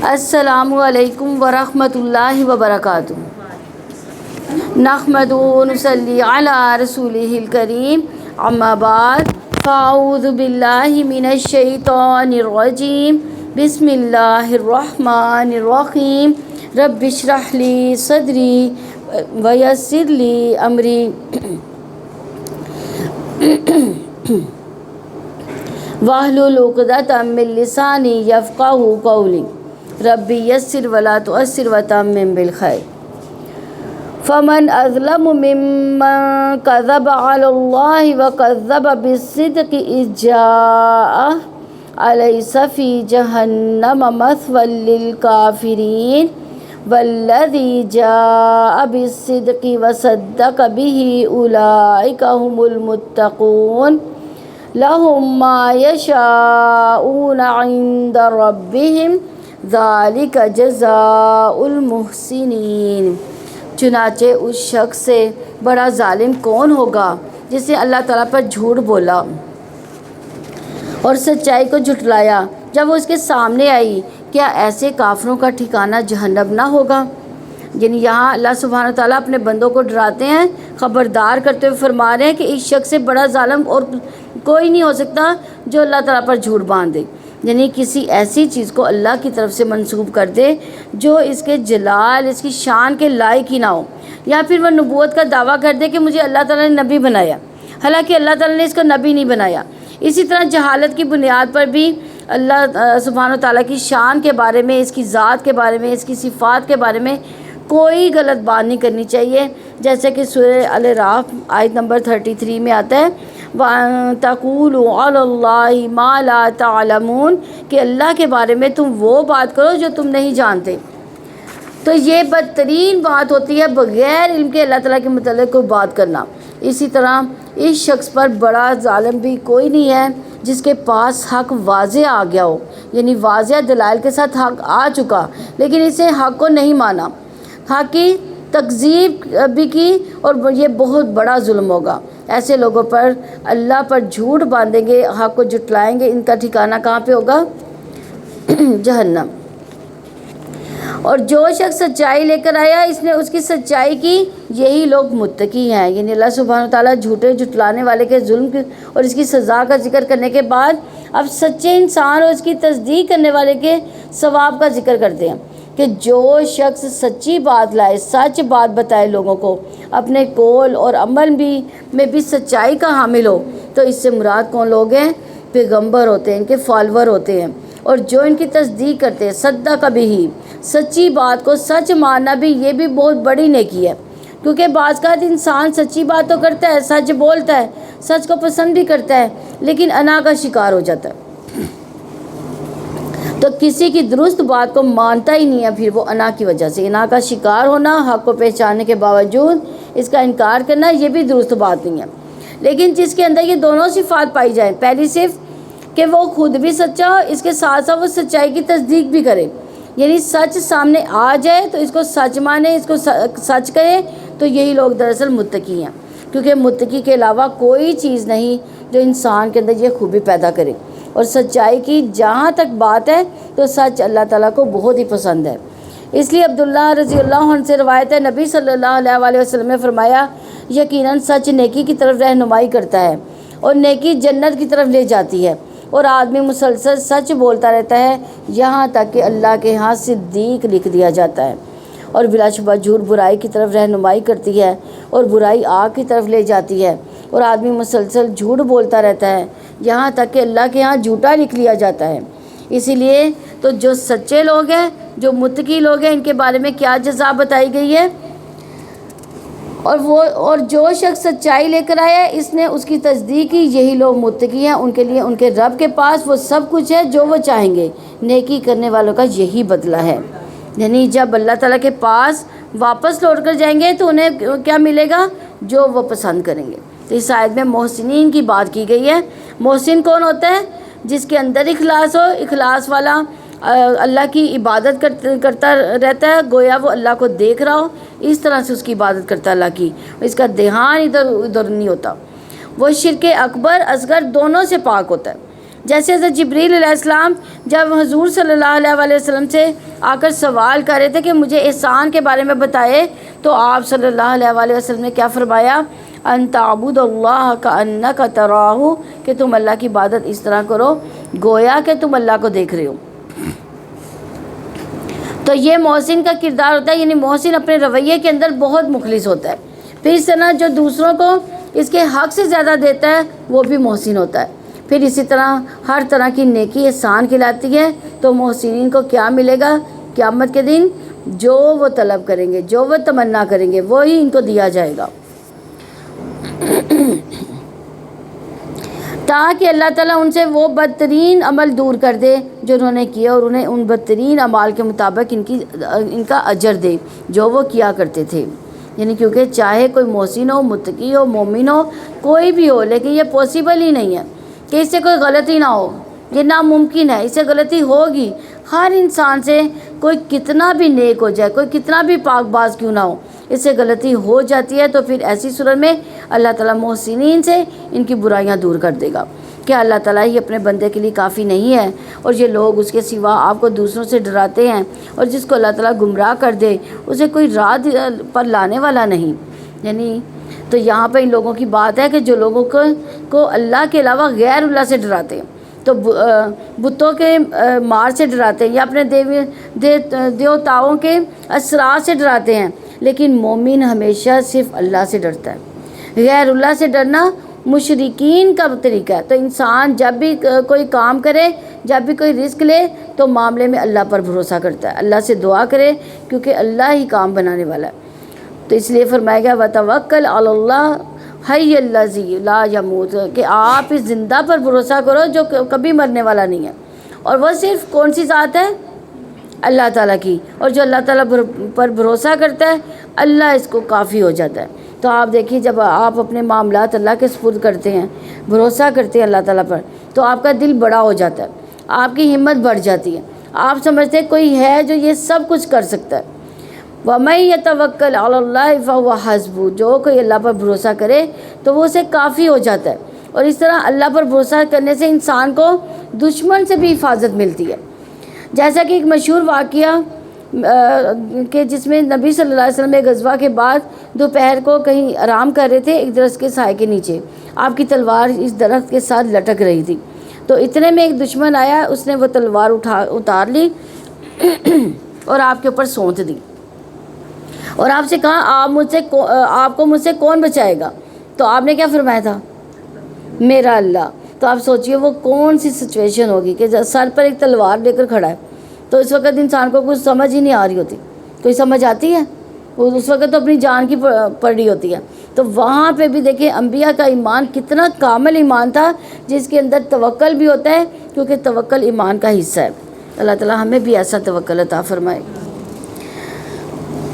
السلام علیکم ورحمۃ اللہ وبرکاتہ۔ نحمد و نصلی علی رسولہ الکریم، اما بعد فاعوذ باللہ من الشیطان الرجیم، بسم اللہ الرحمن الرحیم۔ رب اشرح لی صدری ویسر لی امری واحلل عقدۃ من لسانی یفقہوا قولی۔ ربی یسر ولا تعسر وتمم بالخیر۔ فمن اظلم ممن کذب علی اللہ وکذب بالصدق اذ جاءہ الیس فی جہنم مثوی للکافرین والذی جاء بالصدق وصدق بہ اولئک هم المتقون لهم ما یشاءون عند ربهم ذالک جزاء المحسنین۔ چنانچہ اس شخص سے بڑا ظالم کون ہوگا جس نے اللہ تعالیٰ پر جھوٹ بولا اور سچائی کو جھٹلایا جب وہ اس کے سامنے آئی؟ کیا ایسے کافروں کا ٹھکانہ جہنم نہ ہوگا؟ یعنی یہاں اللہ سبحانہ و تعالیٰ اپنے بندوں کو ڈراتے ہیں، خبردار کرتے ہوئے فرما رہے ہیں کہ اس شخص سے بڑا ظالم اور کوئی نہیں ہو سکتا جو اللہ تعالیٰ پر جھوٹ باندھ دے، یعنی کسی ایسی چیز کو اللہ کی طرف سے منسوب کر دے جو اس کے جلال، اس کی شان کے لائق ہی نہ ہو، یا پھر وہ نبوت کا دعویٰ کر دے کہ مجھے اللہ تعالیٰ نے نبی بنایا، حالانکہ اللہ تعالیٰ نے اس کو نبی نہیں بنایا۔ اسی طرح جہالت کی بنیاد پر بھی اللہ سبحانہ و تعالیٰ کی شان کے بارے میں، اس کی ذات کے بارے میں، اس کی صفات کے بارے میں کوئی غلط بات نہیں کرنی چاہیے، جیسے کہ سورہ الاعراف آیت نمبر 33 میں آتا ہے وَأَن تَقُولُوا عَلَى اللَّهِ مَا لَا تَعْلَمُونَ، کہ اللہ کے بارے میں تم وہ بات کرو جو تم نہیں جانتے۔ تو یہ بدترین بات ہوتی ہے بغیر علم کے اللہ تعالیٰ کے متعلق کوئی بات کرنا۔ اسی طرح اس شخص پر بڑا ظالم بھی کوئی نہیں ہے جس کے پاس حق واضح آ گیا ہو، یعنی واضح دلائل کے ساتھ حق آ چکا، لیکن اسے حق کو نہیں مانا، حق کی تکذیب بھی کی، اور یہ بہت بڑا ظلم ہوگا۔ ایسے لوگوں پر اللہ پر جھوٹ باندھیں گے، حق کو جھٹلائیں گے، ان کا ٹھکانہ کہاں پہ ہوگا؟ جہنم۔ اور جو شخص سچائی لے کر آیا، اس نے اس کی سچائی کی، یہی لوگ متقی ہیں۔ یعنی اللہ سبحانہ و تعالیٰ جھوٹے جھٹلانے والے کے ظلم اور اس کی سزا کا ذکر کرنے کے بعد اب سچے انسان اور اس کی تصدیق کرنے والے کے ثواب کا ذکر کرتے ہیں کہ جو شخص سچی بات لائے، سچ بات بتائے لوگوں کو، اپنے قول اور عمل میں بھی سچائی کا حامل ہو، تو اس سے مراد کون لوگ ہیں؟ پیغمبر ہوتے ہیں، ان کے فالور ہوتے ہیں، اور جو ان کی تصدیق کرتے ہیں۔ صدق بہ، سچی بات کو سچ ماننا بھی یہ بھی بہت بڑی نیکی ہے، کیونکہ بعض کا انسان سچی بات تو کرتا ہے، سچ بولتا ہے، سچ کو پسند بھی کرتا ہے، لیکن انا کا شکار ہو جاتا ہے، تو کسی کی درست بات کو مانتا ہی نہیں ہے، پھر وہ انا کی وجہ سے۔ انا کا شکار ہونا، حق کو پہچاننے کے باوجود اس کا انکار کرنا، یہ بھی درست بات نہیں ہے۔ لیکن جس کے اندر یہ دونوں صفات پائی جائیں، پہلی صرف کہ وہ خود بھی سچا ہو، اس کے ساتھ ساتھ وہ سچائی کی تصدیق بھی کرے، یعنی سچ سامنے آ جائے تو اس کو سچ مانے، اس کو سچ کہے، تو یہی لوگ دراصل متقی ہیں، کیونکہ متقی کے علاوہ کوئی چیز نہیں جو انسان کے اندر یہ خوبی پیدا کرے۔ اور سچائی کی جہاں تک بات ہے تو سچ اللہ تعالیٰ کو بہت ہی پسند ہے۔ اس لیے عبداللہ رضی اللہ عنہ سے روایت ہے، نبی صلی اللہ علیہ وسلم نے فرمایا، یقیناً سچ نیکی کی طرف رہنمائی کرتا ہے اور نیکی جنت کی طرف لے جاتی ہے، اور آدمی مسلسل سچ بولتا رہتا ہے یہاں تک کہ اللہ کے ہاں صدیق لکھ دیا جاتا ہے۔ اور بلا شبہ جھوٹ برائی کی طرف رہنمائی کرتی ہے اور برائی آگ کی طرف لے جاتی ہے، اور آدمی مسلسل جھوٹ بولتا رہتا ہے یہاں تک کہ اللہ کے ہاں جھوٹا لکھ لیا جاتا ہے۔ اسی لیے تو جو سچے لوگ ہیں، جو متقی لوگ ہیں، ان کے بارے میں کیا جزا بتائی گئی ہے؟ اور جو شخص سچائی لے کر آیا ہے، اس نے اس کی تصدیق کی، یہی لوگ متقی ہیں، ان کے لیے ان کے رب کے پاس وہ سب کچھ ہے جو وہ چاہیں گے۔ نیکی کرنے والوں کا یہی بدلہ ہے، یعنی جب اللہ تعالیٰ کے پاس واپس لوٹ کر جائیں گے تو انہیں کیا ملے گا؟ جو وہ پسند کریں گے۔ تو اس آیت میں محسنین کی بات کی گئی ہے۔ محسن کون ہوتا ہے؟ جس کے اندر اخلاص ہو، اخلاص والا اللہ کی عبادت کرتا رہتا ہے، گویا وہ اللہ کو دیکھ رہا ہو، اس طرح سے اس کی عبادت کرتا ہے اللہ کی، اس کا دھیان ادھر ادھر نہیں ہوتا۔ وہ شرک اکبر اصغر دونوں سے پاک ہوتا ہے، جیسے حضرت جبریل علیہ السلام جب حضور صلی اللہ علیہ وسلم سے آ کر سوال کر رہے تھے کہ مجھے احسان کے بارے میں بتائے، تو آپ صلی اللہ علیہ وسلم نے کیا فرمایا؟ ان تعبد اللہ کأنک تراہ، کہ تم اللہ کی عبادت اس طرح کرو گویا کہ تم اللہ کو دیکھ رہے ہو۔ تو یہ محسن کا کردار ہوتا ہے، یعنی محسن اپنے رویے کے اندر بہت مخلص ہوتا ہے۔ پھر اس طرح جو دوسروں کو اس کے حق سے زیادہ دیتا ہے وہ بھی محسن ہوتا ہے۔ پھر اسی طرح ہر طرح کی نیکی احسان کھلاتی ہے۔ تو محسنین کو کیا ملے گا قیامت کے دن؟ جو وہ طلب کریں گے، جو وہ تمنا کریں گے، وہی ان کو دیا جائے گا، تاکہ اللہ تعالیٰ ان سے وہ بدترین عمل دور کر دے جو انہوں نے کیا، اور انہیں ان بدترین اعمال کے مطابق ان کا اجر دے جو وہ کیا کرتے تھے۔ یعنی کیونکہ چاہے کوئی محسن ہو، متقی ہو، مومن ہو، کوئی بھی ہو، لیکن یہ پاسبل ہی نہیں ہے کہ اس سے کوئی غلطی نہ ہو، یہ ناممکن ہے، اس سے غلطی ہوگی۔ ہر انسان سے کوئی کتنا بھی نیک ہو جائے، کوئی کتنا بھی پاک باز کیوں نہ ہو، اس سے غلطی ہو جاتی ہے۔ تو پھر ایسی صورت میں اللہ تعالیٰ محسنین سے ان کی برائیاں دور کر دے گا۔ کیا اللہ تعالیٰ ہی اپنے بندے کے لیے کافی نہیں ہے؟ اور یہ لوگ اس کے سوا آپ کو دوسروں سے ڈراتے ہیں، اور جس کو اللہ تعالیٰ گمراہ کر دے اسے کوئی راہ پر لانے والا نہیں۔ یعنی تو یہاں پہ ان لوگوں کی بات ہے کہ جو لوگوں کو اللہ کے علاوہ غیر اللہ سے ڈراتے ہیں، تو بتوں کے مار سے ڈراتے ہیں، یا اپنے دیوتاؤں کے اسرار سے ڈراتے ہیں، لیکن مومن ہمیشہ صرف اللہ سے ڈرتا ہے۔ غیر اللہ سے ڈرنا مشرکین کا طریقہ ہے۔ تو انسان جب بھی کوئی کام کرے، جب بھی کوئی رزق لے، تو معاملے میں اللہ پر بھروسہ کرتا ہے، اللہ سے دعا کرے، کیونکہ اللہ ہی کام بنانے والا ہے۔ تو اس لیے فرمایا گیا وَتَوَكَّلْ عَلَى اللَّهِ حَيَّ الَّذِي لَا يَمُوتُ، کہ آپ اس زندہ پر بھروسہ کرو جو کبھی مرنے والا نہیں ہے، اور وہ صرف کون سی ذات ہے؟ اللہ تعالیٰ کی۔ اور جو اللہ تعالیٰ پر بھروسہ کرتا ہے اللہ اس کو کافی ہو جاتا ہے۔ تو آپ دیکھیے جب آپ اپنے معاملات اللہ کے سپرد کرتے ہیں، بھروسہ کرتے ہیں اللہ تعالیٰ پر، تو آپ کا دل بڑا ہو جاتا ہے، آپ کی ہمت بڑھ جاتی ہے، آپ سمجھتے ہیں کوئی ہے جو یہ سب کچھ کر سکتا ہے۔ وَمَن يَتَوَكَّلْ عَلَى اللَّهِ فَهُوَ حَسْبُهُ، جو کوئی اللہ پر بھروسہ کرے تو وہ اسے کافی ہو جاتا ہے۔ اور اس طرح اللہ پر بھروسہ کرنے سے انسان کو دشمن سے بھی حفاظت ملتی ہے۔ جیسا کہ ایک مشہور واقعہ کہ جس میں نبی صلی اللہ علیہ وسلم ایک غزوہ کے بعد دوپہر کو کہیں آرام کر رہے تھے ایک درخت کے سائے کے نیچے، آپ کی تلوار اس درخت کے ساتھ لٹک رہی تھی۔ تو اتنے میں ایک دشمن آیا، اس نے وہ تلوار اتار لی اور آپ کے اوپر سونت دی، اور آپ سے کہا آپ کو مجھ سے کون بچائے گا؟ تو آپ نے کیا فرمایا تھا؟ میرا اللہ۔ تو آپ سوچئے وہ کون سی سچویشن ہوگی کہ سر پر ایک تلوار لے کر کھڑا ہے، تو اس وقت انسان کو کچھ سمجھ ہی نہیں آ رہی ہوتی۔ کوئی سمجھ آتی ہے؟ اس وقت تو اپنی جان کی پڑ رہی ہوتی ہے۔ تو وہاں پہ بھی دیکھیں انبیاء کا ایمان کتنا کامل ایمان تھا، جس کے اندر توکل بھی ہوتا ہے، کیونکہ توکل ایمان کا حصہ ہے۔ اللہ تعالیٰ ہمیں بھی ایسا توکل عطا فرمائے۔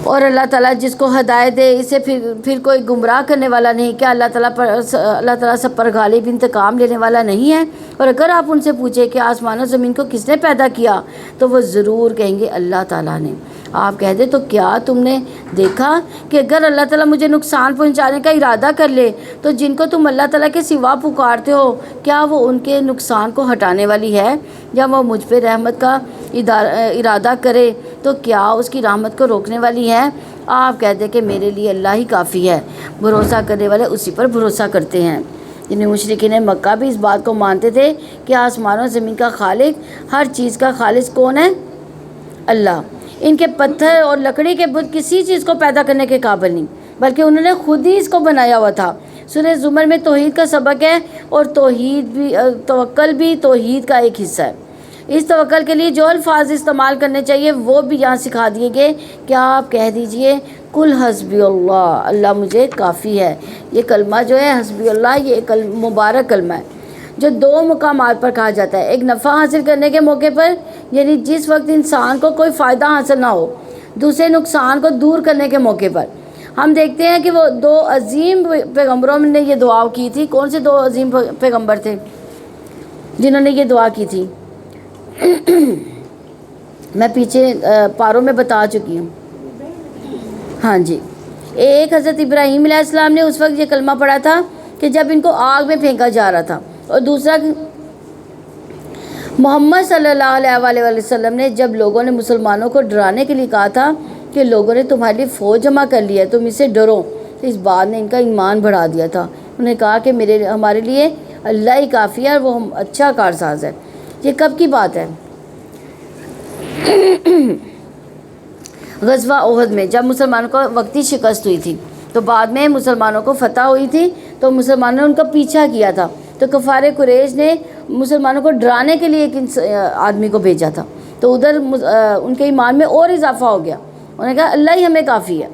اور اللہ تعالیٰ جس کو ہدایت دے اسے پھر کوئی گمراہ کرنے والا نہیں۔ کیا اللہ تعالیٰ سب پر غالب انتقام لینے والا نہیں ہے؟ اور اگر آپ ان سے پوچھیں کہ آسمان و زمین کو کس نے پیدا کیا، تو وہ ضرور کہیں گے اللہ تعالیٰ نے۔ آپ کہہ دیں تو کیا تم نے دیکھا کہ اگر اللہ تعالیٰ مجھے نقصان پہنچانے کا ارادہ کر لے تو جن کو تم اللہ تعالیٰ کے سوا پکارتے ہو، کیا وہ ان کے نقصان کو ہٹانے والی ہے؟ یا وہ مجھ پہ رحمت کا ارادہ کرے تو کیا اس کی رحمت کو روکنے والی ہے؟ آپ کہہ دیں کہ میرے لیے اللہ ہی کافی ہے، بھروسہ کرنے والے اسی پر بھروسہ کرتے ہیں۔ یعنی مشرکین مکہ بھی اس بات کو مانتے تھے کہ آسمان و زمین کا خالق، ہر چیز کا خالق کون ہے؟ اللہ۔ ان کے پتھر اور لکڑی کے بت کسی چیز کو پیدا کرنے کے قابل نہیں، بلکہ انہوں نے خود ہی اس کو بنایا ہوا تھا۔ سورہ زمر میں توحید کا سبق ہے، اور توکل بھی توحید کا ایک حصہ ہے۔ اس توکل کے لیے جو الفاظ استعمال کرنے چاہیے وہ بھی یہاں سکھا دیے گئے کہ آپ کہہ دیجئے کل حسبی اللہ، اللہ مجھے کافی ہے۔ یہ کلمہ جو ہے حسبی اللہ، یہ مبارک کلمہ ہے جو دو مقامات پر کہا جاتا ہے۔ ایک نفع حاصل کرنے کے موقع پر، یعنی جس وقت انسان کو کوئی فائدہ حاصل نہ ہو، دوسرے نقصان کو دور کرنے کے موقع پر۔ ہم دیکھتے ہیں کہ وہ دو عظیم پیغمبروں نے یہ دعا کی تھی۔ کون سے دو عظیم پیغمبر تھے جنہوں نے یہ دعا کی تھی؟ میں پیچھے پاروں میں بتا چکی ہوں۔ ہاں جی، ایک حضرت ابراہیم علیہ السلام نے اس وقت یہ کلمہ پڑھا تھا کہ جب ان کو آگ میں پھینکا جا رہا تھا، اور دوسرا محمد صلی اللہ علیہ وآلہ وسلم نے جب لوگوں نے مسلمانوں کو ڈرانے کے لیے کہا تھا کہ لوگوں نے تمہارے لیے فوج جمع کر لی ہے، تم اس سے ڈرو، تو اس بات نے ان کا ایمان بڑھا دیا تھا۔ انہوں نے کہا کہ ہمارے لیے اللہ ہی کافی ہے اور وہ اچھا کارساز ہے۔ یہ کب کی بات ہے؟ غزوہ احد میں جب مسلمانوں کو وقتی شکست ہوئی تھی تو بعد میں مسلمانوں کو فتح ہوئی تھی تو مسلمانوں نے ان کا پیچھا کیا تھا، تو کفار قریش نے مسلمانوں کو ڈرانے کے لیے ایک آدمی کو بھیجا تھا، تو ادھر ان کے ایمان میں اور اضافہ ہو گیا۔ انہوں نے کہا اللہ ہی ہمیں کافی ہے۔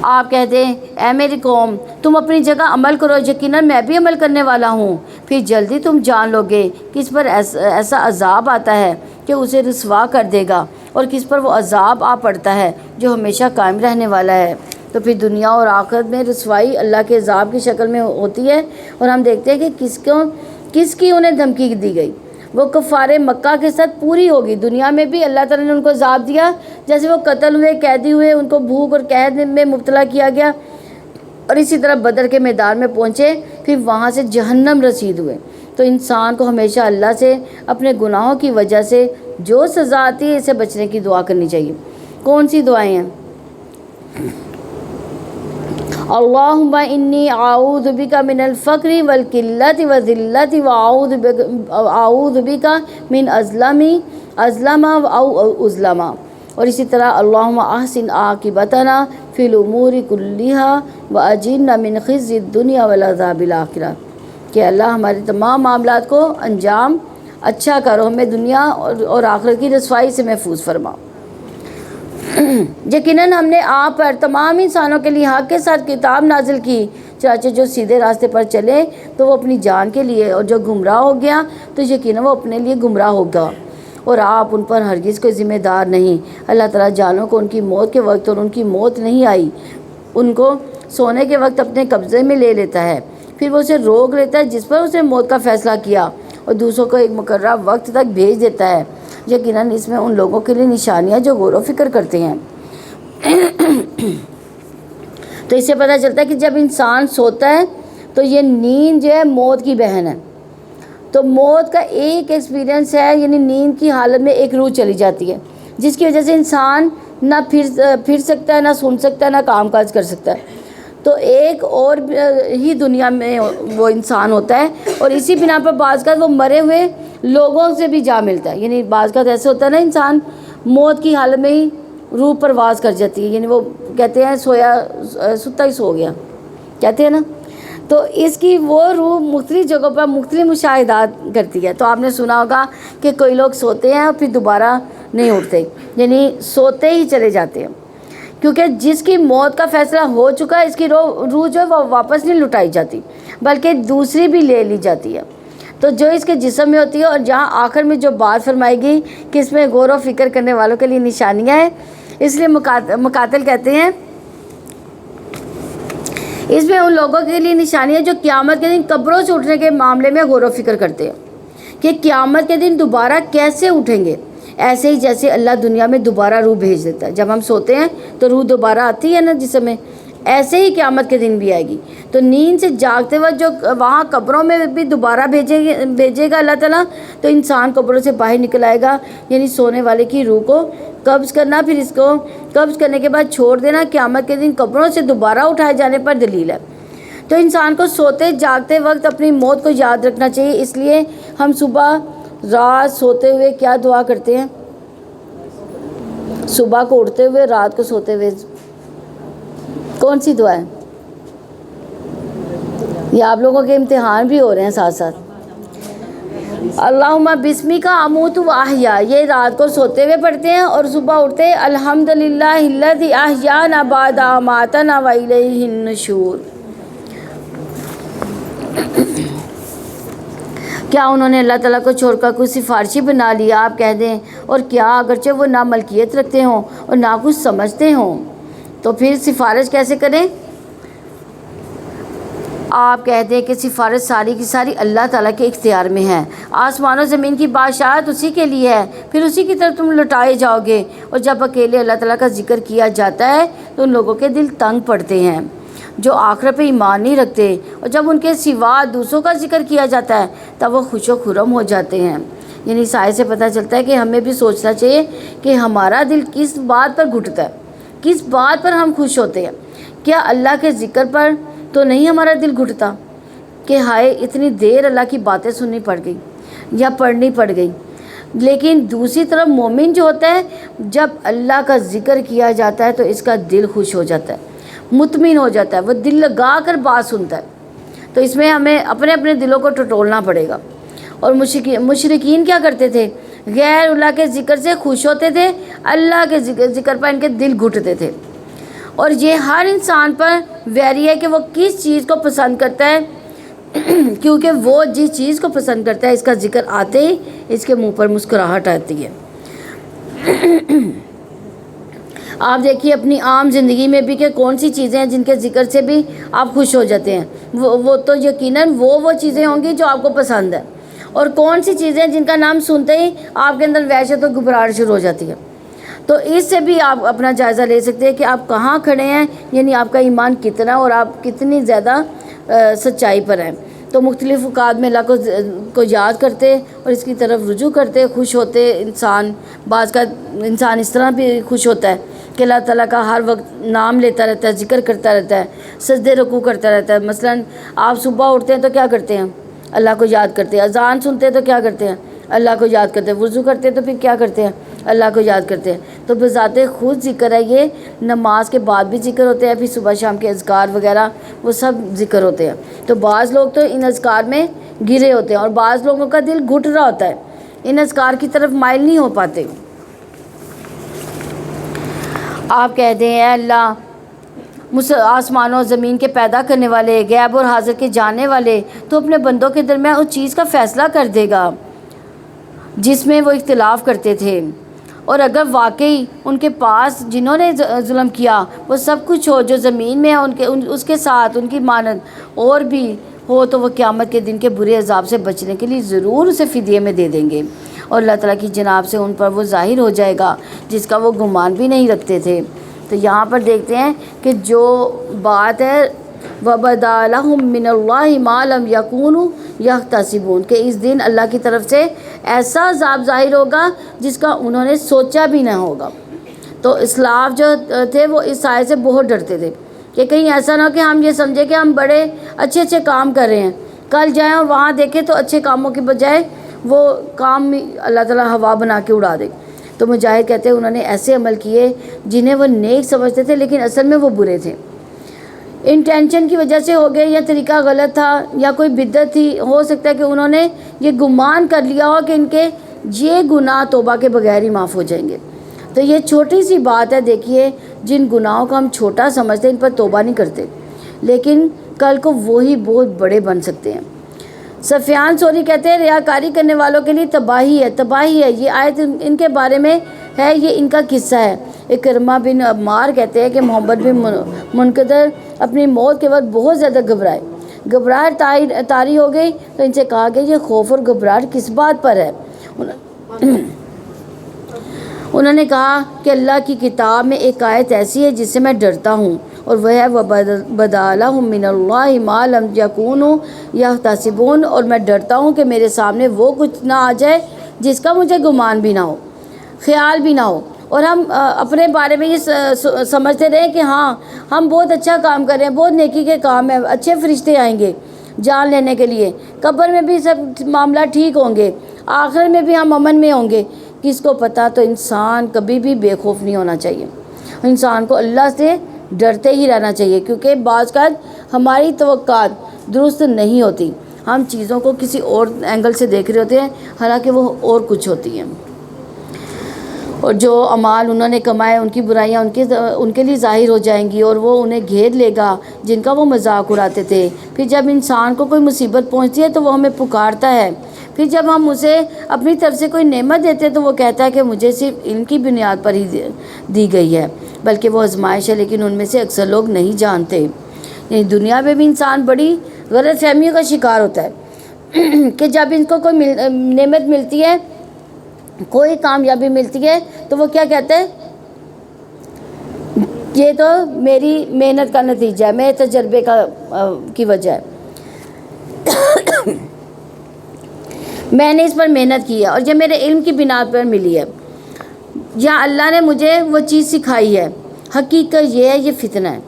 آپ کہتے ہیں اے میری قوم تم اپنی جگہ عمل کرو، یقیناً میں بھی عمل کرنے والا ہوں، پھر جلدی تم جان لو گے کس پر ایسا عذاب آتا ہے کہ اسے رسوا کر دے گا، اور کس پر وہ عذاب آ پڑتا ہے جو ہمیشہ قائم رہنے والا ہے۔ تو پھر دنیا اور آخرت میں رسوائی اللہ کے عذاب کی شکل میں ہوتی ہے، اور ہم دیکھتے ہیں کہ کس کی انہیں دھمکی دی گئی، وہ کفار مکہ کے ساتھ پوری ہوگی۔ دنیا میں بھی اللہ تعالیٰ نے ان کو عذاب دیا، جیسے وہ قتل ہوئے، قیدی ہوئے، ان کو بھوک اور قحط میں مبتلا کیا گیا، اور اسی طرح بدر کے میدان میں پہنچے، پھر وہاں سے جہنم رسید ہوئے۔ تو انسان کو ہمیشہ اللہ سے اپنے گناہوں کی وجہ سے جو سزا آتی ہے اسے بچنے کی دعا کرنی چاہیے۔ کون سی دعائیں ہیں؟ اللہم انی اعوذ بک من الفقر والقلۃ والذلۃ واعوذ بک من ازلم او ازلم، اور اسی طرح اللہم احسن عاقبتنا فی الامور کلہا واجرنا من خزی الدنیا والعذاب الآخرہ، کہ اللہ ہمارے تمام معاملات کو انجام اچھا کرو، ہمیں دنیا اور آخرت کی رسوائی سے محفوظ فرماؤ۔ یقیناً ہم نے آپ پر تمام انسانوں کے لیے حق کے ساتھ کتاب نازل کی، چنانچہ جو سیدھے راستے پر چلے تو وہ اپنی جان کے لیے، اور جو گمراہ ہو گیا تو یقیناً وہ اپنے لیے گمراہ ہوگا، اور آپ ان پر ہرگز کوئی ذمہ دار نہیں۔ اللہ تعالیٰ جانوں کو ان کی موت کے وقت، اور ان کی موت نہیں آئی، ان کو سونے کے وقت اپنے قبضے میں لے لیتا ہے، پھر وہ اسے روک لیتا ہے جس پر اسے موت کا فیصلہ کیا، اور دوسروں کو ایک مقررہ وقت تک بھیج دیتا ہے۔ یقیناً اس میں ان لوگوں کے لیے نشانیاں جو غور و فکر کرتے ہیں۔ تو اس سے پتہ چلتا ہے کہ جب انسان سوتا ہے تو یہ نیند جو ہے موت کی بہن ہے، تو موت کا ایک ایکسپیرینس ہے، یعنی نیند کی حالت میں ایک روح چلی جاتی ہے، جس کی وجہ سے انسان نہ پھر سکتا ہے، نہ سن سکتا ہے، نہ کام کاج کر سکتا ہے۔ تو ایک اور ہی دنیا میں وہ انسان ہوتا ہے، اور اسی بنا پر بعض کا وہ مرے ہوئے لوگوں سے بھی جا ملتا ہے، یعنی بعض کا ایسے ہوتا ہے نا، انسان موت کی حالت میں ہی روح پرواز کر جاتی ہے، یعنی وہ کہتے ہیں ستا ہی سو گیا کہتے ہیں نا، تو اس کی وہ روح مختلف جگہوں پر مختلف مشاہدات کرتی ہے۔ تو آپ نے سنا ہوگا کہ کوئی لوگ سوتے ہیں اور پھر دوبارہ نہیں اٹھتے، یعنی سوتے ہی چلے جاتے ہیں، کیونکہ جس کی موت کا فیصلہ ہو چکا ہے اس کی روح جو ہے وہ واپس نہیں لٹائی جاتی بلکہ دوسری بھی لے لی جاتی ہے، تو جو اس کے جسم میں ہوتی ہے۔ اور جہاں آخر میں جو بات فرمائی گئی کہ اس میں غور و فکر کرنے والوں کے لیے نشانیاں ہیں، اس لیے مقاتل کہتے ہیں اس میں ان لوگوں کے لیے نشانیاں جو قیامت کے دن قبروں سے اٹھنے کے معاملے میں غور و فکر کرتے ہیں کہ قیامت کے دن دوبارہ کیسے اٹھیں گے، ایسے ہی جیسے اللہ دنیا میں دوبارہ روح بھیج دیتا ہے۔ جب ہم سوتے ہیں تو روح دوبارہ آتی ہے نا جسم میں، ایسے ہی قیامت کے دن بھی آئے گی۔ تو نیند سے جاگتے وقت جو وہاں قبروں میں بھی دوبارہ بھیجے گا اللہ تعالیٰ، تو انسان قبروں سے باہر نکل آئے گا، یعنی سونے والے کی روح کو قبض کرنا، پھر اس کو قبض کرنے کے بعد چھوڑ دینا قیامت کے دن قبروں سے دوبارہ اٹھائے جانے پر دلیل ہے۔ تو انسان کو سوتے جاگتے وقت اپنی موت کو یاد رکھنا چاہیے، اس لیے ہم صبح رات سوتے ہوئے کیا دعا کرتے ہیں؟ صبح کو اٹھتے ہوئے، رات کو سوتے ہوئے کون سی دعا ہے؟ یہ آپ لوگوں کے امتحان بھی ہو رہے ہیں ساتھ ساتھ۔ اللہم بسمی کا اموت و احیا، یہ رات کو سوتے ہوئے پڑھتے ہیں، اور صبح اٹھتے الحمدللہ الذی احیانا بعد ما اماتنا و الیہ النشور۔ کیا انہوں نے اللہ تعالیٰ کو چھوڑ کر کوئی سفارشی بنا لیا؟ آپ کہہ دیں، اور کیا اگرچہ وہ نہ ملکیت رکھتے ہوں اور نہ کچھ سمجھتے ہوں تو پھر سفارش کیسے کریں؟ آپ کہتے ہیں کہ سفارش ساری کی ساری اللہ تعالیٰ کے اختیار میں ہے، آسمان و زمین کی بادشاہت اسی کے لیے ہے، پھر اسی کی طرف تم لٹائے جاؤ گے۔ اور جب اکیلے اللہ تعالیٰ کا ذکر کیا جاتا ہے تو ان لوگوں کے دل تنگ پڑتے ہیں۔ جو آخرت پہ ایمان نہیں رکھتے، اور جب ان کے سوا دوسروں کا ذکر کیا جاتا ہے تب وہ خوش و خرم ہو جاتے ہیں۔ یعنی اس آیت سے پتہ چلتا ہے کہ ہمیں بھی سوچنا چاہیے کہ ہمارا دل کس بات پر گھٹتا ہے، کس بات پر ہم خوش ہوتے ہیں۔ کیا اللہ کے ذکر پر تو نہیں ہمارا دل گھٹتا کہ ہائے اتنی دیر اللہ کی باتیں سننی پڑ گئی یا پڑھنی پڑ گئی؟ لیکن دوسری طرف مومن جو ہوتا ہے، جب اللہ کا ذکر کیا جاتا ہے تو اس کا دل خوش ہو جاتا ہے، مطمئن ہو جاتا ہے، وہ دل لگا کر بات سنتا ہے۔ تو اس میں ہمیں اپنے اپنے دلوں کو ٹٹولنا پڑے گا۔ اور مشرکین کیا کرتے تھے؟ غیر اللہ کے ذکر سے خوش ہوتے تھے، اللہ کے ذکر پر ان کے دل گھٹتے تھے۔ اور یہ ہر انسان پر ویری ہے کہ وہ کس چیز کو پسند کرتا ہے، کیونکہ وہ جس چیز کو پسند کرتا ہے اس کا ذکر آتے ہی اس کے منہ پر مسکراہٹ آتی ہے۔ آپ دیکھیے اپنی عام زندگی میں بھی کہ کون سی چیزیں ہیں جن کے ذکر سے بھی آپ خوش ہو جاتے ہیں، وہ تو یقیناً وہ چیزیں ہوں گی جو آپ کو پسند ہے، اور کون سی چیزیں جن کا نام سنتے ہی آپ کے اندر وحشت و گھبراہٹ شروع ہو جاتی ہے۔ تو اس سے بھی آپ اپنا جائزہ لے سکتے ہیں کہ آپ کہاں کھڑے ہیں، یعنی آپ کا ایمان کتنا اور آپ کتنی زیادہ سچائی پر ہیں۔ تو مختلف اوقات میں اللہ کو یاد کرتے اور اس کی طرف رجوع کرتے، خوش ہوتے انسان۔ بعض کا انسان اس طرح بھی خوش ہوتا ہے کہ اللہ تعالیٰ کا ہر وقت نام لیتا رہتا ہے، ذکر کرتا رہتا ہے، سجدے رکوع کرتا رہتا ہے۔ مثلا آپ صبح اٹھتے ہیں تو کیا کرتے ہیں؟ اللہ کو یاد کرتے ہیں۔ اذان سنتے ہیں تو کیا کرتے ہیں؟ اللہ کو یاد کرتے ہیں۔ وضو کرتے ہیں تو پھر کیا کرتے ہیں؟ اللہ کو یاد کرتے ہیں۔ تو بذات خود ذکر ہے، یہ نماز کے بعد بھی ذکر ہوتے ہیں، پھر صبح شام کے اذکار وغیرہ وہ سب ذکر ہوتے ہیں۔ تو بعض لوگ تو ان اذکار میں گرے ہوتے ہیں اور بعض لوگوں کا دل گھٹ رہا ہوتا ہے، ان اذکار کی طرف مائل نہیں ہو پاتے۔ آپ کہہ دیں اے اللہ آسمانوں اور زمین کے پیدا کرنے والے، غیب اور حاضر کے جاننے والے، تو اپنے بندوں کے درمیان اس چیز کا فیصلہ کر دے گا جس میں وہ اختلاف کرتے تھے۔ اور اگر واقعی ان کے پاس جنہوں نے ظلم کیا وہ سب کچھ ہو جو زمین میں ہے اس کے ساتھ ان کی مانند اور بھی ہو، تو وہ قیامت کے دن کے برے عذاب سے بچنے کے لیے ضرور اسے فدیے میں دے دیں گے، اور اللہ تعالیٰ کی جناب سے ان پر وہ ظاہر ہو جائے گا جس کا وہ گمان بھی نہیں رکھتے تھے۔ تو یہاں پر دیکھتے ہیں کہ جو بات ہے وَبَدَا لَهُم مِّنَ اللَّهِ مَا لَمْ يَكُونُوا يَحْتَسِبُونَ، کہ اس دن اللہ کی طرف سے ایسا عذاب ظاہر ہوگا جس کا انہوں نے سوچا بھی نہ ہوگا۔ تو اسلاف جو تھے وہ اس آیت سے بہت ڈرتے تھے کہ کہیں ایسا نہ ہو کہ ہم یہ سمجھیں کہ ہم بڑے اچھے اچھے کام کر رہے ہیں، کل جائیں اور وہاں دیکھیں تو اچھے کاموں کی بجائے وہ کام اللہ تعالیٰ ہوا بنا کے اڑا دے۔ تو مجاہد کہتے ہیں انہوں نے ایسے عمل کیے جنہیں وہ نیک سمجھتے تھے لیکن اصل میں وہ برے تھے۔ انٹینشن کی وجہ سے ہو گئے یا طریقہ غلط تھا یا کوئی بدعت تھی، ہو سکتا ہے کہ انہوں نے یہ گمان کر لیا ہو کہ ان کے یہ گناہ توبہ کے بغیر ہی معاف ہو جائیں گے۔ تو یہ چھوٹی سی بات ہے، دیکھیے جن گناہوں کو ہم چھوٹا سمجھتے ہیں ان پر توبہ نہیں کرتے، لیکن کل کو وہی بہت بڑے بن سکتے ہیں۔ سفیان ثوری کہتے ہیں ریاکاری کرنے والوں کے لیے تباہی ہے، تباہی ہے۔ یہ آیت ان کے بارے میں ہے، یہ ان کا قصہ ہے۔ اکرمہ بن عمار کہتے ہیں کہ محمد بن منقدر اپنی موت کے وقت بہت زیادہ گھبراہٹ طاری ہو گئی، تو ان سے کہا کہ یہ خوف اور گھبراہٹ کس بات پر ہے؟ انہوں نے کہا کہ اللہ کی کتاب میں ایک آیت ایسی ہے جس سے میں ڈرتا ہوں، اور وہ ہے وَبَدَا لَهُم مِّنَ اللَّهِ مَا لَمْ يَكُونُوا يَحْتَسِبُونَ، اور میں ڈرتا ہوں کہ میرے سامنے وہ کچھ نہ آ جائے جس کا مجھے گمان بھی نہ ہو، خیال بھی نہ ہو، اور ہم اپنے بارے میں یہ سمجھتے رہیں کہ ہاں ہم بہت اچھا کام کر رہے ہیں، بہت نیکی کے کام ہیں، اچھے فرشتے آئیں گے جان لینے کے لیے، قبر میں بھی سب معاملہ ٹھیک ہوں گے، آخر میں بھی ہم امن میں ہوں گے۔ کس کو پتہ؟ تو انسان کبھی بھی بے خوف نہیں ہونا چاہیے، انسان کو اللہ سے ڈرتے ہی رہنا چاہیے، کیونکہ بعض کا ہماری توقعات درست نہیں ہوتی، ہم چیزوں کو کسی اور اینگل سے دیکھ رہے ہوتے ہیں حالانکہ وہ اور کچھ ہوتی ہیں۔ اور جو اعمال انہوں نے کمائے ان کی برائیاں ان کے لیے ظاہر ہو جائیں گی اور وہ انہیں گھیر لے گا جن کا وہ مذاق اڑاتے تھے۔ پھر جب انسان کو کوئی مصیبت پہنچتی ہے تو وہ ہمیں پکارتا ہے، پھر جب ہم اسے اپنی طرف سے کوئی نعمت دیتے ہیں تو وہ کہتا ہے کہ مجھے صرف علم کی بنیاد پر ہی دی گئی ہے، بلکہ وہ آزمائش ہے، لیکن ان میں سے اکثر لوگ نہیں جانتے۔ یعنی دنیا میں بھی انسان بڑی غلط فہمیوں کا شکار ہوتا ہے کہ جب ان کو کوئی نعمت ملتی ہے، کوئی کامیابی ملتی ہے تو وہ کیا کہتے ہیں؟ یہ تو میری محنت کا نتیجہ ہے، میرے تجربے کی وجہ ہے، میں نے اس پر محنت کی ہے اور یہ میرے علم کی بنا پر ملی ہے، یا اللہ نے مجھے وہ چیز سکھائی ہے۔ حقیقت یہ ہے، یہ فتنہ ہے۔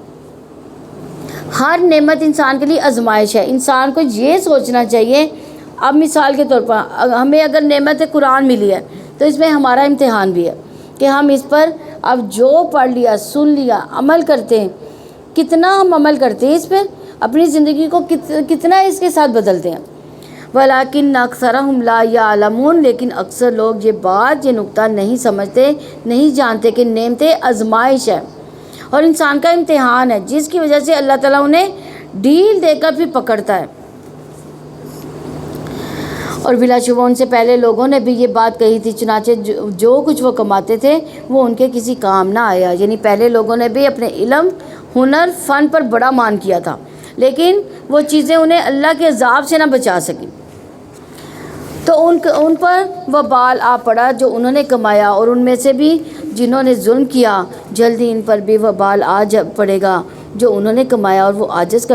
ہر نعمت انسان کے لیے آزمائش ہے۔ انسان کو یہ سوچنا چاہیے، اب مثال کے طور پر ہمیں اگر نعمت قرآن ملی ہے تو اس میں ہمارا امتحان بھی ہے کہ ہم اس پر اب جو پڑھ لیا، سن لیا، عمل کرتے ہیں، کتنا ہم عمل کرتے ہیں اس پر، اپنی زندگی کو کتنا اس کے ساتھ بدلتے ہیں۔ وَلَٰكِنَّ أَكْثَرَهُمْ لَا يَعْلَمُونَ، لیکن اکثر لوگ یہ نقطہ نہیں سمجھتے، نہیں جانتے کہ نعمتیں آزمائش ہے اور انسان کا امتحان ہے، جس کی وجہ سے اللہ تعالیٰ انہیں ڈھیل دے کر پھر پکڑتا ہے۔ اور بلا شبہ ان سے پہلے لوگوں نے بھی یہ بات کہی تھی، چنانچہ جو کچھ وہ کماتے تھے وہ ان کے کسی کام نہ آیا۔ یعنی پہلے لوگوں نے بھی اپنے علم، ہنر، فن پر بڑا مان کیا تھا، لیکن وہ چیزیں انہیں اللہ کے عذاب سے نہ بچا سکیں، تو ان پر وبال آ پڑا جو انہوں نے کمایا، اور ان میں سے بھی جنہوں نے ظلم کیا جلدی ان پر بھی وبال آ پڑے گا جو انہوں نے کمایا، اور وہ عاجز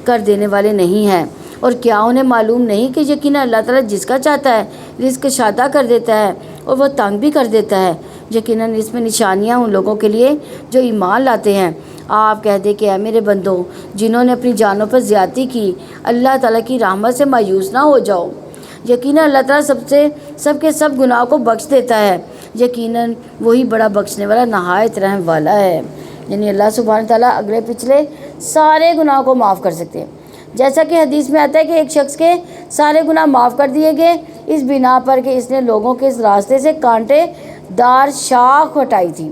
کر دینے والے نہیں ہیں۔ اور کیا انہیں معلوم نہیں کہ یقیناً اللہ تعالیٰ جس کا چاہتا ہے رزق شادہ کر دیتا ہے اور وہ تنگ بھی کر دیتا ہے۔ یقیناً اس میں نشانیاں ان لوگوں کے لیے جو ایمان لاتے ہیں۔ آپ کہہ دیں کہ اے میرے بندو، جنہوں نے اپنی جانوں پر زیادتی کی، اللہ تعالیٰ کی رحمت سے مایوس نہ ہو جاؤ۔ یقیناً اللہ تعالیٰ سب کے سب گناہوں کو بخش دیتا ہے، یقیناً وہی بڑا بخشنے والا نہایت رحم والا ہے۔ یعنی اللہ سبحانہ تعالیٰ اگلے پچھلے سارے گناہوں کو معاف کر سکتے ہیں، جیسا کہ حدیث میں آتا ہے کہ ایک شخص کے سارے گناہ معاف کر دیے گئے اس بنا پر کہ اس نے لوگوں کے اس راستے سے کانٹے دار شاخ ہٹائی تھی،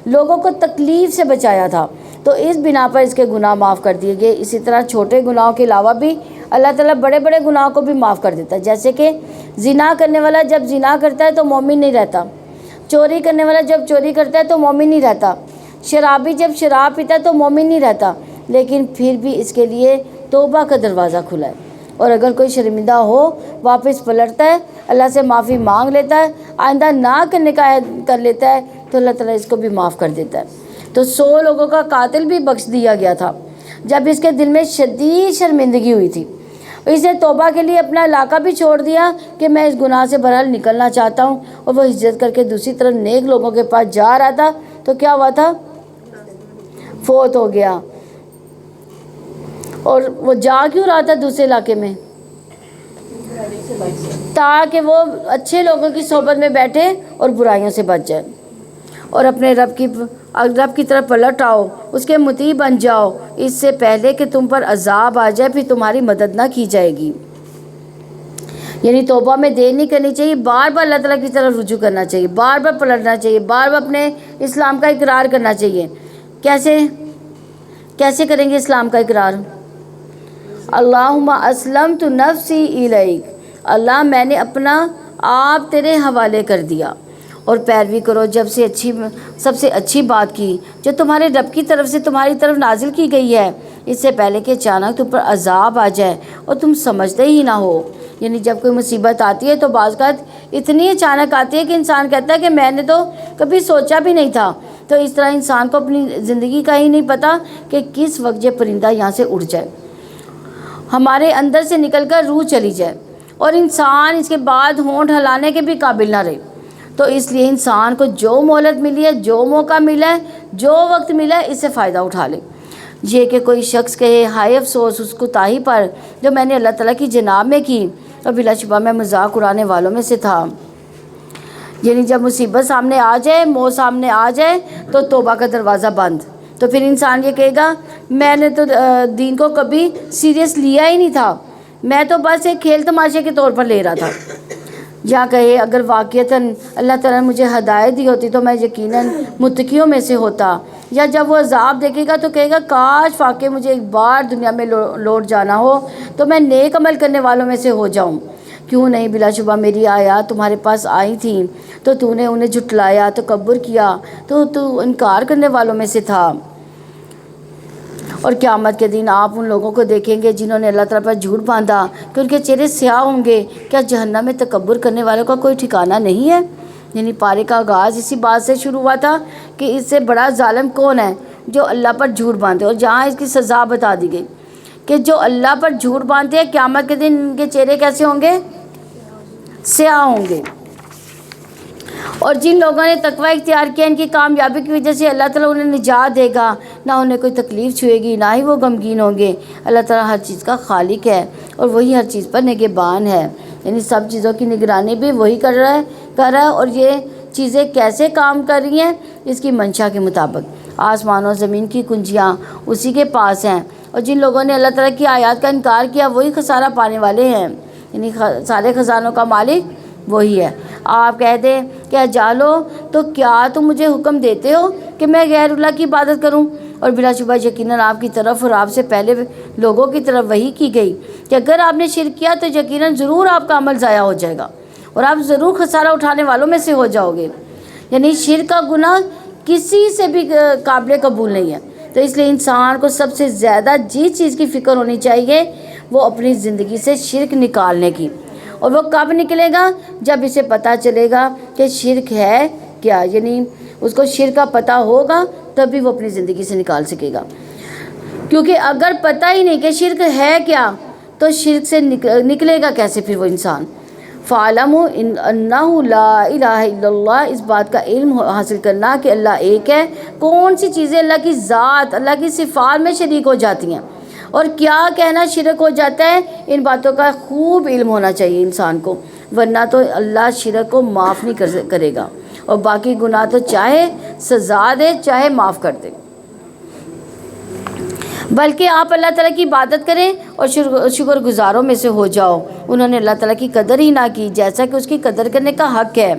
لوگوں کو تکلیف سے بچایا تھا، تو اس بنا پر اس کے گناہ معاف کر دیے گئے۔ اسی طرح چھوٹے گناہوں کے علاوہ بھی اللہ تعالیٰ بڑے بڑے گناہوں کو بھی معاف کر دیتا ہے، جیسے کہ زنا کرنے والا جب زنا کرتا ہے تو مومن نہیں رہتا، چوری کرنے والا جب چوری کرتا ہے تو مومن نہیں رہتا، شرابی جب شراب پیتا ہے تو مومن نہیں رہتا، لیکن پھر بھی اس کے لیے توبہ کا دروازہ کھلا ہے، اور اگر کوئی شرمندہ ہو واپس پلٹتا ہے، اللہ سے معافی مانگ لیتا ہے، آئندہ نہ کرنے کا عہد کر لیتا ہے، تو اللہ تعالیٰ اس کو بھی معاف کر دیتا ہے۔ تو 100 لوگوں کا قاتل بھی بخش دیا گیا تھا جب اس کے دل میں شدید شرمندگی ہوئی تھی، اس نے توبہ کے لیے اپنا علاقہ بھی چھوڑ دیا کہ میں اس گناہ سے بہرحال نکلنا چاہتا ہوں، اور وہ ہجرت کر کے دوسری طرف نیک لوگوں کے پاس جا رہا تھا تو کیا ہوا تھا؟ فوت ہو گیا۔ اور وہ جا کیوں رہا تھا دوسرے علاقے میں؟ تاکہ وہ اچھے لوگوں کی صحبت میں بیٹھے اور برائیوں سے بچ جائے، اور اپنے رب کی طرف پلٹ آؤ، اس کے مطیع بن جاؤ، اس سے پہلے کہ تم پر عذاب آ جائے، پھر تمہاری مدد نہ کی جائے گی۔ یعنی توبہ میں دیر نہیں کرنی چاہیے، بار بار اللہ تعالیٰ کی طرف رجوع کرنا چاہیے، بار بار پلٹنا چاہیے، بار بار اپنے اسلام کا اقرار کرنا چاہیے۔ کیسے کریں گے اسلام کا اقرار؟ اللہم اسلمت نفسی الیک، اللہ میں نے اپنا آپ تیرے حوالے کر دیا، اور پیروی کرو سب سے اچھی بات کی جو تمہارے رب کی طرف سے تمہاری طرف نازل کی گئی ہے، اس سے پہلے کہ اچانک تم پر عذاب آ جائے اور تم سمجھتے ہی نہ ہو۔ یعنی جب کوئی مصیبت آتی ہے تو بعض اوقات اتنی اچانک آتی ہے کہ انسان کہتا ہے کہ میں نے تو کبھی سوچا بھی نہیں تھا۔ تو اس طرح انسان کو اپنی زندگی کا ہی نہیں پتہ کہ کس وقت یہ پرندہ یہاں سے اڑ جائے، ہمارے اندر سے نکل کر روح چلی جائے، اور انسان اس کے بعد ہونٹ ہلانے کے بھی قابل نہ رہے۔ تو اس لیے انسان کو جو مہلت ملی ہے، جو موقع ملا ہے، جو وقت ملا ہے، اس سے فائدہ اٹھا لے۔ یہ کہ کوئی شخص کہے ہائے افسوس اس کوتاہی پر جو میں نے اللہ تعالیٰ کی جناب میں کی، اور بلا شبہ میں مذاق اڑانے والوں میں سے تھا۔ یعنی جب مصیبت سامنے آ جائے، موت سامنے آ جائے، تو توبہ کا دروازہ بند، تو پھر انسان یہ کہے گا میں نے تو دین کو کبھی سیریس لیا ہی نہیں تھا، میں تو بس ایک کھیل تماشے کے طور پر لے رہا تھا۔ یا کہے اگر واقعتاً اللہ تعالیٰ نے مجھے ہدایت دی ہوتی تو میں یقیناً متقیوں میں سے ہوتا۔ یا جب وہ عذاب دیکھے گا تو کہے گا کاش واقعی مجھے ایک بار دنیا میں لوٹ جانا ہو تو میں نیک عمل کرنے والوں میں سے ہو جاؤں۔ کیوں نہیں، بلا شبہ میری آیات تمہارے پاس آئی تھیں تو تو نے انہیں جھٹلایا، تکبر کیا، تو انکار کرنے والوں میں سے تھا۔ اور قیامت کے دن آپ ان لوگوں کو دیکھیں گے جنہوں نے اللہ تعالیٰ پر جھوٹ باندھا کہ ان کے چہرے سیاہ ہوں گے۔ کیا جہنم میں تکبر کرنے والوں کا کوئی ٹھکانہ نہیں ہے؟ یعنی پارے کا آغاز اسی بات سے شروع ہوا تھا کہ اس سے بڑا ظالم کون ہے جو اللہ پر جھوٹ باندھتے ہیں، اور جہاں اس کی سزا بتا دی گئی کہ جو اللہ پر جھوٹ باندھتے ہیں قیامت کے دن ان کے چہرے کیسے ہوں گے؟ سیاہ ہوں گے۔ اور جن لوگوں نے تقوی اختیار کیا ان کی کامیابی کی وجہ سے اللہ تعالیٰ انہیں نجات دے گا، نہ انہیں کوئی تکلیف چھوئے گی، نہ ہی وہ غمگین ہوں گے۔ اللہ تعالیٰ ہر چیز کا خالق ہے اور وہی ہر چیز پر نگہبان ہے، یعنی سب چیزوں کی نگرانی بھی وہی کر رہا ہے اور یہ چیزیں کیسے کام کر رہی ہیں اس کی منشا کے مطابق۔ آسمان و زمین کی کنجیاں اسی کے پاس ہیں، اور جن لوگوں نے اللہ تعالیٰ کی آیات کا انکار کیا وہی خسارہ پانے والے ہیں، یعنی سارے خزانوں کا مالک وہی ہے۔ آپ کہہ دیں کہ جالو تو کیا تم مجھے حکم دیتے ہو کہ میں غیر اللہ کی عبادت کروں؟ اور بلا شبہ یقیناً آپ کی طرف اور آپ سے پہلے لوگوں کی طرف وحی کی گئی کہ اگر آپ نے شرک کیا تو یقیناً ضرور آپ کا عمل ضائع ہو جائے گا اور آپ ضرور خسارہ اٹھانے والوں میں سے ہو جاؤ گے۔ یعنی شرک کا گناہ کسی سے بھی قابل قبول نہیں ہے، تو اس لیے انسان کو سب سے زیادہ جس چیز کی فکر ہونی چاہیے وہ اپنی زندگی سے شرک نکالنے کی۔ اور وہ کب نکلے گا؟ جب اسے پتہ چلے گا کہ شرک ہے کیا، یعنی اس کو شرک کا پتہ ہوگا تبھی وہ اپنی زندگی سے نکال سکے گا، کیونکہ اگر پتہ ہی نہیں کہ شرک ہے کیا تو شرک سے نکلے گا کیسے پھر وہ انسان۔ فَاعْلَمُوا أَنَّهُ لَا إِلَٰهَ إِلَّا اللَّهُ، اس بات کا علم حاصل کرنا کہ اللہ ایک ہے۔ کون سی چیزیں اللہ کی ذات، اللہ کی صفات میں شریک ہو جاتی ہیں اور کیا کہنا شرک ہو جاتا ہے، ان باتوں کا خوب علم ہونا چاہیے انسان کو، ورنہ تو اللہ شرک کو معاف نہیں کرے گا، اور باقی گناہ تو چاہے سزا دے چاہے معاف کر دے۔ بلکہ آپ اللہ تعالیٰ کی عبادت کریں اور شکر گزاروں میں سے ہو جاؤ۔ انہوں نے اللہ تعالیٰ کی قدر ہی نہ کی جیسا کہ اس کی قدر کرنے کا حق ہے،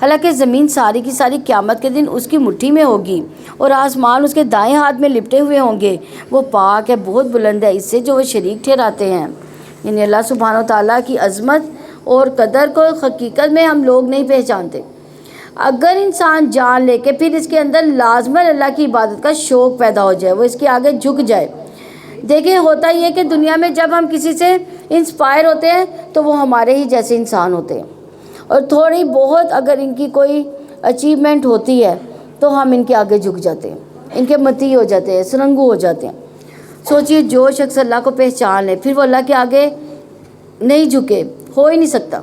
حالانکہ زمین ساری کی ساری قیامت کے دن اس کی مٹھی میں ہوگی اور آسمان اس کے دائیں ہاتھ میں لپٹے ہوئے ہوں گے۔ وہ پاک ہے، بہت بلند ہے اس سے جو وہ شریک ٹھہراتے ہیں۔ یعنی اللہ سبحانہ و تعالیٰ کی عظمت اور قدر کو حقیقت میں ہم لوگ نہیں پہچانتے۔ اگر انسان جان لے کہ پھر اس کے اندر لازماً اللہ کی عبادت کا شوق پیدا ہو جائے، وہ اس کے آگے جھک جائے۔ دیکھیں ہوتا یہ کہ دنیا میں جب ہم کسی سے انسپائر ہوتے ہیں تو وہ ہمارے ہی جیسے انسان ہوتے ہیں، اور تھوڑی بہت اگر ان کی کوئی اچیومنٹ ہوتی ہے تو ہم ان کے آگے جھک جاتے ہیں، ان کے متی ہو جاتے ہیں، سرنگو ہو جاتے ہیں۔ سوچئے جو شخص اللہ کو پہچان لے پھر وہ اللہ کے آگے نہیں جھکے، ہو ہی نہیں سکتا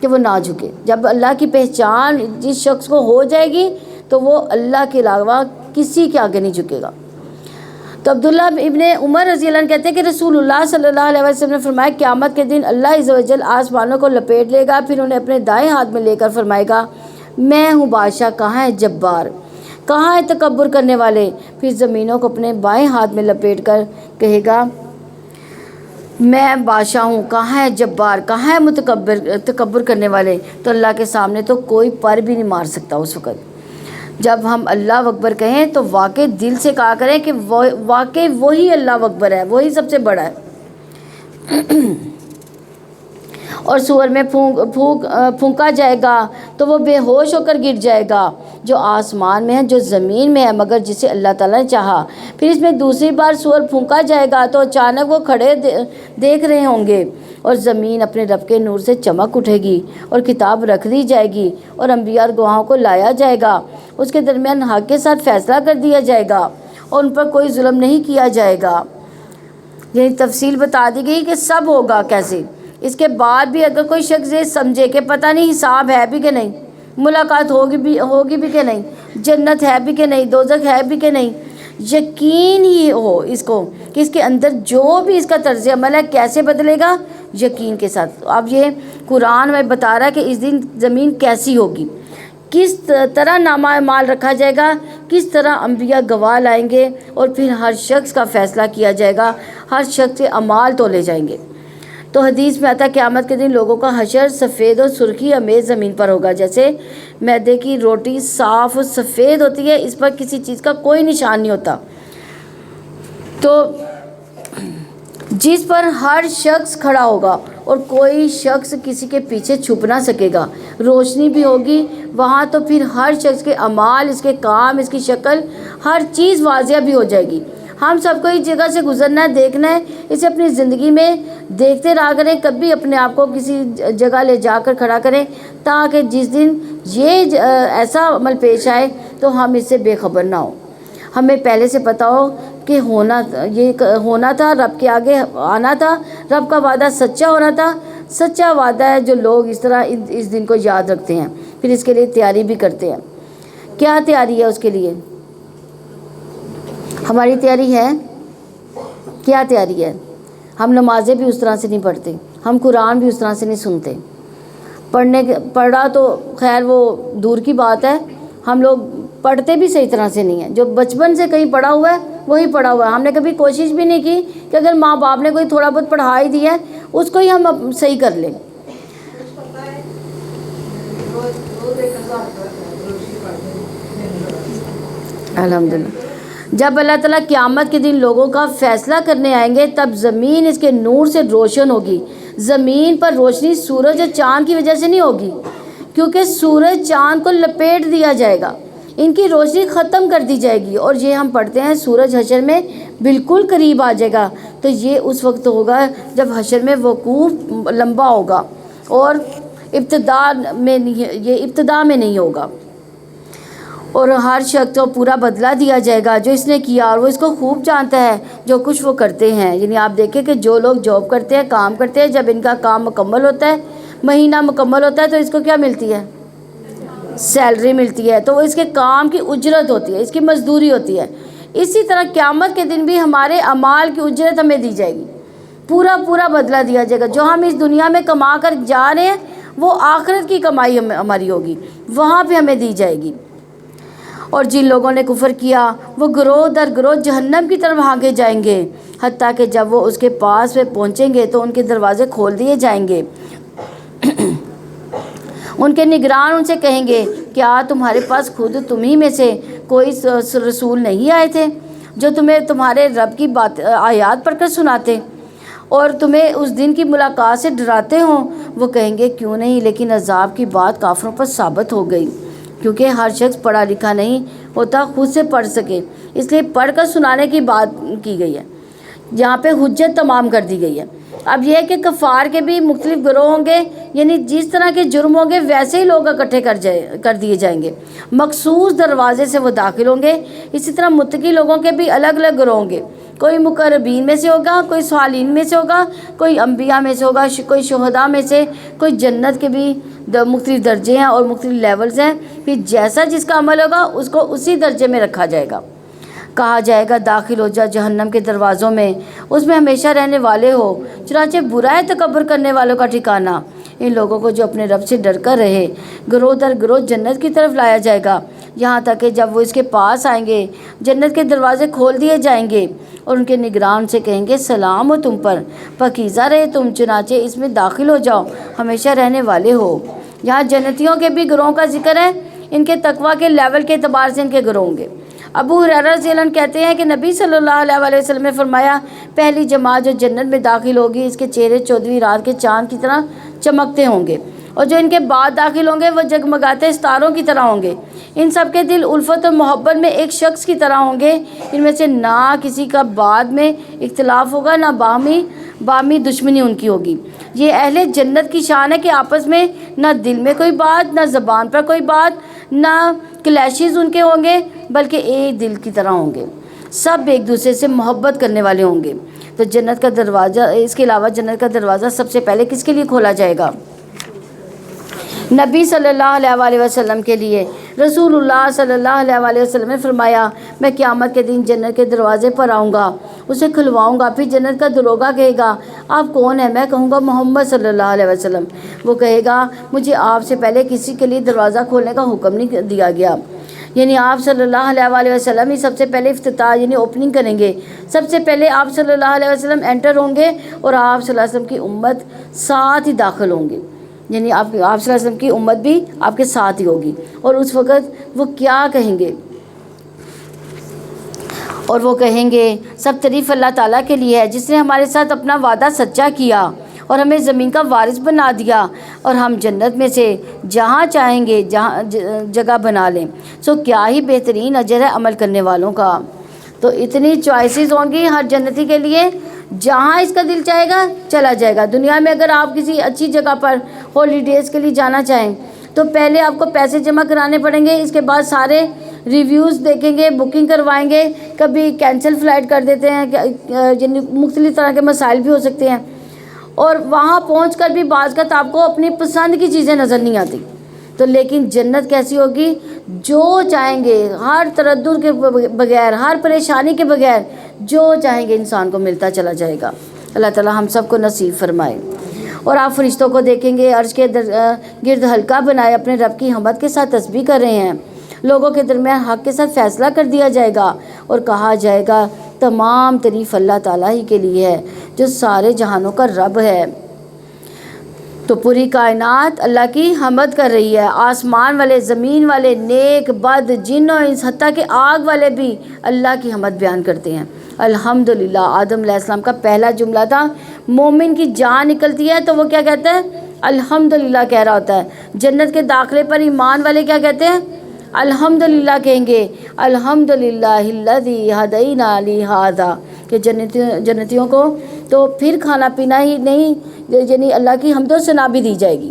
کہ وہ نہ جھکے۔ جب اللہ کی پہچان جس شخص کو ہو جائے گی تو وہ اللہ کے علاوہ کسی کے آگے نہیں جھکے گا۔ تو عبداللہ ابن عمر رضی اللہ عنہ کہتے ہیں کہ رسول اللہ صلی اللہ علیہ وسلم نے فرمایا قیامت کے دن اللہ عز و جل آسمانوں کو لپیٹ لے گا، پھر انہیں اپنے دائیں ہاتھ میں لے کر فرمائے گا میں ہوں بادشاہ، کہاں ہے جبار، کہاں ہے تکبر کرنے والے؟ پھر زمینوں کو اپنے بائیں ہاتھ میں لپیٹ کر کہے گا میں بادشاہ ہوں، کہاں ہے جبار، کہاں ہے تکبر کرنے والے؟ تو اللہ کے سامنے تو کوئی پر بھی نہیں مار سکتا اس وقت۔ جب ہم اللہ اکبر کہیں تو واقعی دل سے کہا کریں کہ واقعی وہی اللہ اکبر ہے، وہی سب سے بڑا ہے۔ اور سور میں پھونکا جائے گا تو وہ بے ہوش ہو کر گر جائے گا، جو آسمان میں ہے جو زمین میں ہے، مگر جسے اللہ تعالیٰ نے چاہا۔ پھر اس میں دوسری بار سور پھونکا جائے گا تو اچانک وہ کھڑے دیکھ رہے ہوں گے، اور زمین اپنے رب کے نور سے چمک اٹھے گی اور کتاب رکھ دی جائے گی اور انبیاء اور گواہوں کو لایا جائے گا، اس کے درمیان حق کے ساتھ فیصلہ کر دیا جائے گا اور ان پر کوئی ظلم نہیں کیا جائے گا۔ یہ تفصیل بتا دی گئی کہ سب ہوگا کیسے۔ اس کے بعد بھی اگر کوئی شخص یہ سمجھے کہ پتہ نہیں حساب ہے بھی کہ نہیں، ملاقات ہوگی بھی کہ نہیں، جنت ہے بھی کہ نہیں، دوزخ ہے بھی کہ نہیں، یقین ہی ہو اس کو کہ اس کے اندر جو بھی اس کا طرز عمل ہے کیسے بدلے گا، یقین کے ساتھ۔ اب یہ قرآن میں بتا رہا ہے کہ اس دن زمین کیسی ہوگی، کس طرح نامہ اعمال رکھا جائے گا، کس طرح انبیاء گواہ لائیں گے، اور پھر ہر شخص کا فیصلہ کیا جائے گا، ہر شخص کے اعمال تولے جائیں گے۔ تو حدیث میں آتا ہے قیامت کے دن لوگوں کا حشر سفید اور سرخی امیز زمین پر ہوگا، جیسے میدے کی روٹی صاف اور سفید ہوتی ہے، اس پر کسی چیز کا کوئی نشان نہیں ہوتا، تو جس پر ہر شخص کھڑا ہوگا اور کوئی شخص کسی کے پیچھے چھپ نہ سکے گا، روشنی بھی ہوگی وہاں، تو پھر ہر شخص کے اعمال، اس کے کام، اس کی شکل، ہر چیز واضح بھی ہو جائے گی۔ ہم سب کو اس جگہ سے گزرنا ہے، دیکھنا ہے، اسے اپنی زندگی میں دیکھتے رہا کریں، کبھی اپنے آپ کو کسی جگہ لے جا کر کھڑا کریں تاکہ جس دن یہ ایسا عمل پیش آئے تو ہم اس سے بے خبر نہ ہوں۔ ہمیں پہلے سے پتہ ہو کہ ہونا تھا، رب کے آگے آنا تھا، رب کا وعدہ سچا ہونا تھا. سچا وعدہ ہے جو لوگ اس طرح اس دن کو یاد رکھتے ہیں، پھر اس کے لیے تیاری بھی کرتے ہیں. کیا تیاری ہے اس کے لیے؟ ہماری تیاری ہے؟ کیا تیاری ہے؟ ہم نمازیں بھی اس طرح سے نہیں پڑھتے، ہم قرآن بھی اس طرح سے نہیں سنتے. پڑھا تو خیر وہ دور کی بات ہے، ہم لوگ پڑھتے بھی صحیح طرح سے نہیں ہیں. جو بچپن سے کہیں پڑھا ہوا ہے وہی پڑھا ہوا ہے. ہم نے کبھی کوشش بھی نہیں کی کہ اگر ماں باپ نے کوئی تھوڑا بہت پڑھا ہی دیا ہے اس کو ہی ہم صحیح کر لیں. الحمدللہ. جب اللہ تعالیٰ قیامت کے دن لوگوں کا فیصلہ کرنے آئیں گے تب زمین اس کے نور سے روشن ہوگی. زمین پر روشنی سورج اور چاند کی وجہ سے نہیں ہوگی، کیونکہ سورج چاند کو لپیٹ دیا جائے گا، ان کی روشنی ختم کر دی جائے گی. اور یہ ہم پڑھتے ہیں سورج حشر میں بالکل قریب آ جائے گا. تو یہ اس وقت ہوگا جب حشر میں وقوف لمبا ہوگا اور ابتدا میں نہیں ہوگا. اور ہر شخص کو پورا بدلہ دیا جائے گا جو اس نے کیا، اور وہ اس کو خوب جانتا ہے جو کچھ وہ کرتے ہیں. یعنی آپ دیکھیں کہ جو لوگ جاب کرتے ہیں، کام کرتے ہیں، جب ان کا کام مکمل ہوتا ہے، مہینہ مکمل ہوتا ہے، تو اس کو کیا ملتی ہے؟ سیلری ملتی ہے. تو وہ اس کے کام کی اجرت ہوتی ہے، اس کی مزدوری ہوتی ہے. اسی طرح قیامت کے دن بھی ہمارے اعمال کی اجرت ہمیں دی جائے گی، پورا بدلہ دیا جائے گا. جو ہم اس دنیا میں کما کر جا رہے ہیں وہ آخرت کی کمائی ہماری ہوگی، وہاں پہ ہمیں دی جائے گی. اور جن لوگوں نے کفر کیا وہ گروہ در گروہ جہنم کی طرف ہانکے جائیں گے، حتیٰ کہ جب وہ اس کے پاس میں پہنچیں گے تو ان کے دروازے کھول دیے جائیں گے. ان کے نگران ان سے کہیں گے کیا تمہارے پاس خود تمہیں میں سے کوئی رسول نہیں آئے تھے جو تمہیں تمہارے رب کی آیات پڑھ کر سناتے اور تمہیں اس دن کی ملاقات سے ڈراتے ہوں؟ وہ کہیں گے کیوں نہیں، لیکن عذاب کی بات کافروں پر ثابت ہو گئی، کیونکہ ہر شخص پڑھا لکھا نہیں ہوتا خود سے پڑھ سکے، اس لیے پڑھ کر سنانے کی بات کی گئی ہے. یہاں پہ حجت تمام کر دی گئی ہے. اب یہ ہے کہ کفار کے بھی مختلف گروہ ہوں گے، یعنی جس طرح کے جرم ہوں گے ویسے ہی لوگ اکٹھے کر دیے جائیں گے، مخصوص دروازے سے وہ داخل ہوں گے. اسی طرح متقی لوگوں کے بھی الگ الگ گروہ ہوں گے، کوئی مقربین میں سے ہوگا، کوئی صالحین میں سے ہوگا، کوئی انبیاء میں سے ہوگا، کوئی شہداء میں سے، کوئی جنت کے بھی مختلف درجے ہیں اور مختلف لیولز ہیں. پھر جیسا جس کا عمل ہوگا اس کو اسی درجے میں رکھا جائے گا. کہا جائے گا داخل ہو جا جہنم کے دروازوں میں، اس میں ہمیشہ رہنے والے ہو. چنانچہ برائے تکبر کرنے والوں کا ٹھکانہ ان لوگوں کو جو اپنے رب سے ڈر کر رہے. گروہ در گروہ جنت کی طرف لایا جائے گا، یہاں تک کہ جب وہ اس کے پاس آئیں گے جنت کے دروازے کھول دیے جائیں گے اور ان کے نگران سے کہیں گے سلام ہو تم پر، پاکیزہ رہے تم، چنانچہ اس میں داخل ہو جاؤ، ہمیشہ رہنے والے ہو. یہاں جنتیوں کے بھی گروہوں کا ذکر ہے، ان کے تقویٰ کے لیول کے اعتبار سے ان کے گروہ ہوں گے. ابو ہریرہ رضی اللہ عنہ کہتے ہیں کہ نبی صلی اللہ علیہ وسلم نے فرمایا پہلی جماعت جو جنت میں داخل ہوگی اس کے چہرے 14ویں رات کے چاند کی طرح چمکتے ہوں گے، اور جو ان کے بعد داخل ہوں گے وہ جگمگاتے ستاروں کی طرح ہوں گے. ان سب کے دل الفت اور محبت میں ایک شخص کی طرح ہوں گے. ان میں سے نہ کسی کا بعد میں اختلاف ہوگا، نہ باہمی دشمنی ان کی ہوگی. یہ اہل جنت کی شان ہے کہ آپس میں نہ دل میں کوئی بات، نہ زبان پر کوئی بات، نہ کلیشز ان کے ہوں گے، بلکہ ایک دل کی طرح ہوں گے. سب ایک دوسرے سے محبت کرنے والے ہوں گے. تو جنت کا دروازہ، اس کے علاوہ جنت کا دروازہ سب سے پہلے کس کے لیے کھولا جائے گا؟ نبی صلی اللہ علیہ وسلم کے لیے. رسول اللہ صلی اللہ علیہ وسلم نے فرمایا میں قیامت کے دن جنت کے دروازے پر آؤں گا، اسے کھلواؤں گا. پھر جنت کا دروگا کہے گا آپ کون ہیں؟ میں کہوں گا محمد صلی اللہ علیہ وسلم. وہ کہے گا مجھے آپ سے پہلے کسی کے لیے دروازہ کھولنے کا حکم نہیں دیا گیا. یعنی آپ صلی اللہ علیہ وسلم ہی سب سے پہلے افتتاح یعنی اوپننگ کریں گے. سب سے پہلے آپ صلی اللہ علیہ وسلم انٹر ہوں گے اور آپ صلی اللہ علیہ وسلم کی امت ساتھ ہی داخل ہوں گے. یعنی آپ صلی اللہ علیہ وسلم کی امت بھی آپ کے ساتھ ہی ہوگی. اور اس وقت وہ کیا کہیں گے؟ اور وہ کہیں گے سب تعریف اللہ تعالیٰ کے لیے ہے جس نے ہمارے ساتھ اپنا وعدہ سچا کیا اور ہمیں زمین کا وارث بنا دیا اور ہم جنت میں سے جہاں چاہیں گے جہاں جگہ بنا لیں. سو کیا ہی بہترین اجر ہے عمل کرنے والوں کا. تو اتنی چوائسیز ہوں گی ہر جنتی کے لیے، جہاں اس کا دل چاہے گا چلا جائے گا. دنیا میں اگر آپ کسی اچھی جگہ پر ہالیڈیز کے لیے جانا چاہیں تو پہلے آپ کو پیسے جمع کرانے پڑیں گے، اس کے بعد سارے ریویوز دیکھیں گے، بکنگ کروائیں گے، کبھی کینسل فلائٹ کر دیتے ہیں، یعنی مختلف طرح کے مسائل بھی ہو سکتے ہیں، اور وہاں پہنچ کر بھی بعض کا آپ کو اپنی پسند کی چیزیں نظر نہیں آتی. تو لیکن جنت کیسی ہوگی؟ جو چاہیں گے، ہر تردد کے بغیر، ہر پریشانی کے بغیر جو چاہیں گے انسان کو ملتا چلا جائے گا. اللہ تعالی ہم سب کو نصیب فرمائے. اور آپ فرشتوں کو دیکھیں گے عرش کے گرد حلقہ بنائے اپنے رب کی حمد کے ساتھ تسبیح کر رہے ہیں. لوگوں کے درمیان حق کے ساتھ فیصلہ کر دیا جائے گا اور کہا جائے گا تمام تعریف اللہ تعالیٰ ہی کے لیے ہے جو سارے جہانوں کا رب ہے. تو پوری کائنات اللہ کی حمد کر رہی ہے. آسمان والے، زمین والے، نیک بد، جن و انس، حتیٰ کہ آگ والے بھی اللہ کی حمد بیان کرتے ہیں. الحمدللہ. آدم علیہ السلام کا پہلا جملہ تھا. مومن کی جان نکلتی ہے تو وہ کیا کہتا ہے؟ الحمدللہ کہہ رہا ہوتا ہے. جنت کے داخلے پر ایمان والے کیا کہتے ہیں؟ الحمدللہ کہیں گے. الحمدللہ الذی ہدینا لہذا، کہ جنتیوں کو تو پھر کھانا پینا ہی نہیں، یعنی اللہ کی حمد و ثنا بھی دی جائے گی.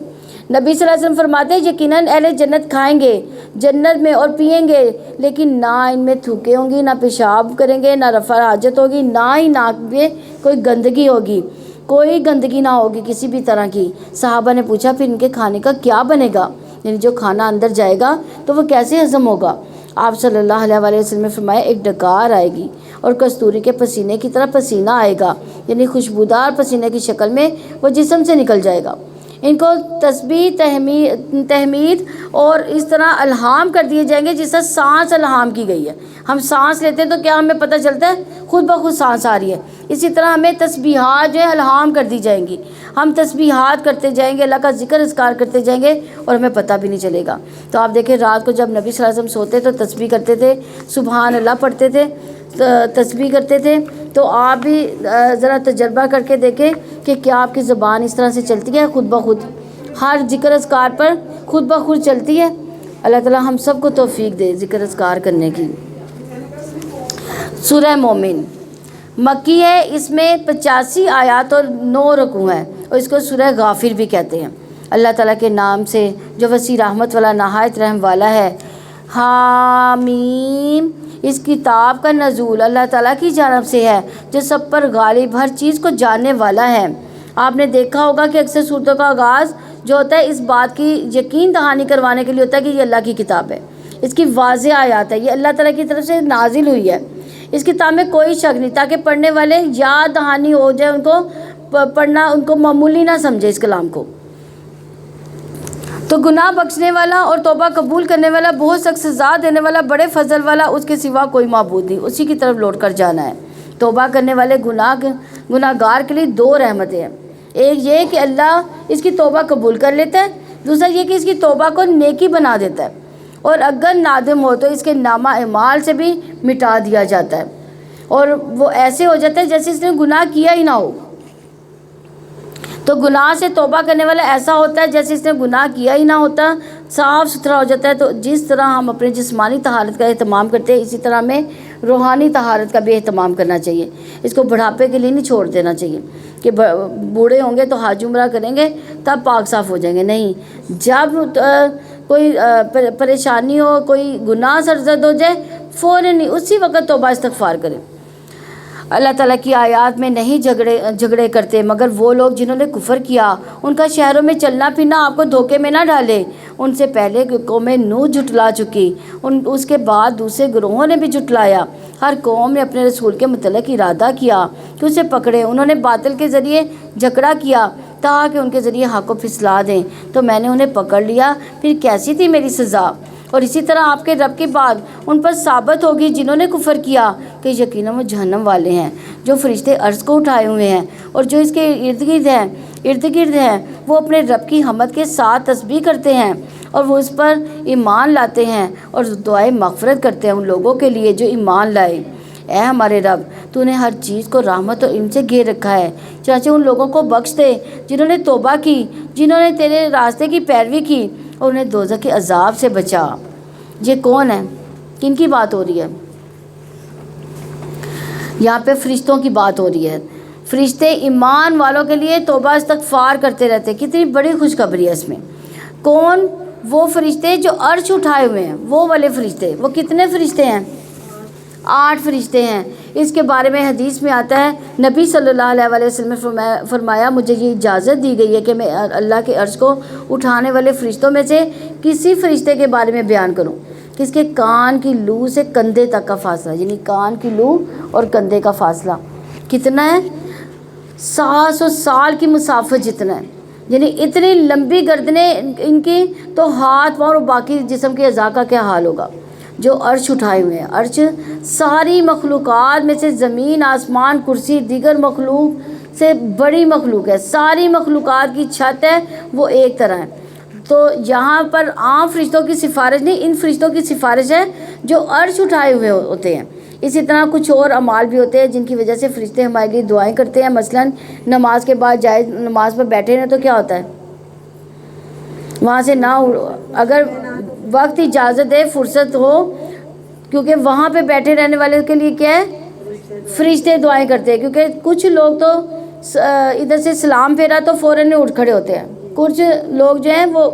نبی صلی اللہ علیہ وسلم فرماتے ہیں یقیناً اہل جنت کھائیں گے جنت میں اور پئیں گے، لیکن نہ ان میں تھوکے ہوں گی، نہ پیشاب کریں گے، نہ رفع حاجت ہوگی، نہ ہی ناک میں کوئی گندگی ہوگی، کوئی گندگی نہ ہوگی کسی بھی طرح کی. صحابہ نے پوچھا پھر ان کے کھانے کا کیا بنے گا؟ یعنی جو کھانا اندر جائے گا تو وہ کیسے ہضم ہوگا؟ آپ صلی اللہ علیہ وآلہ وسلم نے فرمایا ایک ڈکار آئے گی اور کستوری کے پسینے کی طرح پسینہ آئے گا، یعنی خوشبودار پسینے کی شکل میں وہ جسم سے نکل جائے گا. ان کو تسبیح، تحمید اور اس طرح الہام کر دیے جائیں گے جس طرح سانس الہام کی گئی ہے. ہم سانس لیتے ہیں تو کیا ہمیں پتہ چلتا ہے؟ خود بخود سانس آ رہی ہے. اسی طرح ہمیں تسبیحات جو ہے الہام کر دی جائیں گی. ہم تسبیحات کرتے جائیں گے، اللہ کا ذکر اذکار کرتے جائیں گے اور ہمیں پتہ بھی نہیں چلے گا. تو آپ دیکھیں رات کو جب نبی صلی اللہ علیہ وسلم سوتے تو تسبیح کرتے تھے، سبحان اللہ پڑھتے تھے، تسبیح کرتے تھے. تو آپ بھی ذرا تجربہ کر کے دیکھیں کہ کیا آپ کی زبان اس طرح سے چلتی ہے خود بخود، ہر ذکر اذکار پر خود بخود چلتی ہے. اللہ تعالی ہم سب کو توفیق دے ذکر اذکار کرنے کی. سورہ مومن مکی ہے، اس میں 85 آیات اور 9 رکوع ہیں، اور اس کو سورہ غافر بھی کہتے ہیں. اللہ تعالیٰ کے نام سے جو وسیع رحمت والا نہایت رحم والا ہے. حامیم. اس کتاب کا نزول اللہ تعالیٰ کی جانب سے ہے جو سب پر غالب، ہر چیز کو جاننے والا ہے. آپ نے دیکھا ہوگا کہ اکثر صورتوں کا آغاز جو ہوتا ہے اس بات کی یقین دہانی کروانے کے لیے ہوتا ہے کہ یہ اللہ کی کتاب ہے، اس کی واضح آیات ہے، یہ اللہ تعالیٰ کی طرف سے نازل ہوئی ہے. اس کتاب میں کوئی شک نہیں، تاکہ پڑھنے والے یاد دہانی ہو جائے، ان کو پڑھنا ان کو معمولی نہ سمجھے اس کلام کو. تو گناہ بخشنے والا اور توبہ قبول کرنے والا، بہت سخت سزا دینے والا، بڑے فضل والا، اس کے سوا کوئی معبود نہیں، اسی کی طرف لوٹ کر جانا ہے. توبہ کرنے والے گناہ گار کے لیے 2 رحمتیں ہیں. ایک یہ کہ اللہ اس کی توبہ قبول کر لیتا ہے، دوسرا یہ کہ اس کی توبہ کو نیکی بنا دیتا ہے، اور اگر نادم ہو تو اس کے نامہ اعمال سے بھی مٹا دیا جاتا ہے، اور وہ ایسے ہو جاتا ہے جیسے اس نے گناہ کیا ہی نہ ہو. تو گناہ سے توبہ کرنے والا ایسا ہوتا ہے جیسے اس نے گناہ کیا ہی نہ ہوتا، صاف ستھرا ہو جاتا ہے. تو جس طرح ہم اپنے جسمانی طہارت کا اہتمام کرتے ہیں، اسی طرح ہمیں روحانی طہارت کا بھی اہتمام کرنا چاہیے. اس کو بڑھاپے کے لیے نہیں چھوڑ دینا چاہیے کہ بوڑھے ہوں گے تو حج عمرہ کریں گے تب پاک صاف ہو جائیں گے. نہیں، جب کوئی پریشانی ہو، کوئی گناہ سرزد ہو جائے، فوراً اسی وقت توبہ استغفار کریں. اللہ تعالیٰ کی آیات میں نہیں جھگڑے کرتے، مگر وہ لوگ جنہوں نے کفر کیا. ان کا شہروں میں چلنا پھرنا آپ کو دھوکے میں نہ ڈالے. ان سے پہلے قوم نوح جھٹلا چکی، اس کے بعد دوسرے گروہوں نے بھی جھٹلایا. ہر قوم نے اپنے رسول کے متعلق ارادہ کیا کہ اسے پکڑے. انہوں نے باطل کے ذریعے جھگڑا کیا تاکہ ان کے ذریعے حق کو پھسلا دیں، تو میں نے انہیں پکڑ لیا، پھر کیسی تھی میری سزا. اور اسی طرح آپ کے رب کے بعد ان پر ثابت ہوگی جنہوں نے کفر کیا کہ یقیناً وہ جہنم والے ہیں. جو فرشتے عرش کو اٹھائے ہوئے ہیں اور جو اس کے ارد گرد ہیں وہ اپنے رب کی حمد کے ساتھ تسبیح کرتے ہیں، اور وہ اس پر ایمان لاتے ہیں اور دعائیں مغفرت کرتے ہیں ان لوگوں کے لیے جو ایمان لائے. اے ہمارے رب، تو نے ہر چیز کو رحمت اور علم سے گھیر رکھا ہے، چنانچہ ان لوگوں کو بخش دے جنہوں نے توبہ کی، جنہوں نے تیرے راستے کی پیروی کی، اور انہیں دوزخ کے عذاب سے بچا. یہ کون ہے؟ کن کی بات ہو رہی ہے؟ یہاں پہ فرشتوں کی بات ہو رہی ہے. فرشتے ایمان والوں کے لیے توبہ استغفار کرتے رہتے. کتنی بڑی خوشخبری ہے اس میں. کون؟ وہ فرشتے جو عرش اٹھائے ہوئے ہیں، وہ والے فرشتے، وہ کتنے فرشتے ہیں؟ 8 فرشتے ہیں۔ اس کے بارے میں حدیث میں آتا ہے، نبی صلی اللہ علیہ وسلم نے فرمایا مجھے یہ اجازت دی گئی ہے کہ میں اللہ کے عرش کو اٹھانے والے فرشتوں میں سے کسی فرشتے کے بارے میں بیان کروں کہ اس کے کان کی لو سے کندھے تک کا فاصلہ، یعنی کان کی لو اور کندھے کا فاصلہ کتنا ہے؟ 700 سال کی مسافت جتنا ہے، یعنی اتنی لمبی گردنیں ان کی، تو ہاتھ پاؤں اور باقی جسم کے اعضاء کا کیا حال ہوگا جو عرش اٹھائے ہوئے ہیں۔ عرش ساری مخلوقات میں سے زمین، آسمان، کرسی، دیگر مخلوق سے بڑی مخلوق ہے، ساری مخلوقات کی چھت ہے، وہ ایک طرح ہے۔ تو یہاں پر عام فرشتوں کی سفارش نہیں، ان فرشتوں کی سفارش ہے جو عرش اٹھائے ہوئے ہوتے ہیں۔ اسی طرح کچھ اور اعمال بھی ہوتے ہیں جن کی وجہ سے فرشتے ہمارے لیے دعائیں کرتے ہیں، مثلا نماز کے بعد جائز نماز پر بیٹھے ہیں تو کیا ہوتا ہے؟ وہاں سے نہ اگر وقت اجازت دے، فرصت ہو، کیونکہ وہاں پہ بیٹھے رہنے والے کے لیے کیا ہے؟ فرشتے دعائیں کرتے ہیں، کیونکہ کچھ لوگ تو ادھر سے سلام پھیرا تو فوراً اٹھ کھڑے ہوتے ہیں، کچھ لوگ جو ہیں وہ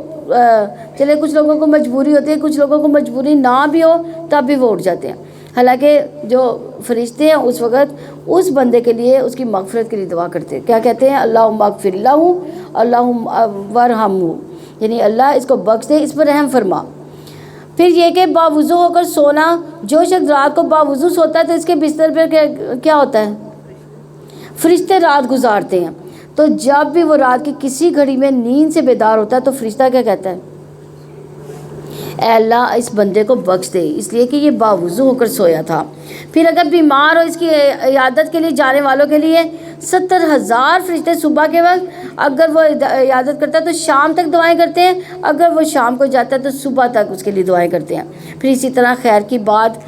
چلے کچھ لوگوں کو مجبوری ہوتی ہے، کچھ لوگوں کو مجبوری نہ بھی ہو تب بھی وہ اٹھ جاتے ہیں، حالانکہ جو فرشتے ہیں اس وقت اس بندے کے لیے اس کی مغفرت کے لیے دعا کرتے ہیں۔ کیا کہتے ہیں؟ اللہم اغفر لہ، اللہم ورحمہ، یعنی اللہ اس کو بخش دے، اس پر رحم فرما۔ پھر یہ کہ باوضو ہو کر سونا، جو شخص رات کو باوضو سوتا ہے تو اس کے بستر پر کیا ہوتا ہے؟ فرشتے رات گزارتے ہیں۔ تو جب بھی وہ رات کی کسی گھڑی میں نیند سے بیدار ہوتا ہے تو فرشتہ کیا کہتا ہے؟ اے اللہ اس بندے کو بخش دے، اس لیے کہ یہ باوضو ہو کر سویا تھا۔ پھر اگر بیمار ہو، اس کی عیادت کے لیے جانے والوں کے لیے 70,000 فرشتے صبح کے وقت اگر وہ عیادت کرتا ہے تو شام تک دعائیں کرتے ہیں، اگر وہ شام کو جاتا ہے تو صبح تک اس کے لیے دعائیں کرتے ہیں۔ پھر اسی طرح خیر کی بات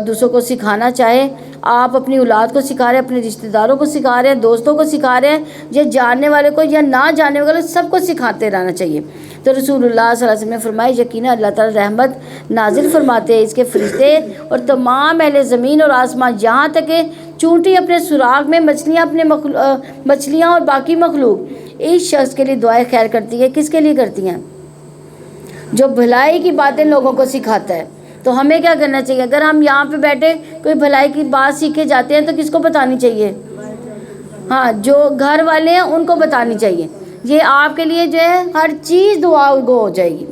دوسروں کو سکھانا چاہے، آپ اپنی اولاد کو سکھا رہے ہیں، اپنے رشتہ داروں کو سکھا رہے ہیں، دوستوں کو سکھا رہے ہیں، یا جاننے والے کو یا نہ جاننے والے سب کو سکھاتے رہنا چاہیے۔ تو رسول اللہ صلی اللہ علیہ وسلم نے فرمایا یقیناً اللہ تعالیٰ رحمت نازل فرماتے ہیں، اس کے فرشتے اور تمام اہل زمین اور آسمان، یہاں تک کہ چونٹی اپنے سراغ میں مچھلیاں اور باقی مخلوق اس شخص کے لیے دعائیں خیر کرتی ہے۔ کس کے لیے کرتی ہیں؟ جو بھلائی کی باتیں لوگوں کو سکھاتا ہے۔ تو ہمیں کیا کرنا چاہیے؟ اگر ہم یہاں پہ بیٹھے کوئی بھلائی کی بات سیکھے جاتے ہیں تو کس کو بتانی چاہیے؟ ہاں، جو گھر والے ہیں ان کو بتانی چاہیے۔ یہ آپ کے لیے جو ہے ہر چیز دعا گو ہو جائے گی۔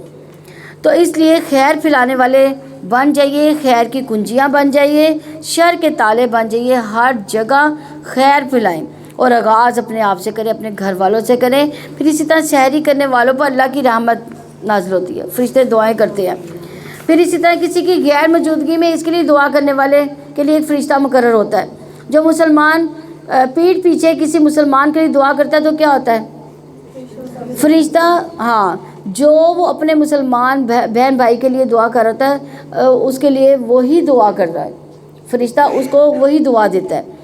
تو اس لیے خیر پھیلانے والے بن جائیے، خیر کی کنجیاں بن جائیے، شر کے تالے بن جائیے، ہر جگہ خیر پھیلائیں، اور آغاز اپنے آپ سے کریں، اپنے گھر والوں سے کریں۔ پھر اسی طرح سحری کرنے والوں پر اللہ کی رحمت نازل ہوتی ہے، فرشتے دعائیں کرتے ہیں۔ پھر اسی طرح کسی کی غیر موجودگی میں اس کے لیے دعا کرنے والے کے لیے ایک فرشتہ مقرر ہوتا ہے۔ جو مسلمان پیٹھ پیچھے کسی مسلمان کے لیے دعا کرتا ہے تو کیا ہوتا ہے؟ فرشتہ، ہاں، جو وہ اپنے مسلمان بہن بھائی کے لیے دعا کر رہا ہے اس کے لیے وہی دعا کر رہا ہے، فرشتہ اس کو وہی دعا دیتا ہے۔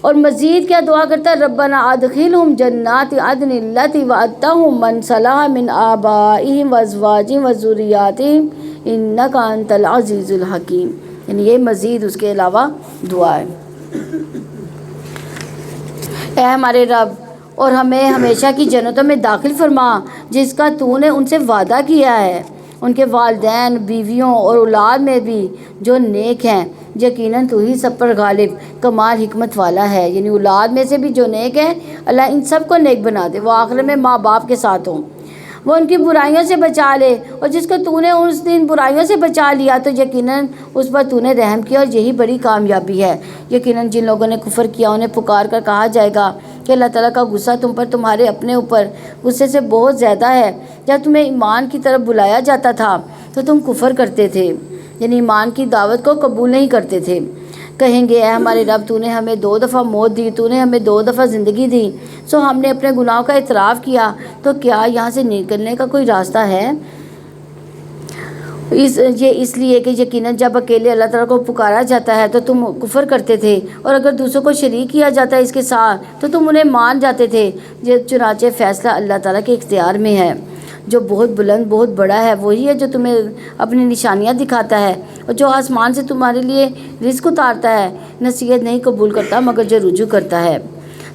اور مزید کیا دعا کرتا ہے؟ ربنا ادخلہم جنات عدن التی وعدتہم من صلح من آبائہم وازواجہم وذریاتہم انک انت العزیز الحکیم، یعنی یہ مزید اس کے علاوہ دعا ہے۔ اے ہمارے رب، اور ہمیں ہمیشہ کی جنتوں میں داخل فرما جس کا تو نے ان سے وعدہ کیا ہے، ان کے والدین، بیویوں اور اولاد میں بھی جو نیک ہیں، یقیناً تو ہی سب پر غالب کمال حکمت والا ہے۔ یعنی اولاد میں سے بھی جو نیک ہیں اللہ ان سب کو نیک بنا دے، وہ آخر میں ماں باپ کے ساتھ ہوں، وہ ان کی برائیوں سے بچا لے، اور جس کو تو نے اس دن برائیوں سے بچا لیا تو یقیناً اس پر تو نے رحم کیا، اور یہی بڑی کامیابی ہے۔ یقیناً جن لوگوں نے کفر کیا انہیں پکار کر کہا جائے گا کہ اللہ تعالیٰ کا غصہ تم پر تمہارے اپنے اوپر غصے سے بہت زیادہ ہے، جب تمہیں ایمان کی طرف بلایا جاتا تھا تو تم کفر کرتے تھے، یعنی ایمان کی دعوت کو قبول نہیں کرتے تھے۔ کہیں گے اے ہمارے رب، تو نے ہمیں 2 دفعہ موت دی، تو نے ہمیں 2 دفعہ زندگی دی، سو ہم نے اپنے گناہوں کا اعتراف کیا، تو کیا یہاں سے نکلنے کا کوئی راستہ ہے؟ یہ اس لیے کہ یقیناً جب اکیلے اللہ تعالیٰ کو پکارا جاتا ہے تو تم کفر کرتے تھے، اور اگر دوسروں کو شریک کیا جاتا ہے اس کے ساتھ تو تم انہیں مان جاتے تھے۔ چنانچہ فیصلہ اللہ تعالیٰ کے اختیار میں ہے، جو بہت بلند بہت بڑا ہے، وہی ہے جو تمہیں اپنی نشانیاں دکھاتا ہے، اور جو آسمان سے تمہارے لیے رزق اتارتا ہے، نصیحت نہیں قبول کرتا مگر جو رجوع کرتا ہے۔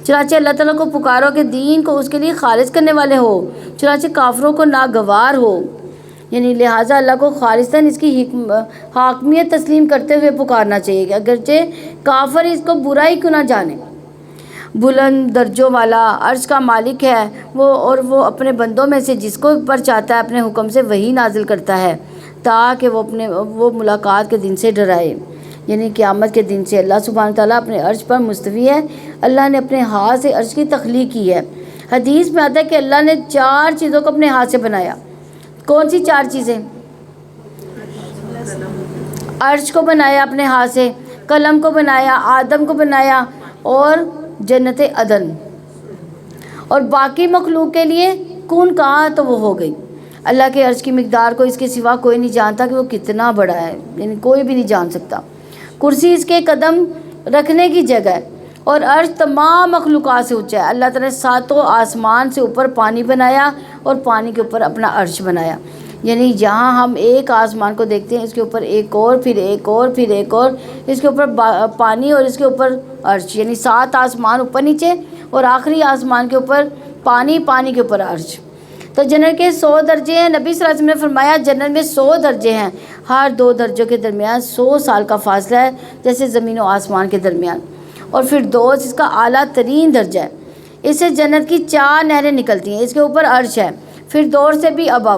چنانچہ اللہ تعالیٰ کو پکارو کہ دین کو اس کے لیے خالص کرنے والے ہو، چنانچہ کافروں کو ناگوار ہو یعنی لہٰذا اللہ کو خالصتاً اس کی حاکمیت تسلیم کرتے ہوئے پکارنا چاہیے کہ اگرچہ کافر اس کو برا ہی کیوں نہ جانے۔ بلند درجوں والا عرش کا مالک ہے وہ اپنے بندوں میں سے جس کو پر چاہتا ہے اپنے حکم سے وہی نازل کرتا ہے تاکہ وہ ملاقات کے دن سے ڈرائے، یعنی قیامت کے دن سے۔ اللہ سبحانہ تعالیٰ اپنے عرش پر مستوی ہے۔ اللہ نے اپنے ہاتھ سے عرش کی تخلیق کی ہے۔ حدیث میں آتا ہے کہ اللہ نے 4 چیزوں کو اپنے ہاتھ سے بنایا۔ کون سی 4 چیزیں؟ عرش کو بنایا اپنے ہاتھ سے، قلم کو بنایا، آدم کو بنایا اور جنت عدن، اور باقی مخلوق کے لیے کون کہا تو وہ ہو گئی۔ اللہ کے عرش کی مقدار کو اس کے سوا کوئی نہیں جانتا کہ وہ کتنا بڑا ہے، یعنی کوئی بھی نہیں جان سکتا۔ کرسی اس کے قدم رکھنے کی جگہ ہے اور عرش تمام مخلوقات سے اونچا ہے۔ اللہ تعالیٰ نے 7 آسمان سے اوپر پانی بنایا اور پانی کے اوپر اپنا عرش بنایا، یعنی جہاں ہم ایک آسمان کو دیکھتے ہیں اس کے اوپر ایک اور، پھر ایک اور، پھر ایک اور، اس کے اوپر پانی اور اس کے اوپر عرش، یعنی 7 آسمان اوپر نیچے اور آخری آسمان کے اوپر پانی، پانی کے اوپر عرش۔ تو جنت کے 100 درجے ہیں۔ نبی صلی اللہ علیہ وسلم نے فرمایا جنت میں 100 درجے ہیں، ہر 2 درجوں کے درمیان 100 سال کا فاصلہ ہے، جیسے زمین و آسمان کے درمیان۔ اور فردوس اس کا اعلیٰ ترین درجہ ہے، اس سے جنت کی 4 نہریں نکلتی ہیں، اس کے اوپر عرش ہے، فردوس سے بھی ابو۔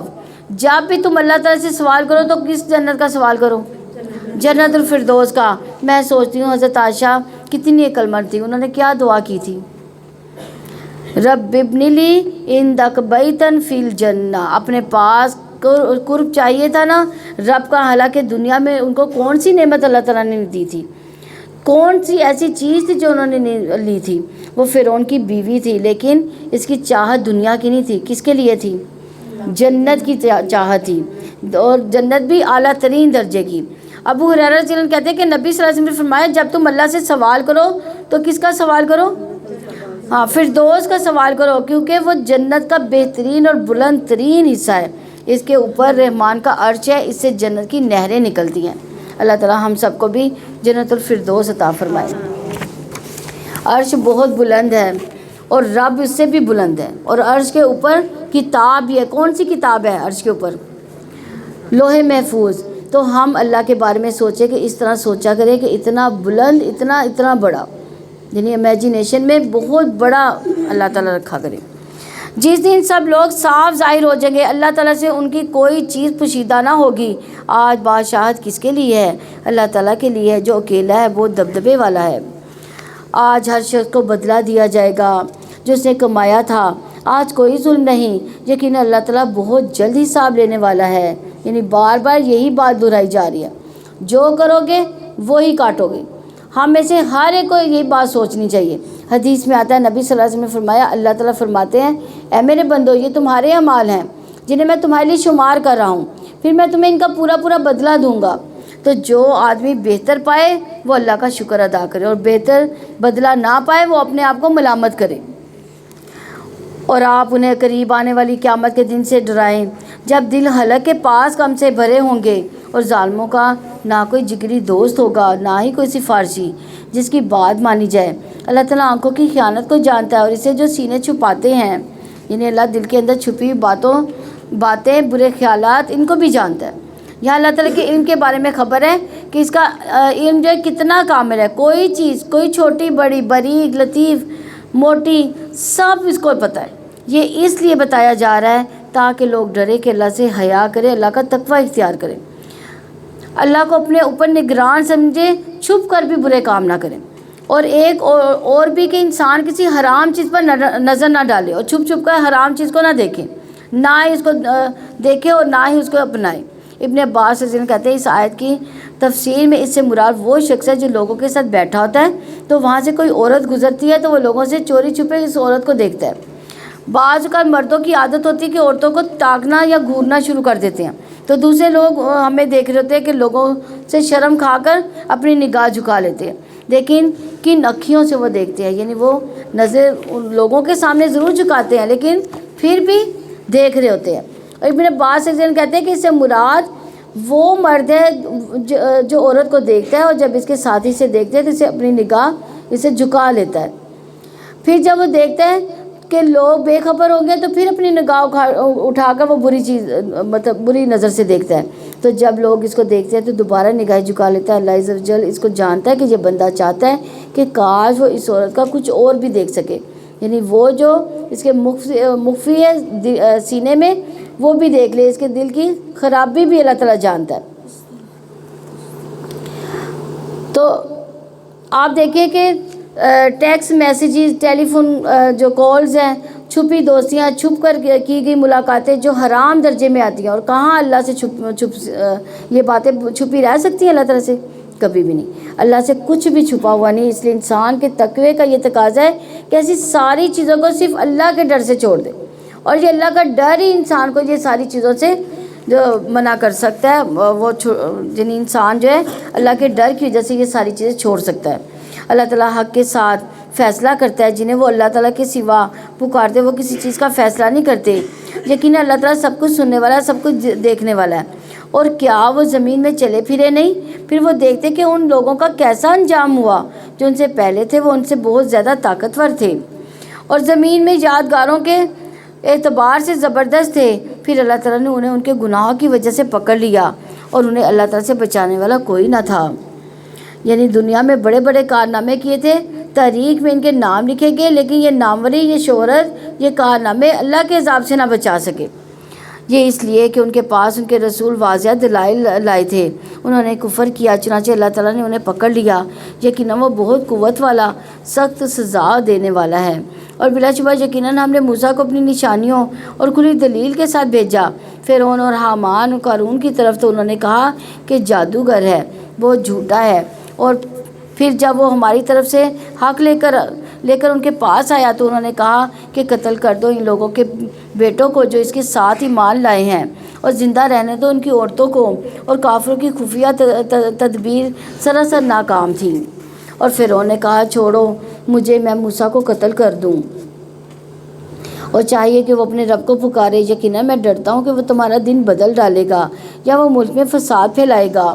جب بھی تم اللہ تعالیٰ سے سوال کرو تو کس جنت کا سوال کرو؟ جنت الفردوس کا۔ میں سوچتی ہوں حضرت عائشہ کتنی عقل مند تھی، انہوں نے کیا دعا کی تھی؟ رب ابن لی عندک بیتن فی الجنہ، اپنے پاس قرب چاہیے تھا نا رب کا، حالانکہ دنیا میں ان کو کون سی نعمت اللہ تعالیٰ نے دی تھی، کون سی ایسی چیز تھی جو انہوں نے لی تھی؟ وہ فرعون کی بیوی تھی، لیکن اس کی چاہت دنیا کی نہیں تھی، کس کے لیے تھی؟ جنت کی چاہت تھی، اور جنت بھی اعلیٰ ترین درجے کی۔ ابو ہریرہ رضی اللہ عنہ کہتے ہیں کہ نبی صلی اللہ علیہ وسلم نے فرمایا جب تم اللہ سے سوال کرو تو کس کا سوال کرو؟ ہاں، فردوس کا سوال کرو، کیونکہ وہ جنت کا بہترین اور بلند ترین حصہ ہے، اس کے اوپر رحمان کا عرش ہے، اس سے جنت کی نہریں نکلتی ہیں۔ اللہ تعالیٰ ہم سب کو بھی جنت الفردوس عطا فرمائے۔ عرش بہت بلند ہے اور رب اس سے بھی بلند ہے، اور عرش کے اوپر کتاب بھی ہے۔ کون سی کتاب ہے عرش کے اوپر؟ لوح محفوظ۔ تو ہم اللہ کے بارے میں سوچیں کہ اس طرح سوچا کریں کہ اتنا بلند، اتنا بڑا، یعنی امیجینیشن میں بہت بڑا اللہ تعالیٰ رکھا کرے۔ جس دن سب لوگ صاف ظاہر ہو جائیں گے، اللہ تعالیٰ سے ان کی کوئی چیز پوشیدہ نہ ہوگی۔ آج بادشاہت کس کے لیے ہے؟ اللہ تعالیٰ کے لیے ہے، جو اکیلا ہے، وہ دبدبے والا ہے۔ آج ہر شخص کو بدلہ دیا جائے گا جو اس نے کمایا تھا۔ آج کوئی ظلم نہیں، یقیناً اللہ تعالیٰ بہت جلد حساب لینے والا ہے۔ یعنی بار بار یہی بات دہرائی جا رہی ہے، جو کرو گے وہی کاٹو گے۔ ہم میں سے ہر ایک کو یہی بات سوچنی چاہیے۔ حدیث میں آتا ہے نبی صلی اللہ علیہ وسلم نے فرمایا، اللہ تعالیٰ فرماتے ہیں اے میرے بندو، یہ تمہارے اعمال ہیں جنہیں میں تمہارے لیے شمار کر رہا ہوں، پھر میں تمہیں ان کا پورا بدلہ دوں گا۔ تو جو آدمی بہتر پائے وہ اللہ کا شکر ادا کرے، اور بہتر بدلہ نہ پائے وہ اپنے آپ کو ملامت کرے۔ اور آپ انہیں قریب آنے والی قیامت کے دن سے ڈرائیں جب دل ہلاک کے پاس غم سے بھرے ہوں گے، اور ظالموں کا نہ کوئی جگری دوست ہوگا، نہ ہی کوئی سفارشی جس کی بات مانی جائے۔ اللہ تعالیٰ آنکھوں کی خیانت کو جانتا ہے، اور اسے جو سینے چھپاتے ہیں، یعنی اللہ دل کے اندر چھپی ہوئی باتیں، برے خیالات، ان کو بھی جانتا ہے۔ یہاں اللہ تعالیٰ کے علم کے بارے میں خبر ہے کہ اس کا علم جو ہے کتنا کامل ہے، کوئی چیز، کوئی چھوٹی بڑی، باریک لطیف موٹی، سب اس کو پتہ ہے۔ یہ اس لیے بتایا جا رہا ہے تاکہ لوگ ڈرے کہ اللہ سے حیا کرے، اللہ کا تقوی اختیار کرے، اللہ کو اپنے اوپر نگران سمجھے، چھپ کر بھی برے کام نہ کریں، اور ایک اور بھی کہ انسان کسی حرام چیز پر نظر نہ ڈالے، اور چھپ کر حرام چیز کو نہ دیکھیں، نہ ہی اس کو دیکھے اور نہ ہی اس کو اپنائے۔ ابن عباس رضی اللہ عنہ کہتے ہیں اس آیت کی تفسیر میں اس سے مراد وہ شخص ہے جو لوگوں کے ساتھ بیٹھا ہوتا ہے تو وہاں سے کوئی عورت گزرتی ہے تو وہ لوگوں سے چوری چھپے اس عورت کو دیکھتا ہے۔ بعض اوقات مردوں کی عادت ہوتی ہے کہ عورتوں کو تاکنا یا گھورنا شروع کر دیتے ہیں، تو دوسرے لوگ ہمیں دیکھ رہے ہوتے ہیں کہ لوگوں سے شرم کھا کر اپنی نگاہ جھکا لیتے ہیں، لیکن کن اکھیوں سے وہ دیکھتے ہیں، یعنی وہ نظر لوگوں کے سامنے ضرور جھکاتے ہیں لیکن پھر بھی دیکھ رہے ہوتے ہیں۔ اور ابن عباس کہتے ہیں کہ اس سے مراد وہ مرد ہے جو عورت کو دیکھتا ہے اور جب اس کے ساتھی سے دیکھتے ہیں تو اسے اپنی نگاہ اسے جھکا لیتا ہے، پھر جب وہ دیکھتا ہے کہ لوگ بے خبر ہوں گے تو پھر اپنی نگاہ اٹھا کر وہ بری چیز مطلب بری نظر سے دیکھتا ہے. تو جب لوگ اس کو دیکھتے ہیں تو دوبارہ نگاہ جھکا لیتا ہے. اللہ عز و جل اس کو جانتا ہے کہ یہ بندہ چاہتا ہے کہ کاش وہ اس عورت کا کچھ اور بھی دیکھ سکے، یعنی وہ جو اس کے مخفی ہے سینے میں وہ بھی دیکھ لے، اس کے دل کی خرابی بھی اللہ تعالیٰ جانتا ہے. تو آپ دیکھیں کہ ٹیکسٹ میسیجز، ٹیلی فون جو کالز ہیں، چھپی دوستیاں، چھپ کر کی گئی ملاقاتیں جو حرام درجے میں آتی ہیں، اور کہاں اللہ سے یہ باتیں چھپی رہ سکتی ہیں اللہ تعالیٰ سے؟ کبھی بھی نہیں. اللہ سے کچھ بھی چھپا ہوا نہیں. اس لیے انسان کے تقوی کا یہ تقاضا ہے کہ ایسی ساری چیزوں کو صرف اللہ کے ڈر سے چھوڑ دے، اور یہ اللہ کا ڈر ہی انسان کو یہ ساری چیزوں سے جو منع کر سکتا ہے. وہ یعنی انسان جو ہے اللہ کے ڈر کی وجہ سے یہ ساری چیزیں چھوڑ سکتا ہے. اللہ تعالیٰ حق کے ساتھ فیصلہ کرتا ہے. جنہیں وہ اللہ تعالیٰ کے سوا پکارتے وہ کسی چیز کا فیصلہ نہیں کرتے. یقیناً اللہ تعالیٰ سب کچھ سننے والا ہے، سب کچھ دیکھنے والا ہے. اور کیا وہ زمین میں چلے پھرے نہیں؟ پھر وہ دیکھتے کہ ان لوگوں کا کیسا انجام ہوا جو ان سے پہلے تھے، وہ ان سے بہت زیادہ طاقتور تھے اور زمین میں یادگاروں کے اعتبار سے زبردست تھے. پھر اللہ تعالیٰ نے انہیں ان کے گناہوں کی وجہ سے پکڑ لیا اور انہیں اللہ تعالیٰ سے بچانے والا کوئی نہ تھا. یعنی دنیا میں بڑے بڑے کارنامے کیے تھے، تاریخ میں ان کے نام لکھے گئے، لیکن یہ ناموری، یہ شہرت، یہ کارنامے اللہ کے عذاب سے نہ بچا سکے. یہ اس لیے کہ ان کے پاس ان کے رسول واضح دلائل لائے تھے. انہوں نے کفر کیا، چنانچہ اللہ تعالیٰ نے انہیں پکڑ لیا. یقیناً وہ بہت قوت والا، سخت سزا دینے والا ہے. اور بلا شبہ یقیناً ہم نے موسیٰ کو اپنی نشانیوں اور کھلی دلیل کے ساتھ بھیجا. فرعون اور حامان اور قارون کی طرف تو انہوں نے کہا کہ جادوگر ہے، بہت جھوٹا ہے. اور پھر جب وہ ہماری طرف سے حق لے کر ان کے پاس آیا تو انہوں نے کہا کہ قتل کر دو ان لوگوں کے بیٹوں کو جو اس کے ساتھ ایمان لائے ہیں، اور زندہ رہنے دو ان کی عورتوں کو. اور کافروں کی خفیہ تدبیر سراسر ناکام تھی. اور فرعون نے کہا چھوڑو مجھے، میں موسیٰ کو قتل کر دوں، اور چاہیے کہ وہ اپنے رب کو پکارے. یقیناً میں ڈرتا ہوں کہ وہ تمہارا دن بدل ڈالے گا یا وہ ملک میں فساد پھیلائے گا.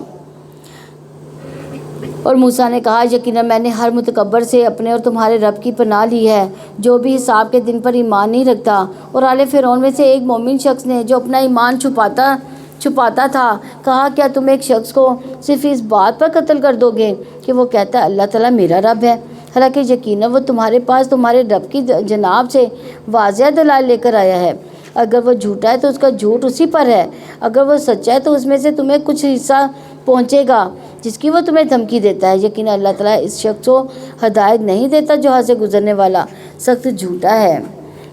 اور موسیٰ نے کہا یقیناً میں نے ہر متکبر سے اپنے اور تمہارے رب کی پناہ لی ہے جو بھی حساب کے دن پر ایمان نہیں رکھتا. اور آل فرعون میں سے ایک مومن شخص نے جو اپنا ایمان چھپاتا تھا کہا کیا تم ایک شخص کو صرف اس بات پر قتل کر دو گے کہ وہ کہتا ہے اللہ تعالیٰ میرا رب ہے، حالانکہ یقیناً وہ تمہارے پاس تمہارے رب کی جناب سے واضح دلائل لے کر آیا ہے. اگر وہ جھوٹا ہے تو اس کا جھوٹ اسی پر ہے، اگر وہ سچا ہے تو اس میں سے تمہیں کچھ حصہ پہنچے گا جس کی وہ تمہیں دھمکی دیتا ہے. یقیناً اللہ تعالیٰ اس شخص کو ہدایت نہیں دیتا جو حد سے گزرنے والا سخت جھوٹا ہے.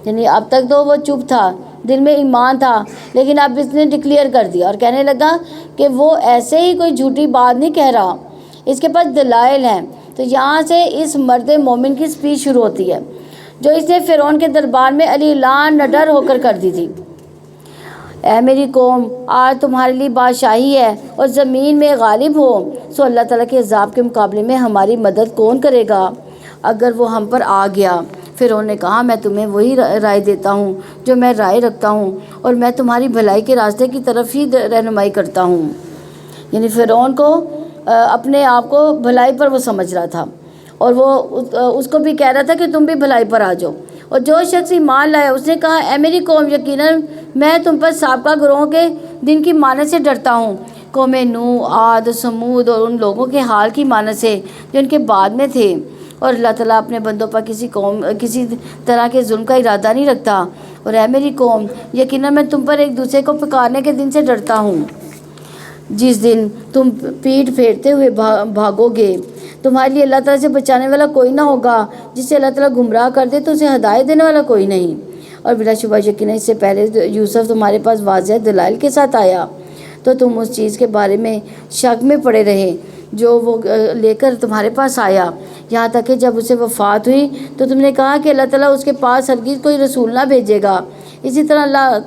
یعنی اب تک تو وہ چپ تھا، دل میں ایمان تھا، لیکن اب اس نے ڈکلیئر کر دیا اور کہنے لگا کہ وہ ایسے ہی کوئی جھوٹی بات نہیں کہہ رہا، اس کے پاس دلائل ہیں. تو یہاں سے اس مرد مومن کی سپیچ شروع ہوتی ہے جو اس نے فرعون کے دربار میں اعلان نڈر ہو کر دی تھی. اے میری قوم، آج تمہارے لیے بادشاہی ہے اور زمین میں غالب ہو، سو اللہ تعالیٰ کے عذاب کے مقابلے میں ہماری مدد کون کرے گا اگر وہ ہم پر آ گیا؟ فرعون نے کہا میں تمہیں وہی رائے دیتا ہوں جو میں رائے رکھتا ہوں، اور میں تمہاری بھلائی کے راستے کی طرف ہی رہنمائی کرتا ہوں. یعنی فرعون کو اپنے آپ کو بھلائی پر وہ سمجھ رہا تھا، اور وہ اس کو بھی کہہ رہا تھا کہ تم بھی بھلائی پر آ جاؤ. اور جو شخص ایمان لایا اس نے کہا اے میری قوم، یقیناً میں تم پر سابقہ گروہوں کے دن کی مانند سے ڈرتا ہوں، قوم نوح، عاد، سمود اور ان لوگوں کے حال کی مانند سے جو ان کے بعد میں تھے. اور اللہ تعالیٰ اپنے بندوں پر کسی طرح کے ظلم کا ارادہ نہیں رکھتا. اور اے میری قوم، یقیناً میں تم پر ایک دوسرے کو پکارنے کے دن سے ڈرتا ہوں جس دن تم پیٹھ پھیرتے ہوئے بھاگو گے. تمہارے لیے اللہ تعالیٰ سے بچانے والا کوئی نہ ہوگا، جسے اللہ تعالیٰ گمراہ کر دے تو اسے ہدایت دینے والا کوئی نہیں. اور بلا شبہ یقیناً اس سے پہلے یوسف تمہارے پاس واضح دلائل کے ساتھ آیا تو تم اس چیز کے بارے میں شک میں پڑے رہے جو وہ لے کر تمہارے پاس آیا، یہاں تک کہ جب اسے وفات ہوئی تو تم نے کہا کہ اللہ تعالیٰ اس کے پاس ہرگز کوئی رسول نہ بھیجے گا. اسی طرح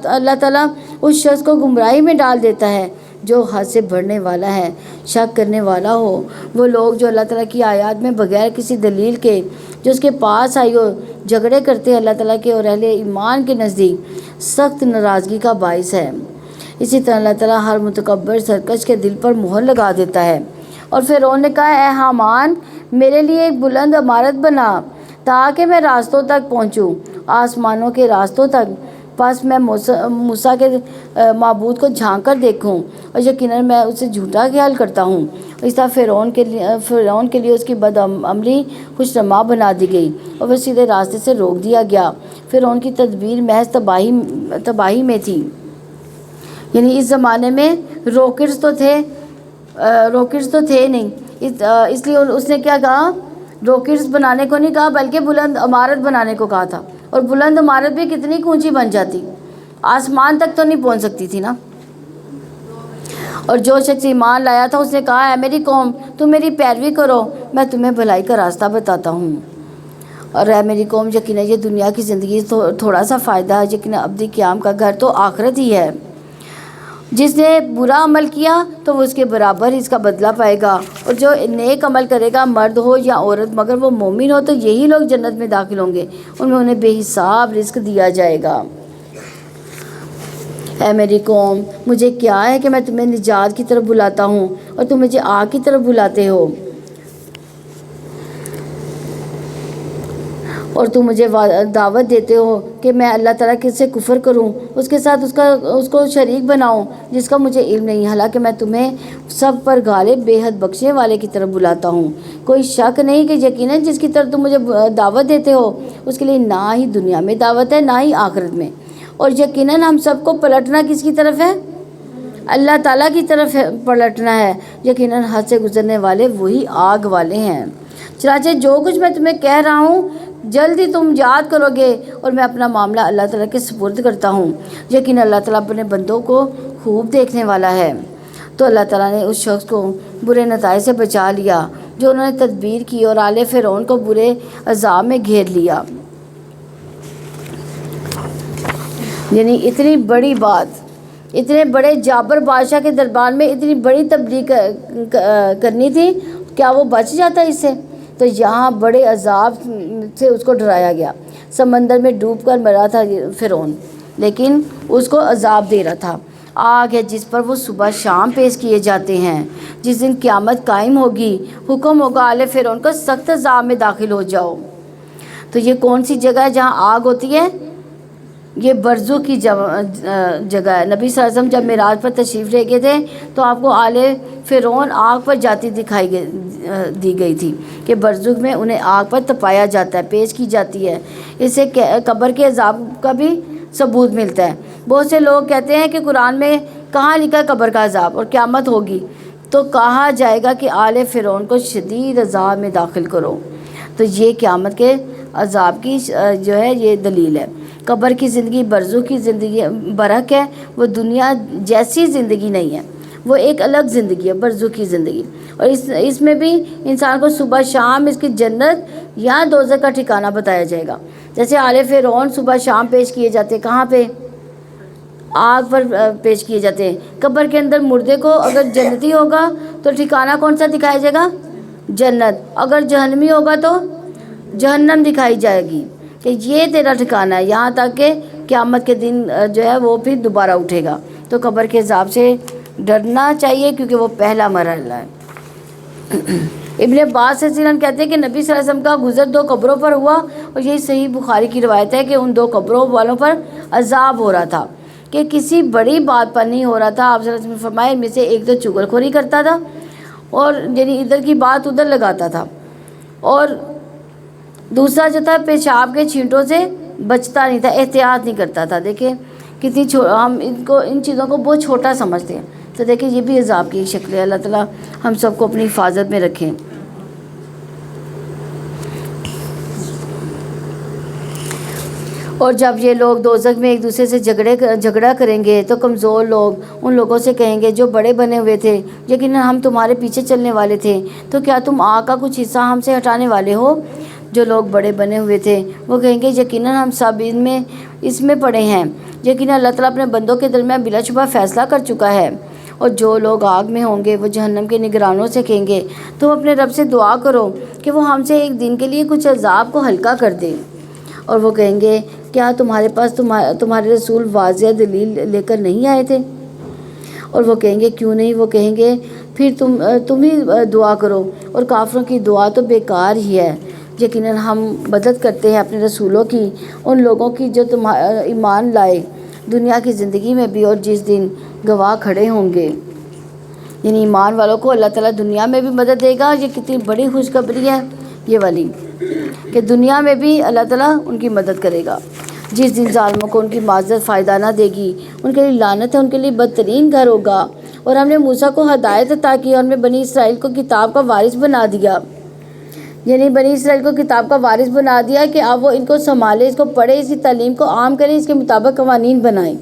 اللہ تعالیٰ اس شخص کو گمراہی میں ڈال دیتا ہے جو حد سے بڑھنے والا ہے، شک کرنے والا ہو. وہ لوگ جو اللہ تعالیٰ کی آیات میں بغیر کسی دلیل کے جو اس کے پاس آئی ہو جھگڑے کرتے ہیں، اللہ تعالیٰ کے اور اہل ایمان کے نزدیک سخت ناراضگی کا باعث ہے. اسی طرح اللہ تعالیٰ ہر متکبر سرکش کے دل پر مہر لگا دیتا ہے. اور فرعون نے کہا اے حامان، میرے لیے ایک بلند عمارت بنا تاکہ میں راستوں تک پہنچوں، آسمانوں کے راستوں تک۔ پس میں موسیٰ کے معبود کو جھانک کر دیکھوں، اور یقیناً میں اسے جھوٹا خیال کرتا ہوں۔ اس طرح فرعون کے لیے اس کی بدعملی خوشنما بنا دی گئی اور وہ سیدھے راستے سے روک دیا گیا۔ فرعون کی تدبیر محض تباہی میں تھی۔ یعنی اس زمانے میں راکٹس تو تھے نہیں، اس لیے اس نے کیا کہا، راکٹس بنانے کو نہیں کہا بلکہ بلند عمارت بنانے کو کہا تھا۔ اور بلند عمارت بھی کتنی اونچی بن جاتی، آسمان تک تو نہیں پہنچ سکتی تھی نا۔ اور جو شخص ایمان لایا تھا اس نے کہا، اے میری قوم، تم میری پیروی کرو، میں تمہیں بھلائی کا راستہ بتاتا ہوں۔ اور اے میری قوم، یقیناً یہ دنیا کی زندگی تھوڑا سا فائدہ ہے، یقیناً ابدی قیام کا گھر تو آخرت ہی ہے۔ جس نے برا عمل کیا تو وہ اس کے برابر اس کا بدلہ پائے گا، اور جو نیک عمل کرے گا، مرد ہو یا عورت، مگر وہ مومن ہو، تو یہی لوگ جنت میں داخل ہوں گے، ان میں انہیں بے حساب رزق دیا جائے گا۔ اے میری قوم، مجھے کیا ہے کہ میں تمہیں نجات کی طرف بلاتا ہوں اور تم مجھے آگ کی طرف بلاتے ہو، اور تم مجھے دعوت دیتے ہو کہ میں اللہ تعالیٰ سے کفر کروں، اس کے ساتھ اس کو شریک بناؤں جس کا مجھے علم نہیں، حالانکہ میں تمہیں سب پر غالب بے حد بخشنے والے کی طرف بلاتا ہوں۔ کوئی شک نہیں کہ یقیناً جس کی طرف تم مجھے دعوت دیتے ہو اس کے لیے نہ ہی دنیا میں دعوت ہے نہ ہی آخرت میں، اور یقیناً ہم سب کو پلٹنا کس کی طرف ہے؟ اللہ تعالیٰ کی طرف پلٹنا ہے۔ یقیناً حد سے گزرنے والے وہی آگ والے ہیں۔ چنانچہ جو کچھ میں تمہیں کہہ رہا ہوں جلدی تم یاد کرو گے، اور میں اپنا معاملہ اللہ تعالیٰ کے سپرد کرتا ہوں۔ یقیناً اللہ تعالیٰ اپنے بندوں کو خوب دیکھنے والا ہے۔ تو اللہ تعالیٰ نے اس شخص کو برے نتائج سے بچا لیا جو انہوں نے تدبیر کی، اور آل فرعون کو برے عذاب میں گھیر لیا۔ یعنی اتنی بڑی بات، اتنے بڑے جابر بادشاہ کے دربار میں اتنی بڑی تبلیغ کرنی تھی، کیا وہ بچ جاتا اس سے؟ تو یہاں بڑے عذاب سے اس کو ڈرایا گیا۔ سمندر میں ڈوب کر مرا تھا فرعون، لیکن اس کو عذاب دے رہا تھا۔ آگ ہے جس پر وہ صبح شام پیش کیے جاتے ہیں۔ جس دن قیامت قائم ہوگی، حکم ہوگا آل فرعون کو سخت عذاب میں داخل ہو جاؤ۔ تو یہ کون سی جگہ ہے جہاں آگ ہوتی ہے؟ یہ برزخ کی جگہ ہے۔ نبی صلی اللہ علیہ وسلم جب معراج پر تشریف لے گئے تھے تو آپ کو آل فرعون آگ پر جاتی دکھائی دی گئی تھی کہ برزخ میں انہیں آگ پر تپایا جاتا ہے، پیش کی جاتی ہے۔ اس سے قبر کے عذاب کا بھی ثبوت ملتا ہے۔ بہت سے لوگ کہتے ہیں کہ قرآن میں کہاں لکھا قبر کا عذاب اور قیامت ہوگی، تو کہا جائے گا کہ آل فرعون کو شدید عذاب میں داخل کرو۔ تو یہ قیامت کے عذاب کی جو ہے یہ دلیل ہے۔ قبر کی زندگی برزخ کی زندگی برحق ہے، وہ دنیا جیسی زندگی نہیں ہے، وہ ایک الگ زندگی ہے، برزخ کی زندگی۔ اور اس میں بھی انسان کو صبح شام اس کی جنت یا دوزخ کا ٹھکانہ بتایا جائے گا۔ جیسے آل فرعون صبح شام پیش کیے جاتے ہیں، کہاں پہ؟ آگ پر پیش کیے جاتے ہیں۔ قبر کے اندر مردے کو اگر جنتی ہوگا تو ٹھکانہ کون سا دکھایا جائے گا؟ جنت۔ اگر جہنمی ہوگا تو جہنم دکھائی جائے گی کہ یہ تیرا ٹھکانہ ہے، یہاں تک کہ قیامت کے دن جو ہے وہ پھر دوبارہ اٹھے گا۔ تو قبر کے عذاب سے ڈرنا چاہیے کیونکہ وہ پہلا مرحلہ ہے۔ ابن عباس رضی اللہ عنہ کہتے ہیں کہ نبی صلی اللہ علیہ وسلم کا گزر 2 قبروں پر ہوا، اور یہی صحیح بخاری کی روایت ہے کہ ان 2 قبروں والوں پر عذاب ہو رہا تھا کہ کسی بڑی بات پر نہیں ہو رہا تھا۔ آپ صلی اللہ علیہ وسلم نے فرمایا ان میں سے ایک تو چغلخوری کرتا تھا، اور یعنی ادھر کی بات ادھر لگاتا تھا، اور دوسرا جو تھا پیشاب کے چھینٹوں سے بچتا نہیں تھا، احتیاط نہیں کرتا تھا۔ دیکھیں کتنی ہم ان چیزوں کو بہت چھوٹا سمجھتے ہیں، تو دیکھیں یہ بھی عذاب کی ایک شکل ہے۔ اللہ تعالیٰ ہم سب کو اپنی حفاظت میں رکھیں۔ اور جب یہ لوگ دوزخ میں ایک دوسرے سے جھگڑا کریں گے تو کمزور لوگ ان لوگوں سے کہیں گے جو بڑے بنے ہوئے تھے، یقیناً ہم تمہارے پیچھے چلنے والے تھے، تو کیا تم آگ کا کچھ حصہ ہم سے ہٹانے والے ہو؟ جو لوگ بڑے بنے ہوئے تھے وہ کہیں گے یقیناً ہم سب اس میں پڑے ہیں، یقیناً اللہ تعالیٰ اپنے بندوں کے درمیان بلا شبہ فیصلہ کر چکا ہے۔ اور جو لوگ آگ میں ہوں گے وہ جہنم کے نگرانوں سے کہیں گے تم اپنے رب سے دعا کرو کہ وہ ہم سے ایک دن کے لیے کچھ عذاب کو ہلکا کر دے۔ اور وہ کہیں گے کیا تمہارے پاس تمہارے رسول واضح دلیل لے کر نہیں آئے تھے؟ اور وہ کہیں گے کیوں نہیں؟ وہ کہیں گے پھر تم ہی دعا کرو، اور کافروں کی دعا تو بیکار ہی ہے۔ یقیناً ہم مدد کرتے ہیں اپنے رسولوں کی، ان لوگوں کی جو ایمان لائے دنیا کی زندگی میں بھی اور جس دن گواہ کھڑے ہوں گے۔ یعنی ایمان والوں کو اللہ تعالیٰ دنیا میں بھی مدد دے گا۔ یہ کتنی بڑی خوشخبری ہے یہ والی، کہ دنیا میں بھی اللہ تعالیٰ ان کی مدد کرے گا۔ جس دن ظالموں کو ان کی معذرت فائدہ نہ دے گی، ان کے لیے لعنت ہے، ان کے لیے بدترین گھر ہوگا۔ اور ہم نے موسیٰ کو ہدایت عطا کی اور ہم نے بنی اسرائیل کو کتاب کا وارث بنا دیا۔ یعنی بنی اسرائیل کو کتاب کا وارث بنا دیا کہ اب وہ ان کو سنبھالے، اس کو پڑھے، اس کی تعلیم کو عام کریں، اس کے مطابق قوانین بنائیں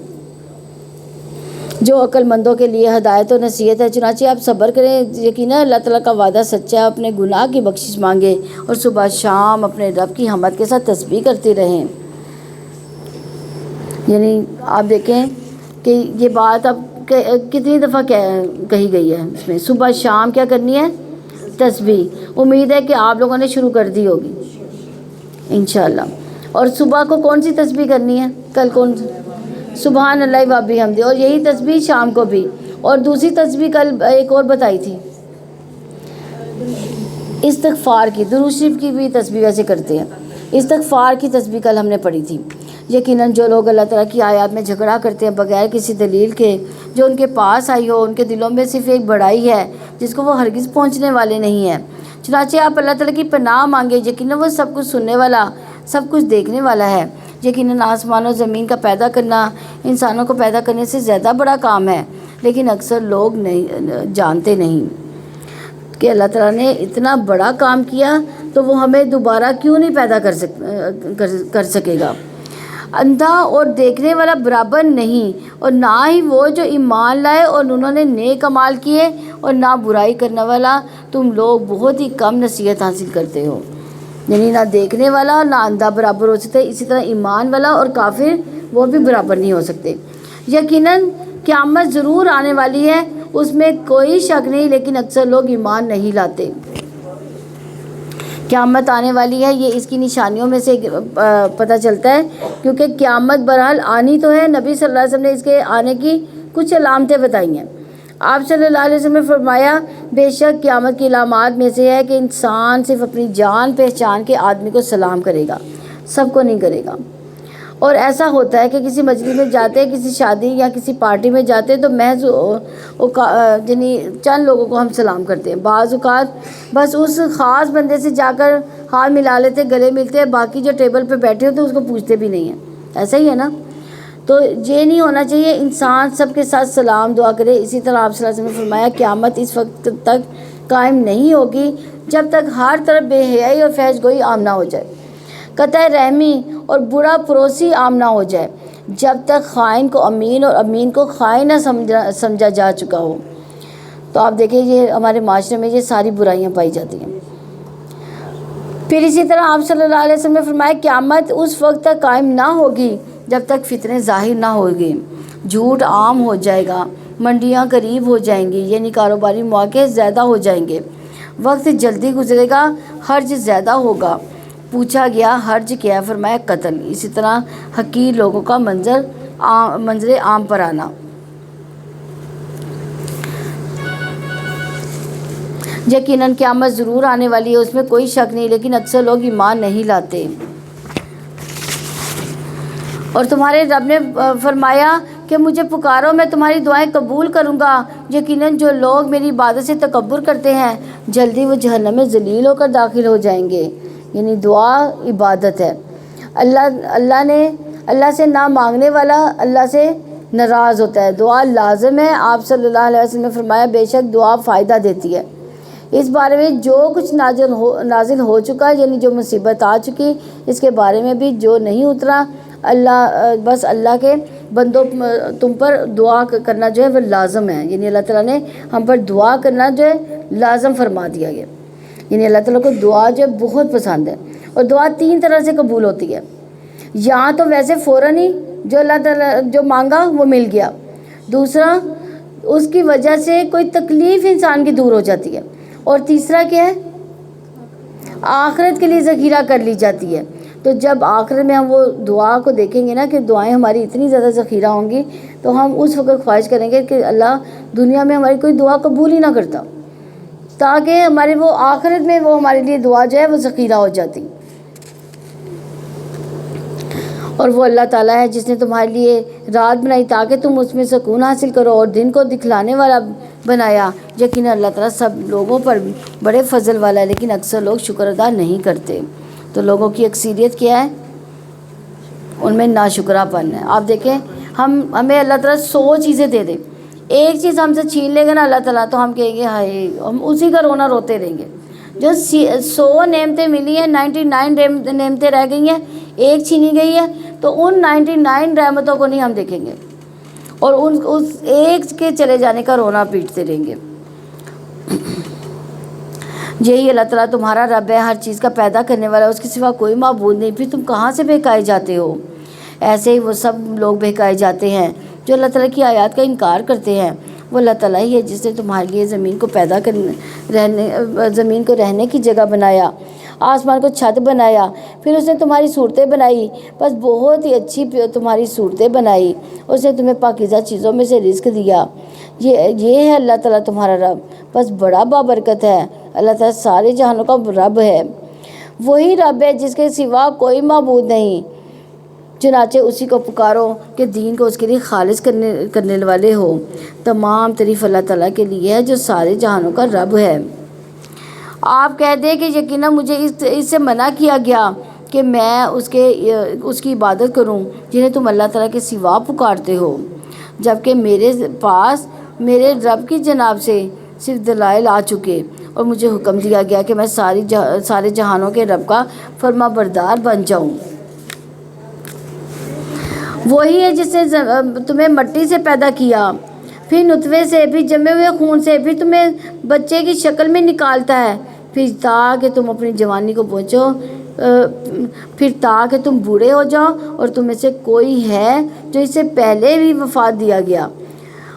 جو عقل مندوں کے لیے ہدایت و نصیحت ہے۔ چنانچہ آپ صبر کریں، یقیناً اللہ تعالیٰ کا وعدہ سچا ہے۔ اپنے گناہ کی بخشش مانگے اور صبح شام اپنے رب کی حمد کے ساتھ تسبیح کرتے رہیں۔ یعنی آپ دیکھیں کہ یہ بات اب کتنی دفعہ کہی گئی ہے اس میں، صبح شام کیا کرنی ہے؟ تسبیح۔ امید ہے کہ آپ لوگوں نے شروع کر دی ہوگی انشاءاللہ۔ اور صبح کو کون سی تسبیح کرنی ہے؟ کل کون سبحان اللہ و بحمدہ، اور یہی تسبیح شام کو بھی۔ اور دوسری تسبیح کل ایک اور بتائی تھی، استغفار کی، درود شریف کی بھی تسبیح ویسے کرتے ہیں، استغفار کی تسبیح کل ہم نے پڑھی تھی۔ یقیناً جو لوگ اللہ تعالیٰ کی آیات میں جھگڑا کرتے ہیں بغیر کسی دلیل کے، جو ان کے پاس آئی ہو، ان کے دلوں میں صرف ایک بڑائی ہے جس کو وہ ہرگز پہنچنے والے نہیں ہیں۔ چنانچہ آپ اللہ تعالیٰ کی پناہ مانگے، یقیناً وہ سب کچھ سننے والا، سب کچھ دیکھنے والا ہے۔ یقیناً آسمان و زمین کا پیدا کرنا انسانوں کو پیدا کرنے سے زیادہ بڑا کام ہے، لیکن اکثر لوگ نہیں جانتے نہیں کہ اللہ تعالیٰ نے اتنا بڑا کام کیا تو وہ ہمیں دوبارہ کیوں نہیں پیدا کر سکے گا۔ اندھا اور دیکھنے والا برابر نہیں، اور نہ ہی وہ جو ایمان لائے اور انہوں نے نیک اعمال کیے، اور نہ برائی کرنے والا، تم لوگ بہت ہی کم نصیحت حاصل کرتے ہو۔ یعنی نہ دیکھنے والا نہ اندھا برابر ہو سکتے، اسی طرح ایمان والا اور کافر وہ بھی برابر نہیں ہو سکتے۔ یقیناً قیامت ضرور آنے والی ہے، اس میں کوئی شک نہیں، لیکن اکثر لوگ ایمان نہیں لاتے۔ قیامت آنے والی ہے، یہ اس کی نشانیوں میں سے پتہ چلتا ہے، کیونکہ قیامت بہرحال آنی تو ہے۔ نبی صلی اللہ علیہ وسلم نے اس کے آنے کی کچھ علامتیں بتائی ہیں۔ آپ صلی اللہ علیہ وسلم نے فرمایا، بے شک قیامت کی علامات میں سے ہے کہ انسان صرف اپنی جان پہچان کے آدمی کو سلام کرے گا، سب کو نہیں کرے گا۔ اور ایسا ہوتا ہے کہ کسی مجلس میں جاتے ہیں، کسی شادی یا کسی پارٹی میں جاتے ہیں تو محض یعنی چند لوگوں کو ہم سلام کرتے ہیں۔ بعض اوقات بس اس خاص بندے سے جا کر ہاتھ ملا لیتے، گلے ملتے ہیں، باقی جو ٹیبل پہ بیٹھے ہوتے ہیں اس کو پوچھتے بھی نہیں ہیں۔ ایسا ہی ہے نا؟ تو یہ نہیں ہونا چاہیے، انسان سب کے ساتھ سلام دعا کرے۔ اسی طرح آپ صلی اللہ علیہ وسلم نے فرمایا، قیامت اس وقت تک قائم نہیں ہوگی جب تک ہر طرف بے حیائی اور فحش گوئی عام نہ ہو جائے، قطع رحمی اور برا پروسی عام نہ ہو جائے، جب تک خائن کو امین اور امین کو خائن نہ سمجھا جا چکا ہو۔ تو آپ دیکھیں یہ ہمارے معاشرے میں یہ ساری برائیاں پائی جاتی ہیں۔ پھر اسی طرح آپ صلی اللہ علیہ وسلم نے فرمایا، قیامت اس وقت تک قائم نہ ہوگی جب تک فتنے ظاہر نہ ہوگی، جھوٹ عام ہو جائے گا، منڈیاں قریب ہو جائیں گی، یعنی کاروباری مواقع زیادہ ہو جائیں گے، وقت جلدی گزرے گا، حرج زیادہ ہوگا۔ پوچھا گیا حرج کیا؟ فرمایا قتل۔ اسی طرح حقیر لوگوں کا منظر عام پر آنا۔ یقیناً قیامت ضرور آنے والی ہے، اس میں کوئی شک نہیں، لیکن اکثر لوگ ایمان نہیں لاتے۔ اور تمہارے رب نے فرمایا کہ مجھے پکارو، میں تمہاری دعائیں قبول کروں گا۔ یقیناً جو لوگ میری عبادت سے تکبر کرتے ہیں جلدی وہ جہنم میں ذلیل ہو کر داخل ہو جائیں گے۔ یعنی دعا عبادت ہے۔ اللہ سے نہ مانگنے والا اللہ سے ناراض ہوتا ہے۔ دعا لازم ہے۔ آپ صلی اللہ علیہ وسلم نے فرمایا، بے شک دعا فائدہ دیتی ہے۔ اس بارے میں جو کچھ نازل ہو چکا، یعنی جو مصیبت آ چکی، اس کے بارے میں بھی جو نہیں اترا، اللہ کے بندوں تم پر دعا کرنا جو ہے وہ لازم ہے۔ یعنی اللہ تعالیٰ نے ہم پر دعا کرنا جو ہے لازم فرما دیا گیا۔ یعنی اللہ تعالیٰ کو دعا جو ہے بہت پسند ہے۔ اور دعا 3 طرح سے قبول ہوتی ہے، یا تو ویسے فوراً ہی جو اللہ تعالیٰ جو مانگا وہ مل گیا، دوسرا اس کی وجہ سے کوئی تکلیف انسان کی دور ہو جاتی ہے، اور تیسرا کیا ہے؟ آخرت کے لیے ذخیرہ کر لی جاتی ہے۔ تو جب آخرت میں ہم وہ دعا کو دیکھیں گے نا کہ دعائیں ہماری اتنی زیادہ ذخیرہ ہوں گی، تو ہم اس وقت خواہش کریں گے کہ اللہ دنیا میں ہماری کوئی دعا قبول ہی نہ کرتا، تاکہ ہمارے وہ آخرت میں وہ ہمارے لیے دعا جو ہے وہ ذخیرہ ہو جاتی۔ اور وہ اللہ تعالیٰ ہے جس نے تمہارے لیے رات بنائی تاکہ تم اس میں سکون حاصل کرو، اور دن کو دکھلانے والا بنایا۔ یقیناً اللہ تعالیٰ سب لوگوں پر بڑے فضل والا ہے، لیکن اکثر لوگ شکر ادا نہیں کرتے۔ تو لوگوں کی اکثریت کیا ہے؟ ان میں ناشکرا پن ہے۔ آپ دیکھیں ہمیں اللہ تعالیٰ 100 چیزیں دے دے، ایک چیز ہم سے چھین لے گا نا اللہ تعالیٰ، تو ہم کہیں گے ہائے، ہم اسی کا رونا روتے رہیں گے۔ جو 100 نعمتیں ملی ہیں، 99 نعمتیں رہ گئی ہیں، ایک چھینی گئی ہے، تو ان 99 رحمتوں کو نہیں ہم دیکھیں گے، اور اس ایک کے چلے جانے کا رونا پیٹتے رہیں گے۔ یہی اللہ تعالیٰ تمہارا رب ہے، ہر چیز کا پیدا کرنے والا، اس کے سوا کوئی معبود نہیں، پھر تم کہاں سے بہکائے جاتے ہو؟ ایسے ہی وہ سب لوگ بہکائے جاتے ہیں جو اللہ تعالیٰ کی آیات کا انکار کرتے ہیں۔ وہ اللہ تعالیٰ ہی ہے جس نے تمہارے لیے زمین کو رہنے کی جگہ بنایا، آسمان کو چھت بنایا، پھر اس نے تمہاری صورتیں بنائی، بس بہت ہی اچھی تمہاری صورتیں بنائی، اس نے تمہیں پاکیزہ چیزوں میں سے رزق دیا۔ یہ ہے اللہ تعالیٰ تمہارا رب، بس بڑا بابرکت ہے۔ اللہ تعالیٰ سارے جہانوں کا رب ہے، وہی رب ہے جس کے سوا کوئی معبود نہیں۔ چنانچہ اسی کو پکارو کہ دین کو اس کے لیے خالص کرنے والے ہو۔ تمام تعریف اللہ تعالیٰ کے لیے ہے جو سارے جہانوں کا رب ہے۔ آپ کہہ دیں کہ یقیناً مجھے اس سے منع کیا گیا کہ میں اس کی عبادت کروں جنہیں تم اللہ تعالیٰ کے سوا پکارتے ہو، جبکہ میرے پاس میرے رب کی جناب سے صرف دلائل آ چکے، اور مجھے حکم دیا گیا کہ میں سارے جہانوں کے رب کا فرما بردار بن جاؤں۔ وہی ہے جس نے تمہیں مٹی سے پیدا کیا، پھر نطفے سے، پھر جمے ہوئے خون سے، پھر تمہیں بچے کی شکل میں نکالتا ہے، پھر تاکہ تم اپنی جوانی کو پہنچو، پھر تاکہ تم بوڑھے ہو جاؤ، اور تم میں سے کوئی ہے جو اس سے پہلے بھی وفات دیا گیا،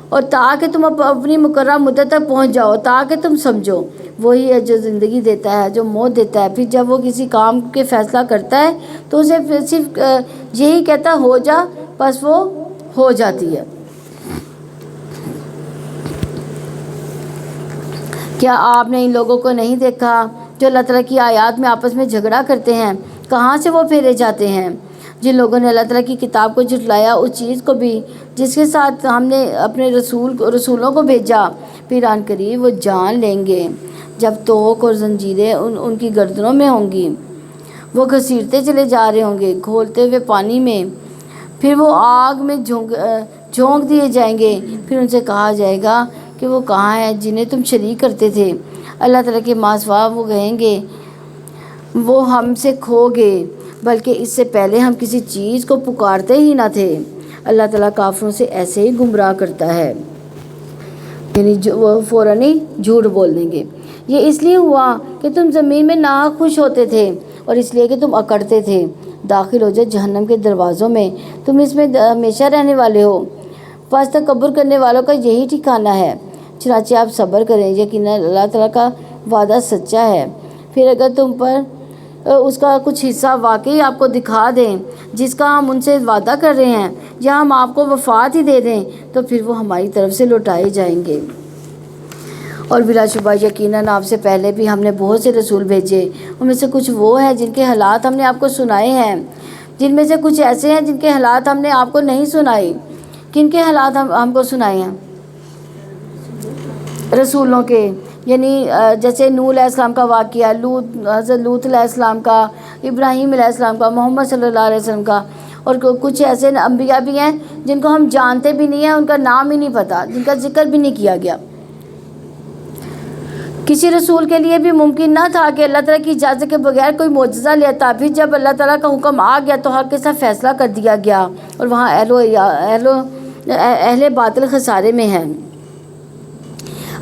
اور تاکہ تم اپنی مقررہ مدت تک پہنچ جاؤ، تاکہ تم سمجھو۔ وہی ہے جو زندگی دیتا ہے، جو موت دیتا ہے، پھر جب وہ کسی کام کے فیصلہ کرتا ہے تو اسے صرف یہی کہتا ہو جا، بس وہ ہو جاتی ہے۔ کیا آپ نے ان لوگوں کو نہیں دیکھا جو اللہ تعالیٰ کی آیات میں آپس میں جھگڑا کرتے ہیں؟ کہاں سے وہ پھیرے جاتے ہیں؟ جن لوگوں نے اللہ تعالیٰ کی کتاب کو جھٹلایا، اس چیز کو بھی جس کے ساتھ ہم نے اپنے رسولوں کو بھیجا، پھر آن قریب وہ جان لیں گے جب توق اور زنجیریں ان کی گردنوں میں ہوں گی، وہ گھسیٹتے چلے جا رہے ہوں گے کھولتے ہوئے پانی میں، پھر وہ آگ میں جھونک دیے جائیں گے، پھر ان سے کہا جائے گا کہ وہ کہاں ہیں جنہیں تم شریک کرتے تھے؟ اللہ تعالیٰ کے ماسوا وہ کہیں گے وہ ہم سے کھو گئے، بلکہ اس سے پہلے ہم کسی چیز کو پکارتے ہی نہ تھے۔ اللہ تعالیٰ کافروں سے ایسے ہی گمراہ کرتا ہے، یعنی وہ فوراً ہی جھوٹ بول دیں گے۔ یہ اس لیے ہوا کہ تم زمین میں ناخوش ہوتے تھے، اور اس لیے کہ تم اکڑتے تھے۔ داخل ہو جاؤ جہنم کے دروازوں میں، تم اس میں ہمیشہ رہنے والے ہو، پس تکبر کرنے والوں کا یہی ٹھکانہ ہے۔ چنانچہ آپ صبر کریں، یقیناً اللہ تعالیٰ کا وعدہ سچا ہے۔ پھر اگر تم پر اس کا کچھ حصہ واقعی آپ کو دکھا دیں جس کا ہم ان سے وعدہ کر رہے ہیں، یا ہم آپ کو وفات ہی دے دیں، تو پھر وہ ہماری طرف سے لوٹائے جائیں گے۔ اور بلا شبہ یقیناً آپ سے پہلے بھی ہم نے بہت سے رسول بھیجے، ان میں سے کچھ وہ ہیں جن کے حالات ہم نے آپ کو سنائے ہیں، جن میں سے کچھ ایسے ہیں جن کے حالات ہم نے آپ کو نہیں سنائے۔ کن کے حالات ہم کو سنائے ہیں؟ رسولوں کے، یعنی جیسے نوح علیہ السلام کا واقعہ، حضرت لوط علیہ السلام کا، ابراہیم علیہ السلام کا، محمد صلی اللہ علیہ وسلم کا، اور کچھ ایسے انبیاء بھی ہیں جن کو ہم جانتے بھی نہیں ہیں، ان کا نام ہی نہیں پتہ، جن کا ذکر بھی نہیں کیا گیا۔ کسی رسول کے لیے بھی ممکن نہ تھا کہ اللہ تعالیٰ کی اجازت کے بغیر کوئی معجزہ لے آتا، پھر جب اللہ تعالیٰ کا حکم آ گیا تو حق کے ساتھ فیصلہ کر دیا گیا، اور وہاں اہل باطل خسارے میں ہیں۔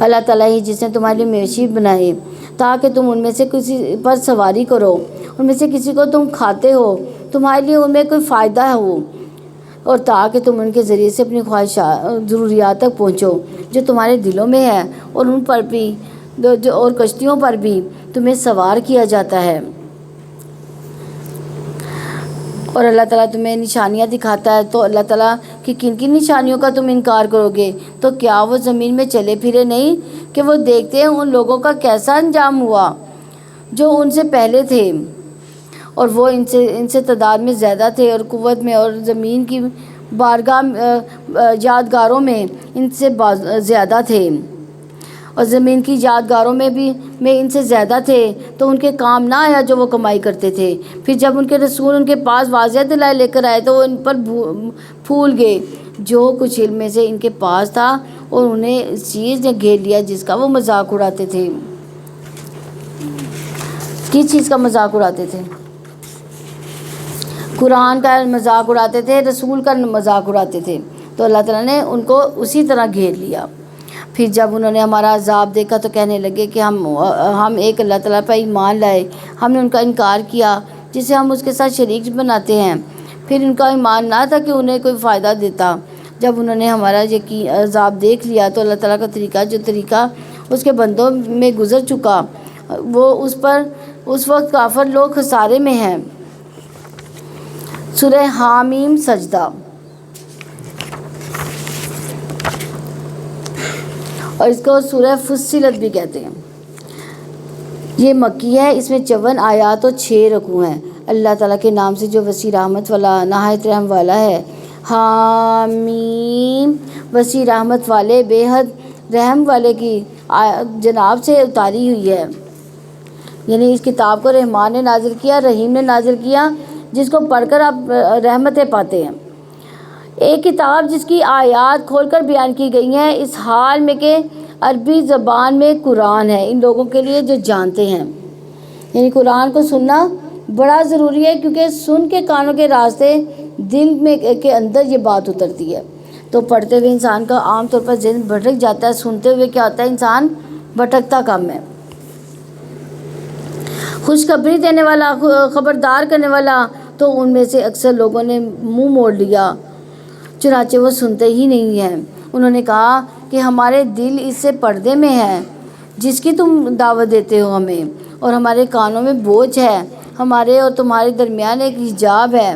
اللہ تعالیٰ ہی جس نے تمہارے لیے مویشی بنائے تاکہ تم ان میں سے کسی پر سواری کرو، ان میں سے کسی کو تم کھاتے ہو، تمہارے لیے ان میں کوئی فائدہ ہو، اور تاکہ تم ان کے ذریعے سے اپنی خواہشات ضروریات تک پہنچو جو تمہارے دلوں میں ہے، اور ان پر بھی اور کشتیوں پر بھی تمہیں سوار کیا جاتا ہے۔ اور اللہ تعالیٰ تمہیں نشانیاں دکھاتا ہے تو اللہ تعالیٰ کی کن کن نشانیوں کا تم انکار کرو گے؟ تو کیا وہ زمین میں چلے پھرے نہیں کہ وہ دیکھتے ہیں ان لوگوں کا کیسا انجام ہوا جو ان سے پہلے تھے، اور وہ ان سے تعداد میں زیادہ تھے اور قوت میں، اور زمین کی بارگاہ یادگاروں میں ان سے زیادہ تھے، اور زمین کی یادگاروں میں ان سے زیادہ تھے، تو ان کے کام نہ آیا جو وہ کمائی کرتے تھے۔ پھر جب ان کے رسول ان کے پاس واضح دلائل لے کر آئے تو وہ ان پر پھول گئے جو کچھ علم میں سے ان کے پاس تھا، اور انہیں اس چیز نے گھیر لیا جس کا وہ مذاق اڑاتے تھے۔ کس چیز کا مذاق اڑاتے تھے؟ قرآن کا مذاق اڑاتے تھے، رسول کا مذاق اڑاتے تھے، تو اللہ تعالیٰ نے ان کو اسی طرح گھیر لیا۔ پھر جب انہوں نے ہمارا عذاب دیکھا تو کہنے لگے کہ ہم ایک اللہ تعالیٰ پر ایمان لائے، ہم نے ان کا انکار کیا جسے ہم اس کے ساتھ شریک بناتے ہیں۔ پھر ان کا ایمان نہ تھا کہ انہیں کوئی فائدہ دیتا۔ جب انہوں نے ہمارا عذاب دیکھ لیا تو اللہ تعالیٰ کا طریقہ، جو طریقہ اس کے بندوں میں گزر چکا، وہ اس وقت کافر لوگ خسارے میں ہیں۔ سورہ حامیم سجدہ، اور اس کو سورہ فصلت بھی کہتے ہیں۔ یہ مکی ہے، اس میں 54 آیات اور 6 رکوع ہیں۔ اللہ تعالیٰ کے نام سے جو وسیع رحمت والا، نہایت رحم والا ہے۔ حامیم، وسیع رحمت والے، بے حد رحم والے کی جناب سے اتاری ہوئی ہے، یعنی اس کتاب کو رحمان نے نازل کیا، رحیم نے نازل کیا، جس کو پڑھ کر آپ رحمتیں پاتے ہیں۔ ایک کتاب جس کی آیات کھول کر بیان کی گئی ہیں، اس حال میں کہ عربی زبان میں قرآن ہے، ان لوگوں کے لیے جو جانتے ہیں۔ یعنی قرآن کو سننا بڑا ضروری ہے، کیونکہ سن کے کانوں کے راستے دل میں کے اندر یہ بات اترتی ہے، تو پڑھتے ہوئے انسان کا عام طور پر ذہن بھٹک جاتا ہے، سنتے ہوئے کیا ہوتا ہے، انسان بھٹکتا کم ہے۔ خوشخبری دینے والا، خبردار کرنے والا، تو ان میں سے اکثر لوگوں نے منہ موڑ لیا، چنانچہ وہ سنتے ہی نہیں ہیں۔ انہوں نے کہا کہ ہمارے دل اس سے پردے میں ہیں جس کی تم دعوت دیتے ہو ہمیں، اور ہمارے کانوں میں بوجھ ہے، ہمارے اور تمہارے درمیان ایک حجاب ہے،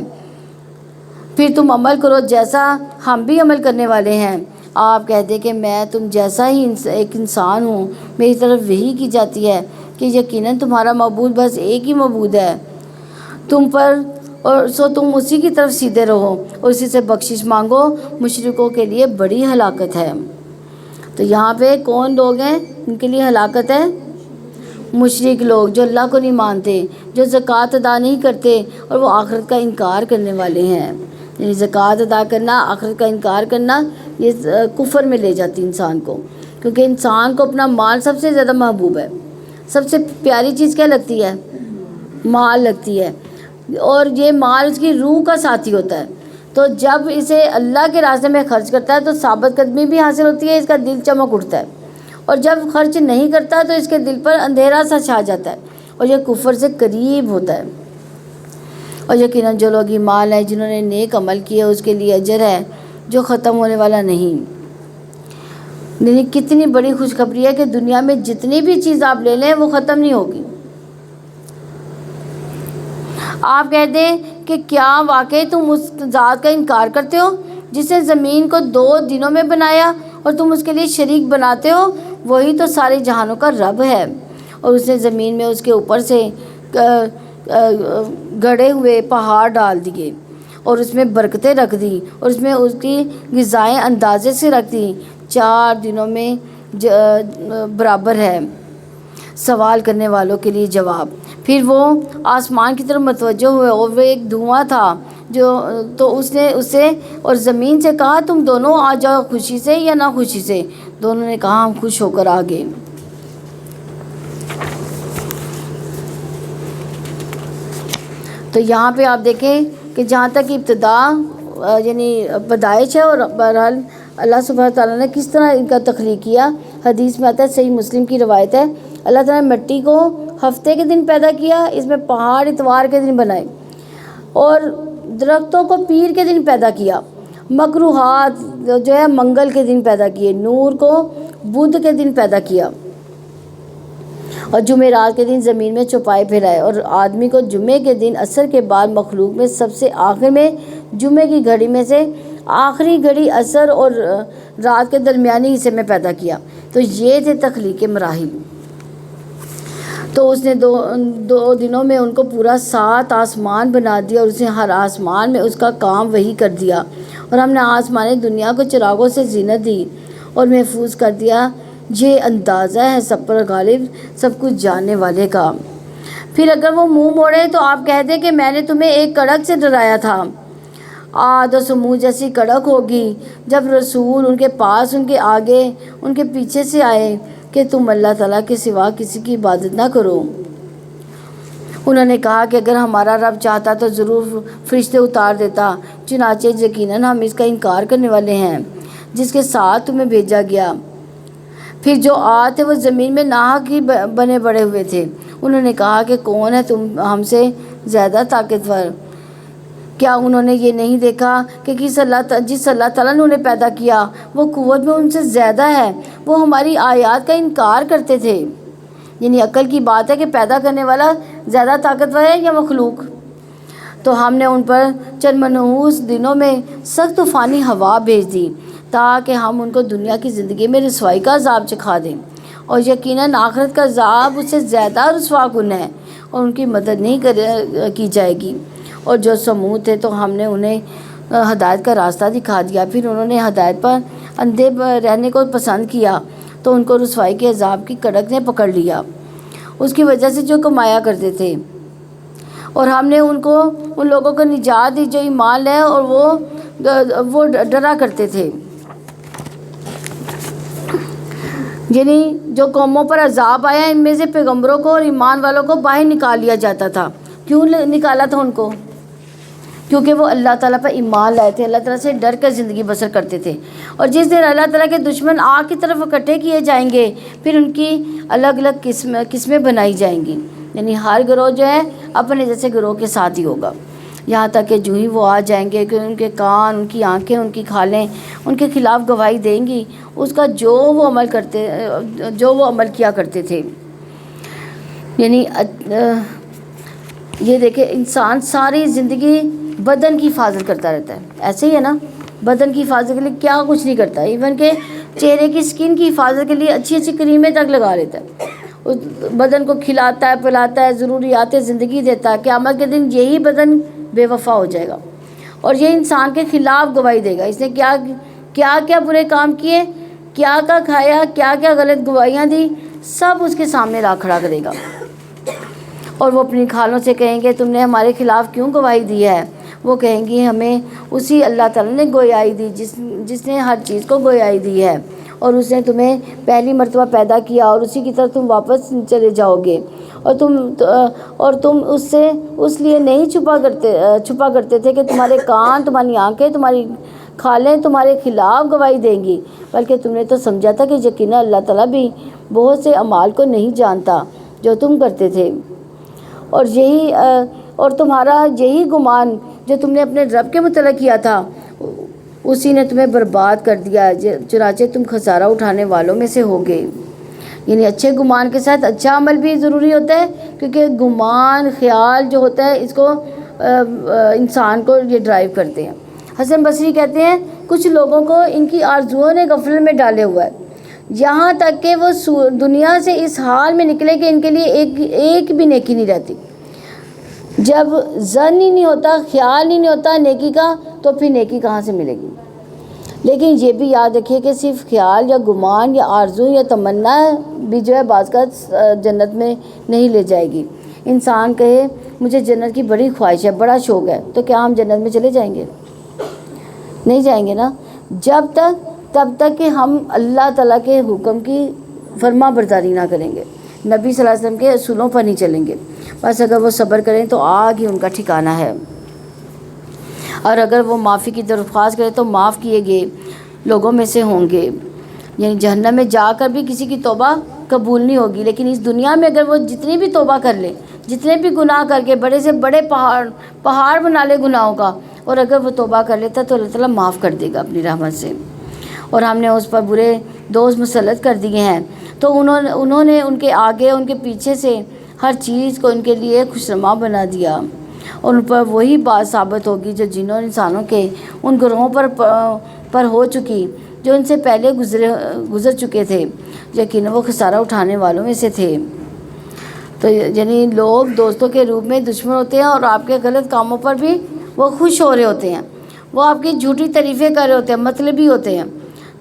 پھر تم عمل کرو جیسا ہم بھی عمل کرنے والے ہیں۔ آپ کہتے کہ میں تم جیسا ہی ایک انسان ہوں، میری طرف وحی کی جاتی ہے کہ یقیناً تمہارا معبود بس ایک ہی معبود ہے، تم پر اور تم اسی کی طرف سیدھے رہو اور اسی سے بخشش مانگو، مشرکوں کے لیے بڑی ہلاکت ہے۔ تو یہاں پہ کون لوگ ہیں ان کے لیے ہلاکت ہے؟ مشرک لوگ جو اللہ کو نہیں مانتے، جو زکوٰۃ ادا نہیں کرتے، اور وہ آخرت کا انکار کرنے والے ہیں۔ یعنی زکوٰۃ ادا کرنا، آخرت کا انکار کرنا، یہ کفر میں لے جاتی انسان کو، کیونکہ انسان کو اپنا مال سب سے زیادہ محبوب ہے۔ سب سے پیاری چیز کیا لگتی ہے؟ مال لگتی ہے، اور یہ مال اس کی روح کا ساتھی ہوتا ہے، تو جب اسے اللہ کے راستے میں خرچ کرتا ہے تو ثابت قدمی بھی حاصل ہوتی ہے، اس کا دل چمک اٹھتا ہے، اور جب خرچ نہیں کرتا تو اس کے دل پر اندھیرا سا چھا جاتا ہے اور یہ کفر سے قریب ہوتا ہے۔ اور یقیناً جو لوگ ایمان ہیں، جنہوں نے نیک عمل کیے، اس کے لیے اجر ہے جو ختم ہونے والا نہیں۔ یعنی کتنی بڑی خوشخبری ہے کہ دنیا میں جتنی بھی چیز آپ لے لیں وہ ختم نہیں ہوگی۔ آپ کہتے ہیں کہ کیا واقعی تم اس ذات کا انکار کرتے ہو جس نے زمین کو 2 دنوں میں بنایا اور تم اس کے لیے شریک بناتے ہو؟ وہی تو سارے جہانوں کا رب ہے، اور اس نے زمین میں اس کے اوپر سے گڑے ہوئے پہاڑ ڈال دیے اور اس میں برکتیں رکھ دی، اور اس میں اس کی غذائیں اندازے سے رکھ دی، 4 دنوں میں برابر ہے۔ سوال کرنے والوں کے لیے جواب۔ پھر وہ آسمان کی طرف متوجہ ہوئے اور وہ ایک دھواں تھا تو اس نے اسے اور زمین سے کہا تم دونوں آ جاؤ خوشی سے یا نہ خوشی سے؟ دونوں نے کہا ہم خوش ہو کر آ گئے۔ تو یہاں پہ آپ دیکھیں کہ جہاں تک ابتدا یعنی پیدائش ہے، اور بہرحال اللہ سبحانہ تعالیٰ نے کس طرح ان کا تخلیق کیا۔ حدیث میں آتا ہے، صحیح مسلم کی روایت ہے، اللہ تعالیٰ نے مٹی کو ہفتے کے دن پیدا کیا، اس میں پہاڑ اتوار کے دن بنائے، اور درختوں کو پیر کے دن پیدا کیا، مکروہات جو ہے منگل کے دن پیدا کیے، نور کو بدھ کے دن پیدا کیا، اور جمعرات کے دن زمین میں چوپائے پھیرائے، اور آدمی کو جمعے کے دن عصر کے بعد مخلوق میں سب سے آخر میں جمعے کی گھڑی میں سے آخری گھڑی عصر اور رات کے درمیانی حصے میں پیدا کیا۔ تو یہ تھے تخلیق مراحل۔ تو اس نے دو دنوں میں ان کو پورا 7 آسمان بنا دیا، اور اس نے ہر آسمان میں اس کا کام وہی کر دیا، اور ہم نے آسمانی دنیا کو چراغوں سے زینت دی اور محفوظ کر دیا۔ یہ اندازہ ہے سب پر غالب، سب کچھ جاننے والے کا۔ پھر اگر وہ منہ موڑے تو آپ کہہ دیں کہ میں نے تمہیں ایک کڑک سے ڈرایا تھا۔ عاد و سمود جیسی کڑک ہوگی جب رسول ان کے پاس، ان کے آگے، ان کے پیچھے سے آئے کہ تم اللہ تعالیٰ کے سوا کسی کی عبادت نہ کرو۔ انہوں نے کہا کہ اگر ہمارا رب چاہتا تو ضرور فرشتے اتار دیتا، چنانچہ یقیناً ہم اس کا انکار کرنے والے ہیں جس کے ساتھ تمہیں بھیجا گیا۔ پھر جو عاد تھے وہ زمین میں ناحق ہی بنے بڑے ہوئے تھے۔ انہوں نے کہا کہ کون ہے تم ہم سے زیادہ طاقتور؟ کیا انہوں نے یہ نہیں دیکھا کہ جس اللہ تعالیٰ نے انہیں پیدا کیا وہ قوت میں ان سے زیادہ ہے؟ وہ ہماری آیات کا انکار کرتے تھے۔ یعنی عقل کی بات ہے کہ پیدا کرنے والا زیادہ طاقتور ہے یا مخلوق؟ تو ہم نے ان پر چند منحوس دنوں میں سخت طوفانی ہوا بھیج دی تاکہ ہم ان کو دنیا کی زندگی میں رسوائی کا عذاب چکھا دیں، اور یقیناً آخرت کا عذاب اس سے زیادہ رسوا کن ہے اور ان کی مدد نہیں کی جائے گی۔ اور جو سمود تھے تو ہم نے انہیں ہدایت کا راستہ دکھا دیا، پھر انہوں نے ہدایت پر اندھے رہنے کو پسند کیا تو ان کو رسوائی کے عذاب کی کڑک نے پکڑ لیا اس کی وجہ سے جو کمایا کرتے تھے۔ اور ہم نے ان لوگوں کو نجات دی جو ایمان لائے اور وہ ڈرا کرتے تھے۔ یعنی جو قوموں پر عذاب آیا ان میں سے پیغمبروں کو اور ایمان والوں کو باہر نکال لیا جاتا تھا۔ کیوں نکالا تھا ان کو؟ کیونکہ وہ اللہ تعالیٰ پر ایمان لائے تھے، اللہ تعالیٰ سے ڈر کر زندگی بسر کرتے تھے۔ اور جس دن اللہ تعالیٰ کے دشمن آگ کی طرف اکٹھے کیے جائیں گے پھر ان کی الگ الگ قسمیں بنائی جائیں گی، یعنی ہر گروہ جو ہے اپنے جیسے گروہ کے ساتھ ہی ہوگا، یہاں تک کہ جو ہی وہ آ جائیں گے کہ ان کے کان، ان کی آنکھیں، ان کی کھالیں ان کے خلاف گواہی دیں گی اس کا جو وہ عمل کیا کرتے تھے۔ یعنی یہ دیکھیں انسان ساری زندگی بدن کی حفاظت کرتا رہتا ہے، ایسے ہی ہے نا، بدن کی حفاظت کے لیے کیا کچھ نہیں کرتا، ایون کہ چہرے کی سکن کی حفاظت کے لیے اچھی اچھی کریمیں تک لگا لیتا ہے، بدن کو کھلاتا ہے، پلاتا ہے، ضروریات زندگی دیتا ہے۔ قیامت کے دن یہی بدن بے وفا ہو جائے گا اور یہ انسان کے خلاف گواہی دے گا، اس نے کیا برے کام کیے، کیا کھایا، کیا غلط گواہیاں دی، سب اس کے سامنے لا کھڑا کرے گا۔ اور وہ اپنی کھالوں سے کہیں گے تم نے ہمارے خلاف کیوں گواہی دی ہے؟ وہ کہیں گی ہمیں اسی اللہ تعالیٰ نے گویائی دی جس نے ہر چیز کو گویائی دی ہے، اور اس نے تمہیں پہلی مرتبہ پیدا کیا اور اسی کی طرف تم واپس چلے جاؤ گے، اور تم اس سے اس لیے نہیں چھپا کرتے تھے کہ تمہارے کان، تمہاری آنکھیں، تمہاری کھالیں تمہارے خلاف گواہی دیں گی، بلکہ تم نے تو سمجھا تھا کہ یقیناً اللہ تعالیٰ بھی بہت سے اعمال کو نہیں جانتا جو تم کرتے تھے، اور تمہارا یہی گمان جو تم نے اپنے رب کے متعلق کیا تھا اسی نے تمہیں برباد کر دیا، چنانچہ تم خسارہ اٹھانے والوں میں سے ہوگے۔ یعنی اچھے گمان کے ساتھ اچھا عمل بھی ضروری ہوتا ہے، کیونکہ گمان، خیال جو ہوتا ہے اس کو انسان کو یہ ڈرائیو کرتے ہیں۔ حسن بصری کہتے ہیں کچھ لوگوں کو ان کی آرزوؤں نے غفلت میں ڈالے ہوا ہے، یہاں تک کہ وہ دنیا سے اس حال میں نکلے کہ ان کے لیے ایک بھی نیکی نہیں رہتی۔ جب ظن ہی نہیں ہوتا، خیال ہی نہیں ہوتا نیکی کا، تو پھر نیکی کہاں سے ملے گی؟ لیکن یہ بھی یاد رکھیے کہ صرف خیال یا گمان یا آرزو یا تمنا بھی جو ہے بعض کا جنت میں نہیں لے جائے گی۔ انسان کہے مجھے جنت کی بڑی خواہش ہے، بڑا شوق ہے، تو کیا ہم جنت میں چلے جائیں گے؟ نہیں جائیں گے نا، تب تک کہ ہم اللہ تعالیٰ کے حکم کی فرما برداری نہ کریں گے، نبی صلی اللہ علیہ وسلم کے اصولوں پر نہیں چلیں گے۔ بس اگر وہ صبر کریں تو آگ ہی ان کا ٹھکانہ ہے، اور اگر وہ معافی کی درخواست کریں تو معاف کیے گئے لوگوں میں سے ہوں گے۔ یعنی جہنم میں جا کر بھی کسی کی توبہ قبول نہیں ہوگی، لیکن اس دنیا میں اگر وہ جتنی بھی توبہ کر لے، جتنے بھی گناہ کر کے بڑے سے بڑے پہاڑ بنا لے گناہوں کا، اور اگر وہ توبہ کر لیتا تو اللہ تعالیٰ معاف کر دے گا اپنی رحمت سے۔ اور ہم نے اس پر برے دوست مسلط کر دیے ہیں تو انہوں نے ان کے آگے ان کے پیچھے سے ہر چیز کو ان کے لیے خوشنما بنا دیا، اور ان پر وہی بات ثابت ہوگی جو جنوں اور انسانوں کے ان گروہوں پر ہو چکی جو ان سے پہلے گزر چکے تھے، یقیناً وہ خسارہ اٹھانے والوں میں سے تھے۔ تو یعنی لوگ دوستوں کے روپ میں دشمن ہوتے ہیں، اور آپ کے غلط کاموں پر بھی وہ خوش ہو رہے ہوتے ہیں، وہ آپ کی جھوٹی تعریفیں کر رہے ہوتے ہیں، مطلبی ہوتے ہیں،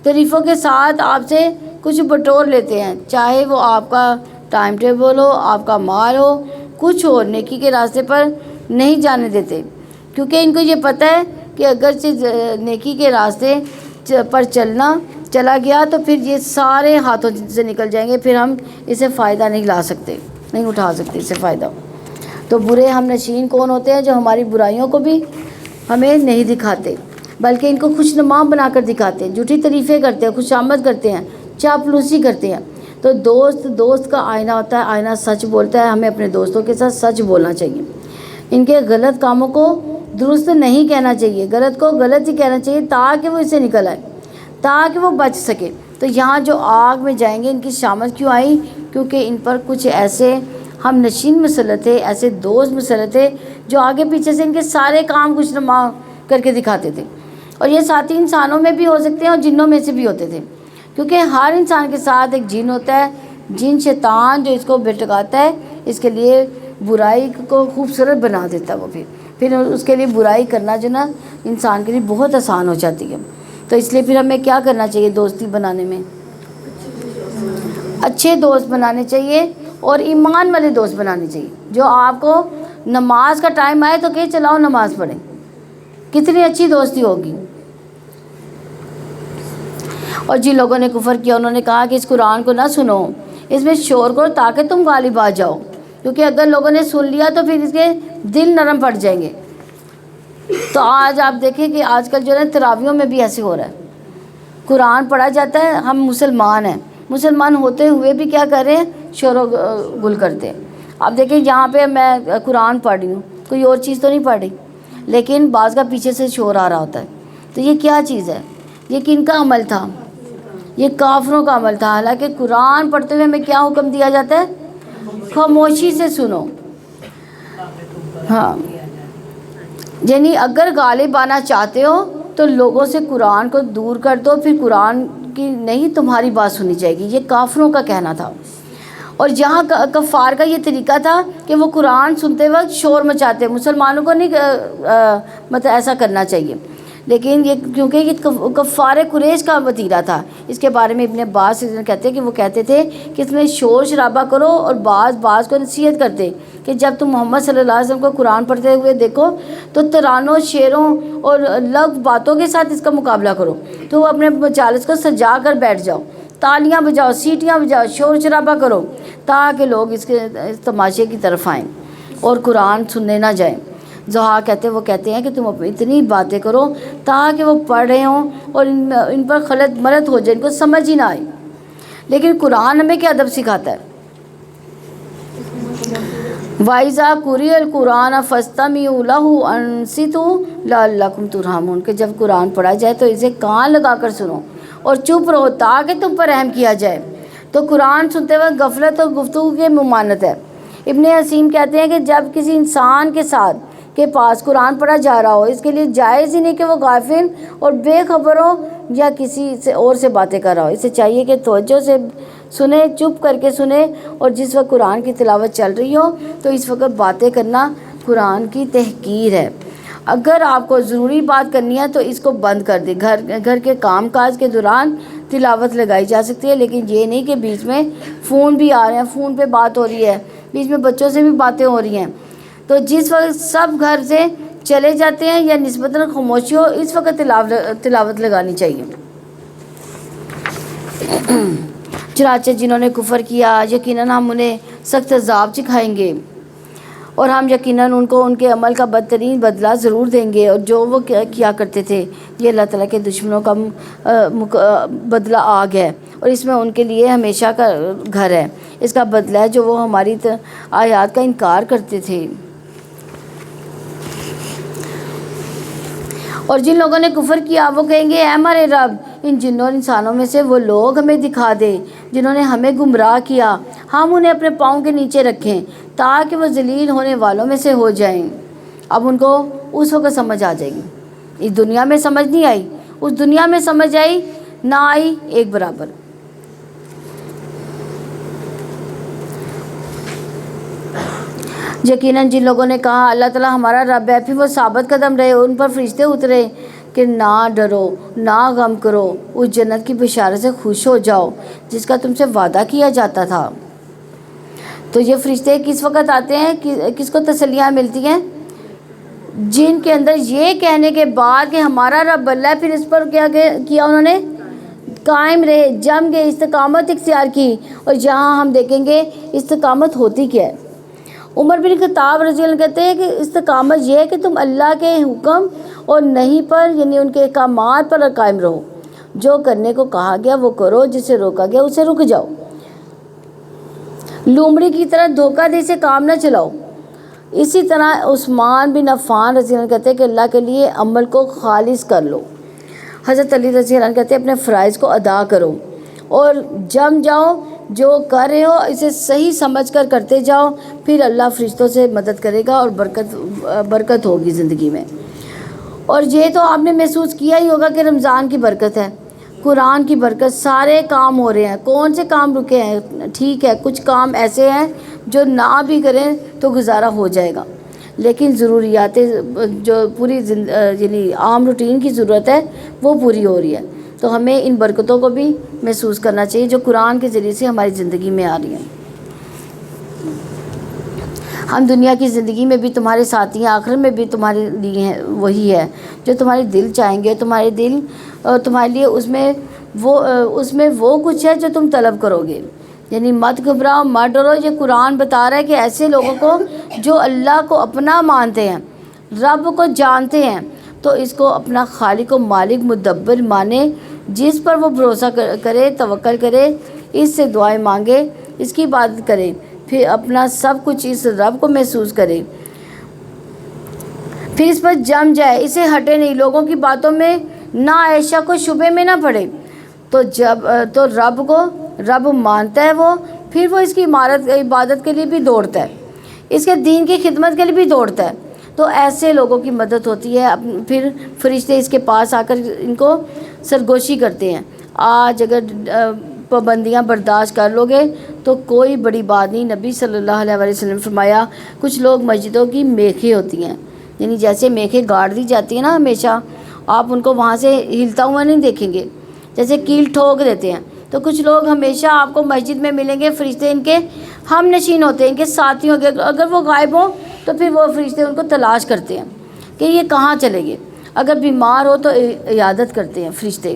تعریفوں کے ساتھ آپ سے کچھ بٹور لیتے ہیں، چاہے وہ آپ کا ٹائم ٹیبل ہو، آپ کا مال ہو، کچھ ہو، نیکی کے راستے پر نہیں جانے دیتے، کیونکہ ان کو یہ پتہ ہے کہ اگرچہ نیکی کے راستے پر چلا گیا تو پھر یہ سارے ہاتھوں سے نکل جائیں گے، پھر ہم اسے فائدہ نہیں اٹھا سکتے اسے فائدہ۔ تو برے ہم نشین کون ہوتے ہیں؟ جو ہماری برائیوں کو بھی ہمیں نہیں دکھاتے بلکہ ان کو خوشنما بنا کر دکھاتے ہیں، جھوٹی تعریفیں کرتے ہیں، خوشامد کرتے ہیں، چاپلوسی کرتے ہیں۔ تو دوست کا آئینہ ہوتا ہے، آئینہ سچ بولتا ہے، ہمیں اپنے دوستوں کے ساتھ سچ بولنا چاہیے، ان کے غلط کاموں کو درست نہیں کہنا چاہیے، غلط کو غلط ہی کہنا چاہیے تاکہ وہ اس سے نکل آئے، تاکہ وہ بچ سکے۔ تو یہاں جو آگ میں جائیں گے ان کی شامت کیوں آئی؟ کیونکہ ان پر کچھ ایسے ہم نشین مسلط تھے، ایسے دوست مسلط تھے جو آگے پیچھے سے ان کے سارے کام خوشنما کر کے دکھاتے تھے، اور یہ ساتھی انسانوں میں بھی ہو سکتے ہیں اور جنوں میں سے بھی ہوتے تھے، کیونکہ ہر انسان کے ساتھ ایک جن ہوتا ہے، جن شیطان جو اس کو بھٹکاتا ہے، اس کے لیے برائی کو خوبصورت بنا دیتا ہے، وہ پھر اس کے لیے برائی کرنا جو نا انسان کے لیے بہت آسان ہو جاتی ہے۔ تو اس لیے پھر ہمیں کیا کرنا چاہیے؟ دوستی بنانے میں اچھے دوست بنانے چاہیے، اور ایمان والے دوست بنانے چاہیے، جو آپ کو نماز کا ٹائم آئے تو کہ چلاؤ نماز پڑھیں، کتنی اچھی دوستی ہوگی۔ اور جن لوگوں نے کفر کیا انہوں نے کہا کہ اس قرآن کو نہ سنو، اس میں شور کرو تاکہ تم غالب آ جاؤ، کیونکہ اگر لوگوں نے سن لیا تو پھر اس کے دل نرم پڑ جائیں گے۔ تو آج آپ دیکھیں کہ آج کل جو ہے تراویحوں میں بھی ایسے ہو رہا ہے، قرآن پڑھا جاتا ہے، ہم مسلمان ہیں، مسلمان ہوتے ہوئے بھی کیا کر رہے ہیں؟ شور و گل کرتے ہیں۔ آپ دیکھیں یہاں پہ میں قرآن پڑھ رہی ہوں، کوئی اور چیز تو نہیں پڑھ رہی، لیکن بعض کا پیچھے سے شور آ رہا ہوتا ہے، تو یہ کیا چیز ہے؟ یہ کن کا عمل تھا؟ یہ کافروں کا عمل تھا۔ حالانکہ قرآن پڑھتے ہوئے ہمیں کیا حکم دیا جاتا ہے؟ خاموشی سے سنو۔ ہاں، یعنی اگر غالب آنا چاہتے ہو تو لوگوں سے قرآن کو دور کر دو، پھر قرآن کی نہیں تمہاری بات سنی جائے گی، یہ کافروں کا کہنا تھا۔ اور جہاں کفار کا یہ طریقہ تھا کہ وہ قرآن سنتے وقت شور مچاتے، مسلمانوں کو نہیں مطلب ایسا کرنا چاہیے، لیکن یہ کیونکہ یہ کفار قریش کا وتیرہ تھا، اس کے بارے میں ابن عباس کہتے ہیں کہ وہ کہتے تھے کہ اس میں شور شرابہ کرو، اور بعض کو نصیحت کرتے کہ جب تم محمد صلی اللہ علیہ وسلم کو قرآن پڑھتے ہوئے دیکھو تو ترانوں، شعروں اور لفظ باتوں کے ساتھ اس کا مقابلہ کرو، تو وہ اپنے مجالس کو سجا کر بیٹھ جاؤ، تالیاں بجاؤ، سیٹیاں بجاؤ، شور شرابہ کرو، تاکہ لوگ اس تماشے کی طرف آئیں اور قرآن سننے نہ جائیں۔ زہا وہ کہتے ہیں کہ تم اتنی باتیں کرو تاکہ وہ پڑھ رہے ہوں اور ان پر خلط ملط ہو جائے، ان کو سمجھ ہی نہ آئے۔ لیکن قرآن ہمیں کیا ادب سکھاتا ہے؟ وَإِذَا قُرِئَ الْقُرْآنُ فَاسْتَمِعُوا لَهُ وَأَنصِتُوا لَعَلَّكُمْ تُرْحَمُونَ، کہ جب قرآن پڑھا جائے تو اسے کان لگا کر سنو اور چپ رہو تاکہ تم پر رحم کیا جائے۔ تو قرآن سنتے وقت غفلت اور گفتگو کی ممانعت ہے۔ ابن حسین کہتے ہیں کہ جب کسی انسان کے پاس قرآن پڑھا جا رہا ہو، اس کے لیے جائز ہی نہیں کہ وہ غافل اور بے خبر ہو یا کسی سے اور سے باتیں کر رہا ہو، اسے چاہیے کہ توجہ سے سنے، چپ کر کے سنے، اور جس وقت قرآن کی تلاوت چل رہی ہو تو اس وقت باتیں کرنا قرآن کی تحقیر ہے۔ اگر آپ کو ضروری بات کرنی ہے تو اس کو بند کر دیں، گھر کے کام کاج کے دوران تلاوت لگائی جا سکتی ہے، لیکن یہ نہیں کہ بیچ میں فون بھی آ رہے ہیں، فون پہ بات ہو رہی ہے، بیچ میں بچوں سے بھی باتیں ہو رہی ہیں، تو جس وقت سب گھر سے چلے جاتے ہیں یا نسبتاً خاموشی ہو، اس وقت تلاوت لگانی چاہیے۔ چنانچہ جنہوں نے کفر کیا یقیناً ہم انہیں سخت عذاب چکھائیں گے، اور ہم یقیناً ان کو ان کے عمل کا بدترین بدلہ ضرور دیں گے، اور جو وہ کیا کرتے تھے یہ اللہ تعالیٰ کے دشمنوں کا بدلہ آگ ہے، اور اس میں ان کے لیے ہمیشہ کا گھر ہے، اس کا بدلہ ہے جو وہ ہماری آیات کا انکار کرتے تھے۔ اور جن لوگوں نے کفر کیا وہ کہیں گے اے ہمارے رب، ان جنوں اور انسانوں میں سے وہ لوگ ہمیں دکھا دے جنہوں نے ہمیں گمراہ کیا، ہم انہیں اپنے پاؤں کے نیچے رکھیں تاکہ وہ ذلیل ہونے والوں میں سے ہو جائیں۔ اب ان کو اس وقت سمجھ آ جائے گی، اس دنیا میں سمجھ نہیں آئی، اس دنیا میں سمجھ آئی نہ آئی ایک برابر۔ یقیناً جن لوگوں نے کہا اللہ تعالیٰ ہمارا رب ہے، پھر وہ ثابت قدم رہے، ان پر فرشتے اترے کہ نہ ڈرو نہ غم کرو، اس جنت کی بشارت سے خوش ہو جاؤ جس کا تم سے وعدہ کیا جاتا تھا۔ تو یہ فرشتے کس وقت آتے ہیں، کس کو تسلیاں ملتی ہیں؟ جن کے اندر یہ کہنے کے بعد کہ ہمارا رب اللہ ہے، پھر اس پر کیا کیا انہوں نے؟ قائم رہے، جم گئے، استقامت اختیار کی۔ اور یہاں ہم دیکھیں گے استقامت ہوتی کیا ہے۔ عمر بن خطاب رضی اللہ عنہ کہتے ہیں کہ استقامت یہ ہے کہ تم اللہ کے حکم اور نہیں پر، یعنی ان کے احکامات پر قائم رہو، جو کرنے کو کہا گیا وہ کرو، جسے روکا گیا اسے رک جاؤ، لومڑی کی طرح دھوکہ دہی سے کام نہ چلاؤ۔ اسی طرح عثمان بن عفان رضی اللہ عنہ کہتے ہیں کہ اللہ کے لیے عمل کو خالص کر لو۔ حضرت علی رضی اللہ عنہ کہتے ہیں اپنے فرائض کو ادا کرو اور جم جاؤ، جو کر رہے ہو اسے صحیح سمجھ کر کرتے جاؤ، پھر اللہ فرشتوں سے مدد کرے گا اور برکت ہوگی زندگی میں۔ اور یہ تو آپ نے محسوس کیا ہی ہوگا کہ رمضان کی برکت ہے، قرآن کی برکت، سارے کام ہو رہے ہیں۔ کون سے کام رکے ہیں؟ ٹھیک ہے کچھ کام ایسے ہیں جو نہ بھی کریں تو گزارا ہو جائے گا، لیکن ضروریات جو پوری یعنی عام روٹین کی ضرورت ہے وہ پوری ہو رہی ہے۔ تو ہمیں ان برکتوں کو بھی محسوس کرنا چاہیے جو قرآن کے ذریعے سے ہماری زندگی میں آ رہی ہیں۔ ہم دنیا کی زندگی میں بھی تمہارے ساتھی ہیں، آخرت میں بھی تمہارے لیے ہیں، وہی ہے جو تمہارے دل چاہیں گے، تمہارے دل تمہارے لیے اس میں وہ کچھ ہے جو تم طلب کرو گے۔ یعنی مت گھبراؤ، مت ڈرو۔ یہ قرآن بتا رہا ہے کہ ایسے لوگوں کو جو اللہ کو اپنا مانتے ہیں، رب کو جانتے ہیں، تو اس کو اپنا خالق و مالک مدبر مانے، جس پر وہ بھروسہ کرے، توکل کرے، اس سے دعائیں مانگے، اس کی عبادت کرے، پھر اپنا سب کچھ اس رب کو محسوس کرے، پھر اس پر جم جائے، اسے ہٹے نہیں، لوگوں کی باتوں میں نہ عائشہ کو شبے میں نہ پڑے۔ تو رب مانتا ہے وہ، پھر وہ اس کی عبادت کے لیے بھی دوڑتا ہے، اس کے دین کی خدمت کے لیے بھی دوڑتا ہے۔ تو ایسے لوگوں کی مدد ہوتی ہے۔ پھر فرشتے اس کے پاس آ کر ان کو سرگوشی کرتے ہیں۔ آج اگر پابندیاں برداشت کر لو گے تو کوئی بڑی بات نہیں۔ نبی صلی اللہ علیہ وسلم نے فرمایا کچھ لوگ مسجدوں کی میخیں ہوتی ہیں، یعنی جیسے میخیں گاڑ دی جاتی ہیں نا، ہمیشہ آپ ان کو وہاں سے ہلتا ہوا نہیں دیکھیں گے، جیسے کیل ٹھوک دیتے ہیں۔ تو کچھ لوگ ہمیشہ آپ کو مسجد میں ملیں گے، فرشتے ان کے ہم نشین ہوتے ہیں، ان کے ساتھی ہوں گے۔ اگر وہ غائب ہوں تو پھر وہ فرشتے ان کو تلاش کرتے ہیں کہ یہ کہاں چلے گئے۔ اگر بیمار ہو تو عیادت کرتے ہیں فرشتے،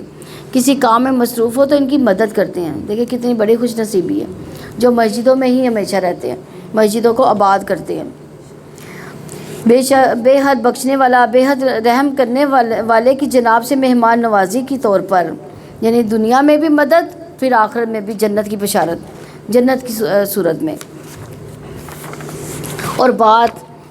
کسی کام میں مصروف ہو تو ان کی مدد کرتے ہیں۔ دیکھیں کتنی بڑی خوش نصیبی ہے جو مسجدوں میں ہی ہمیشہ رہتے ہیں، مسجدوں کو آباد کرتے ہیں۔ بے حد بخشنے والا، بے حد رحم کرنے والے کی جناب سے مہمان نوازی کی طور پر، یعنی دنیا میں بھی مدد، پھر آخرت میں بھی جنت کی بشارت، جنت کی صورت میں۔ اور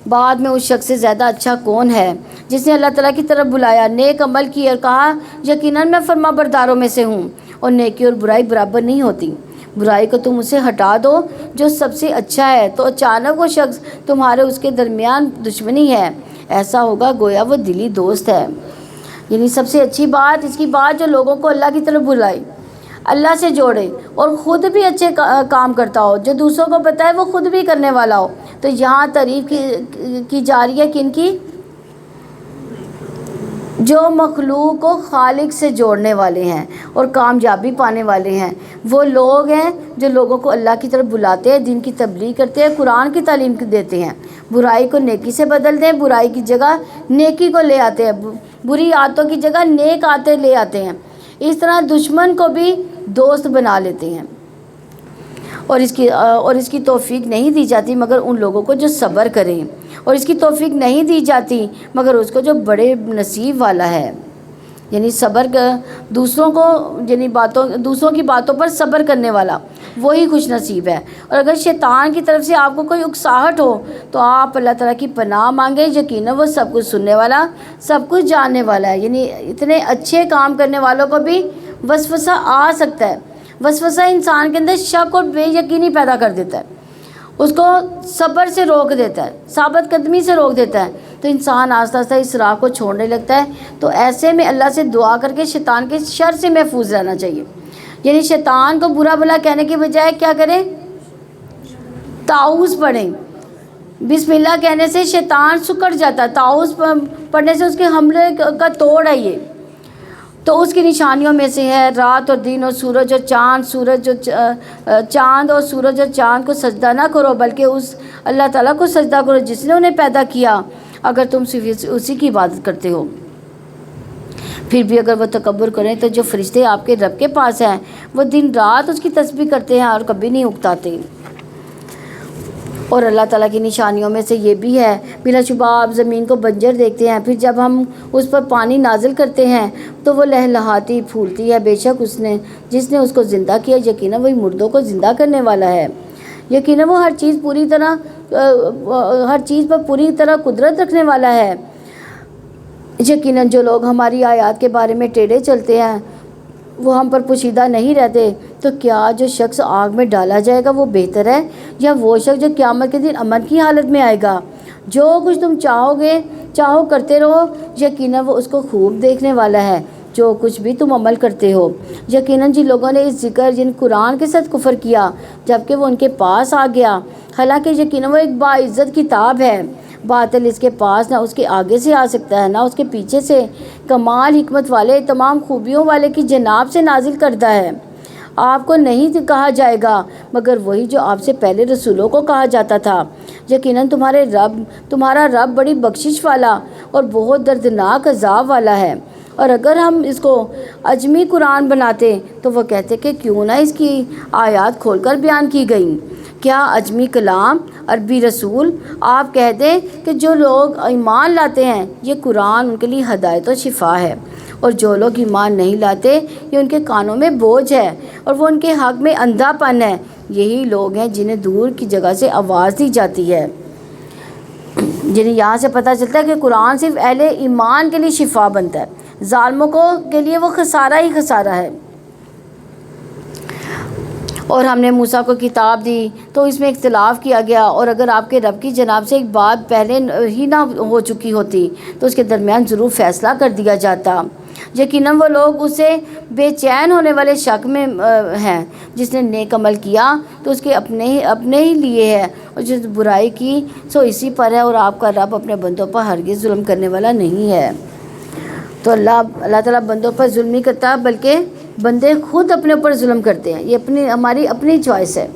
بعد میں اس شخص سے زیادہ اچھا کون ہے جس نے اللہ تعالیٰ کی طرف بلایا، نیک عمل کی اور کہا یقیناً میں فرما برداروں میں سے ہوں۔ اور نیکی اور برائی برابر نہیں ہوتی، برائی کو تم اسے ہٹا دو جو سب سے اچھا ہے، تو اچانک وہ شخص تمہارے اس کے درمیان دشمنی ہے، ایسا ہوگا گویا وہ دلی دوست ہے۔ یعنی سب سے اچھی بات اس کی بات جو لوگوں کو اللہ کی طرف بلائے، اللہ سے جوڑے اور خود بھی اچھے کام کرتا ہو، جو دوسروں کو بتائے وہ خود بھی کرنے والا ہو۔ تو یہاں تعریف کی جا رہی ہے کن کی؟ جو مخلوق کو خالق سے جوڑنے والے ہیں اور کامیابی پانے والے ہیں، وہ لوگ ہیں جو لوگوں کو اللہ کی طرف بلاتے ہیں، دین کی تبلیغ کرتے ہیں، قرآن کی تعلیم دیتے ہیں، برائی کو نیکی سے بدلتے ہیں، برائی کی جگہ نیکی کو لے آتے ہیں، بری عادتوں کی جگہ نیک عادتیں لے آتے ہیں۔ اس طرح دشمن کو بھی دوست بنا لیتے ہیں۔ اور اس کی توفیق نہیں دی جاتی مگر ان لوگوں کو جو صبر کریں، اور اس کی توفیق نہیں دی جاتی مگر اس کو جو بڑے نصیب والا ہے۔ یعنی صبر دوسروں کی باتوں پر صبر کرنے والا وہی خوش نصیب ہے۔ اور اگر شیطان کی طرف سے آپ کو کوئی اکساہٹ ہو تو آپ اللہ تعالیٰ کی پناہ مانگیں، یقیناً وہ سب کچھ سننے والا، سب کچھ جاننے والا ہے۔ یعنی اتنے اچھے کام کرنے والوں کو بھی وسوسہ آ سکتا ہے، وسوسہ انسان کے اندر شک اور بے یقینی پیدا کر دیتا ہے، اس کو صبر سے روک دیتا ہے، ثابت قدمی سے روک دیتا ہے، تو انسان آہستہ آہستہ اس راہ کو چھوڑنے لگتا ہے۔ تو ایسے میں اللہ سے دعا کر کے شیطان کے شر سے محفوظ رہنا چاہیے، یعنی شیطان کو برا بھلا کہنے کے بجائے کیا کریں، تعوذ پڑھیں۔ بسم اللہ کہنے سے شیطان سکڑ جاتا ہے، تعوذ پڑھنے سے اس کے حملے کا توڑ ہے یہ۔ تو اس کی نشانیوں میں سے ہے رات اور دن اور سورج اور چاند، چاند اور سورج اور چاند کو سجدہ نہ کرو بلکہ اس اللہ تعالیٰ کو سجدہ کرو جس نے انہیں پیدا کیا، اگر تم صرف اسی کی عبادت کرتے ہو۔ پھر بھی اگر وہ تکبر کریں تو جو فرشتے آپ کے رب کے پاس ہیں وہ دن رات اس کی تسبیح کرتے ہیں اور کبھی نہیں اکتاتے۔ اور اللہ تعالیٰ کی نشانیوں میں سے یہ بھی ہے، بلا شبہ آپ زمین کو بنجر دیکھتے ہیں، پھر جب ہم اس پر پانی نازل کرتے ہیں تو وہ لہلہاتی پھولتی ہے، بے شک جس نے اس کو زندہ کیا یقیناً وہی مردوں کو زندہ کرنے والا ہے، یقیناً وہ ہر چیز پر پوری طرح قدرت رکھنے والا ہے۔ یقیناً جو لوگ ہماری آیات کے بارے میں ٹیڑھے چلتے ہیں وہ ہم پر پوشیدہ نہیں رہتے، تو کیا جو شخص آگ میں ڈالا جائے گا وہ بہتر ہے یا وہ شخص جو قیامت کے دن امن کی حالت میں آئے گا؟ جو کچھ تم چاہو کرتے رہو، یقیناً وہ اس کو خوب دیکھنے والا ہے جو کچھ بھی تم عمل کرتے ہو۔ یقیناً جن لوگوں نے اس قرآن کے ساتھ کفر کیا جبکہ وہ ان کے پاس آ گیا، حالانکہ یقیناً وہ ایک باعزت کتاب ہے، باطل اس کے پاس نہ اس کے آگے سے آ سکتا ہے نہ اس کے پیچھے سے، کمال حکمت والے تمام خوبیوں والے کی جناب سے نازل کردہ ہے۔ آپ کو نہیں کہا جائے گا مگر وہی جو آپ سے پہلے رسولوں کو کہا جاتا تھا، یقیناً تمہارا رب بڑی بخشش والا اور بہت دردناک عذاب والا ہے۔ اور اگر ہم اس کو عجمی قرآن بناتے تو وہ کہتے کہ کیوں نہ اس کی آیات کھول کر بیان کی گئیں، کیا عجمی کلام عربی رسول؟ آپ کہہ دیں کہ جو لوگ ایمان لاتے ہیں یہ قرآن ان کے لیے ہدایت و شفا ہے، اور جو لوگ ایمان نہیں لاتے یہ ان کے کانوں میں بوجھ ہے اور وہ ان کے حق میں اندھا پن ہے۔ یہی لوگ ہیں جنہیں دور کی جگہ سے آواز دی جاتی ہے، جنہیں یہاں سے پتہ چلتا ہے کہ قرآن صرف اہل ایمان کے لیے شفا بنتا ہے، ظالموں کے لیے وہ خسارہ ہی خسارہ ہے۔ اور ہم نے موسیٰ کو کتاب دی تو اس میں اختلاف کیا گیا، اور اگر آپ کے رب کی جناب سے ایک بات پہلے ہی نہ ہو چکی ہوتی تو اس کے درمیان ضرور فیصلہ کر دیا جاتا۔ یقیناً وہ لوگ اسے بے چین ہونے والے شک میں ہیں، جس نے نیک عمل کیا تو اس کے اپنے ہی لیے ہے، اور جس برائی کی سو اسی پر ہے، اور آپ کا رب اپنے بندوں پر ہرگز ظلم کرنے والا نہیں ہے۔ تو اللہ تعالیٰ بندوں پر ظلم نہیں کرتا بلکہ بندے خود اپنے اوپر ظلم کرتے ہیں، یہ ہماری اپنی چوائس ہے۔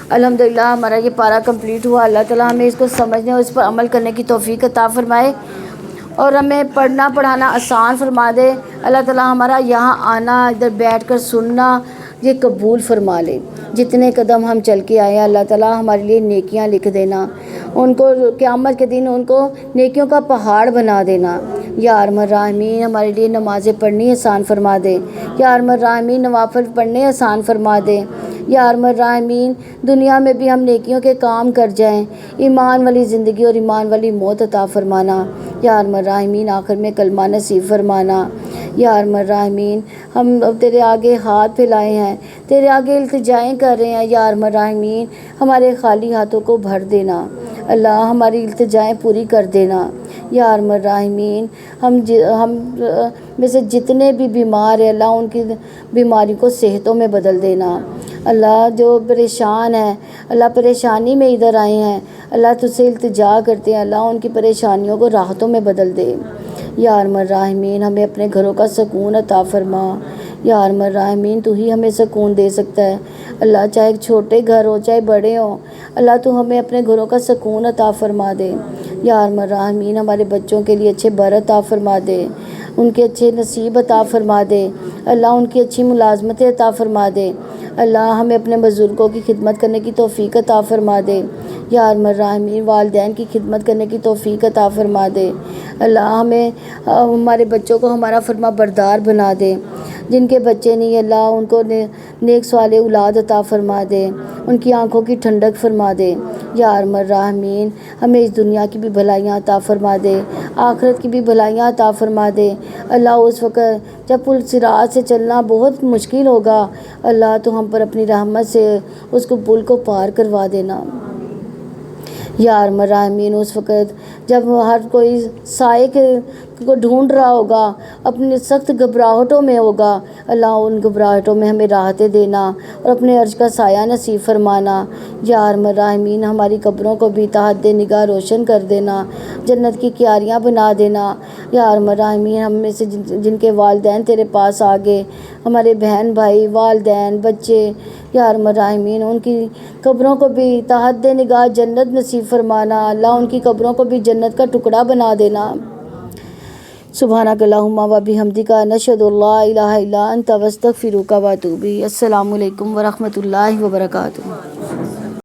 الحمدللہ ہمارا یہ پارہ کمپلیٹ ہوا۔ اللہ تعالیٰ ہمیں اس کو سمجھنے اور اس پر عمل کرنے کی توفیق عطا فرمائے، اور ہمیں پڑھنا پڑھانا آسان فرما دے۔ اللہ تعالیٰ ہمارا یہاں آنا، ادھر بیٹھ کر سننا یہ قبول فرما لے۔ جتنے قدم ہم چل کے آئے ہیں اللہ تعالیٰ ہمارے لیے نیکیاں لکھ دینا، ان کو قیامت کے دن ان کو نیکیوں کا پہاڑ بنا دینا۔ یا ارحم الراحمین ہمارے لیے نمازیں پڑھنی آسان فرما دے، یا ارحم الراحمین نوافل پڑھنے آسان فرما دے، یا ارحم الراحمین دنیا میں بھی ہم نیکیوں کے کام کر جائیں، ایمان والی زندگی اور ایمان والی موت عطا فرمانا۔ یا ارحم الراحمین آخر میں کلمہ نصیب فرمانا۔ یا ارحم الراحمین ہم اب تیرے آگے ہاتھ پھیلائے ہیں، تیرے آگے التجائیں کر رہے ہیں، یا ارحم الراحمین ہمارے خالی ہاتھوں کو بھر دینا، اللہ ہماری التجائیں پوری کر دینا۔ یا ارحم الراحمین ہم میں سے جتنے بھی بیمار ہیں اللہ ان کی بیماری کو صحتوں میں بدل دینا۔ اللہ جو پریشان ہیں اللہ پریشانی میں ادھر آئے ہیں اللہ تجھ سے التجا کرتے ہیں، اللہ ان کی پریشانیوں کو راحتوں میں بدل دے۔ یا ارحم الراحمین ہمیں اپنے گھروں کا سکون عطا فرما۔ یا ارحم الراحمین تو ہی ہمیں سکون دے سکتا ہے اللہ، چاہے چھوٹے گھر ہو چاہے بڑے ہوں، اللہ تو ہمیں اپنے گھروں کا سکون عطا فرما دے۔ یا ارحم الراحمین ہمارے بچوں کے لیے اچھے بر عطا فرما دے، ان کے اچھے نصیب عطا فرما دے اللہ، ان کی اچھی ملازمتیں عطا فرما دے اللہ، ہمیں اپنے بزرگوں کی خدمت کرنے کی توفیق عطا فرما دے۔ یا ارحم الراحمین والدین کی خدمت کرنے کی توفیق عطا فرما دے۔ اللہ ہمیں ہمارے بچوں کو ہمارا فرما بردار بنا دے۔ جن کے بچے نہیں اللہ ان کو نیک صالح اولاد عطا فرما دے، ان کی آنکھوں کی ٹھنڈک فرما دے۔ یا ارحم الراحمین ہمیں اس دنیا کی بھی بھلائیاں عطا فرما دے، آخرت کی بھی بھلائیاں عطا فرما دے۔ اللہ اس وقت جب پل صراط سے چلنا بہت مشکل ہوگا، اللہ تو ہم پر اپنی رحمت سے اس کو پل کو پار کروا دینا۔ یا ارحم الراحمین اس وقت جب ہر کوئی سائے کو ڈھونڈ رہا ہوگا، اپنے سخت گھبراہٹوں میں ہوگا، اللہ ان گھبراہٹوں میں ہمیں راحتیں دینا اور اپنے عرش کا سایہ نصیب فرمانا۔ یا ارحم الراحمین ہماری قبروں کو بھی تحت نگاہ روشن کر دینا، جنت کی کیاریاں بنا دینا۔ یا ارحم الراحمین ہم میں سے جن کے والدین تیرے پاس آ گئے، ہمارے بہن بھائی، والدین، بچے، یا ارحم الراحمین ان کی قبروں کو بھی تحت نگاہ جنت نصیب فرمانا، اللہ ان کی قبروں کو بھی جنت کا ٹکڑا بنا دینا۔ سبحانک اللہم و بحمدک نشہد ان لا الہ الا انت نستغفرک و نتوب الیک۔ السلام علیکم ورحمۃ اللہ وبرکاتہ۔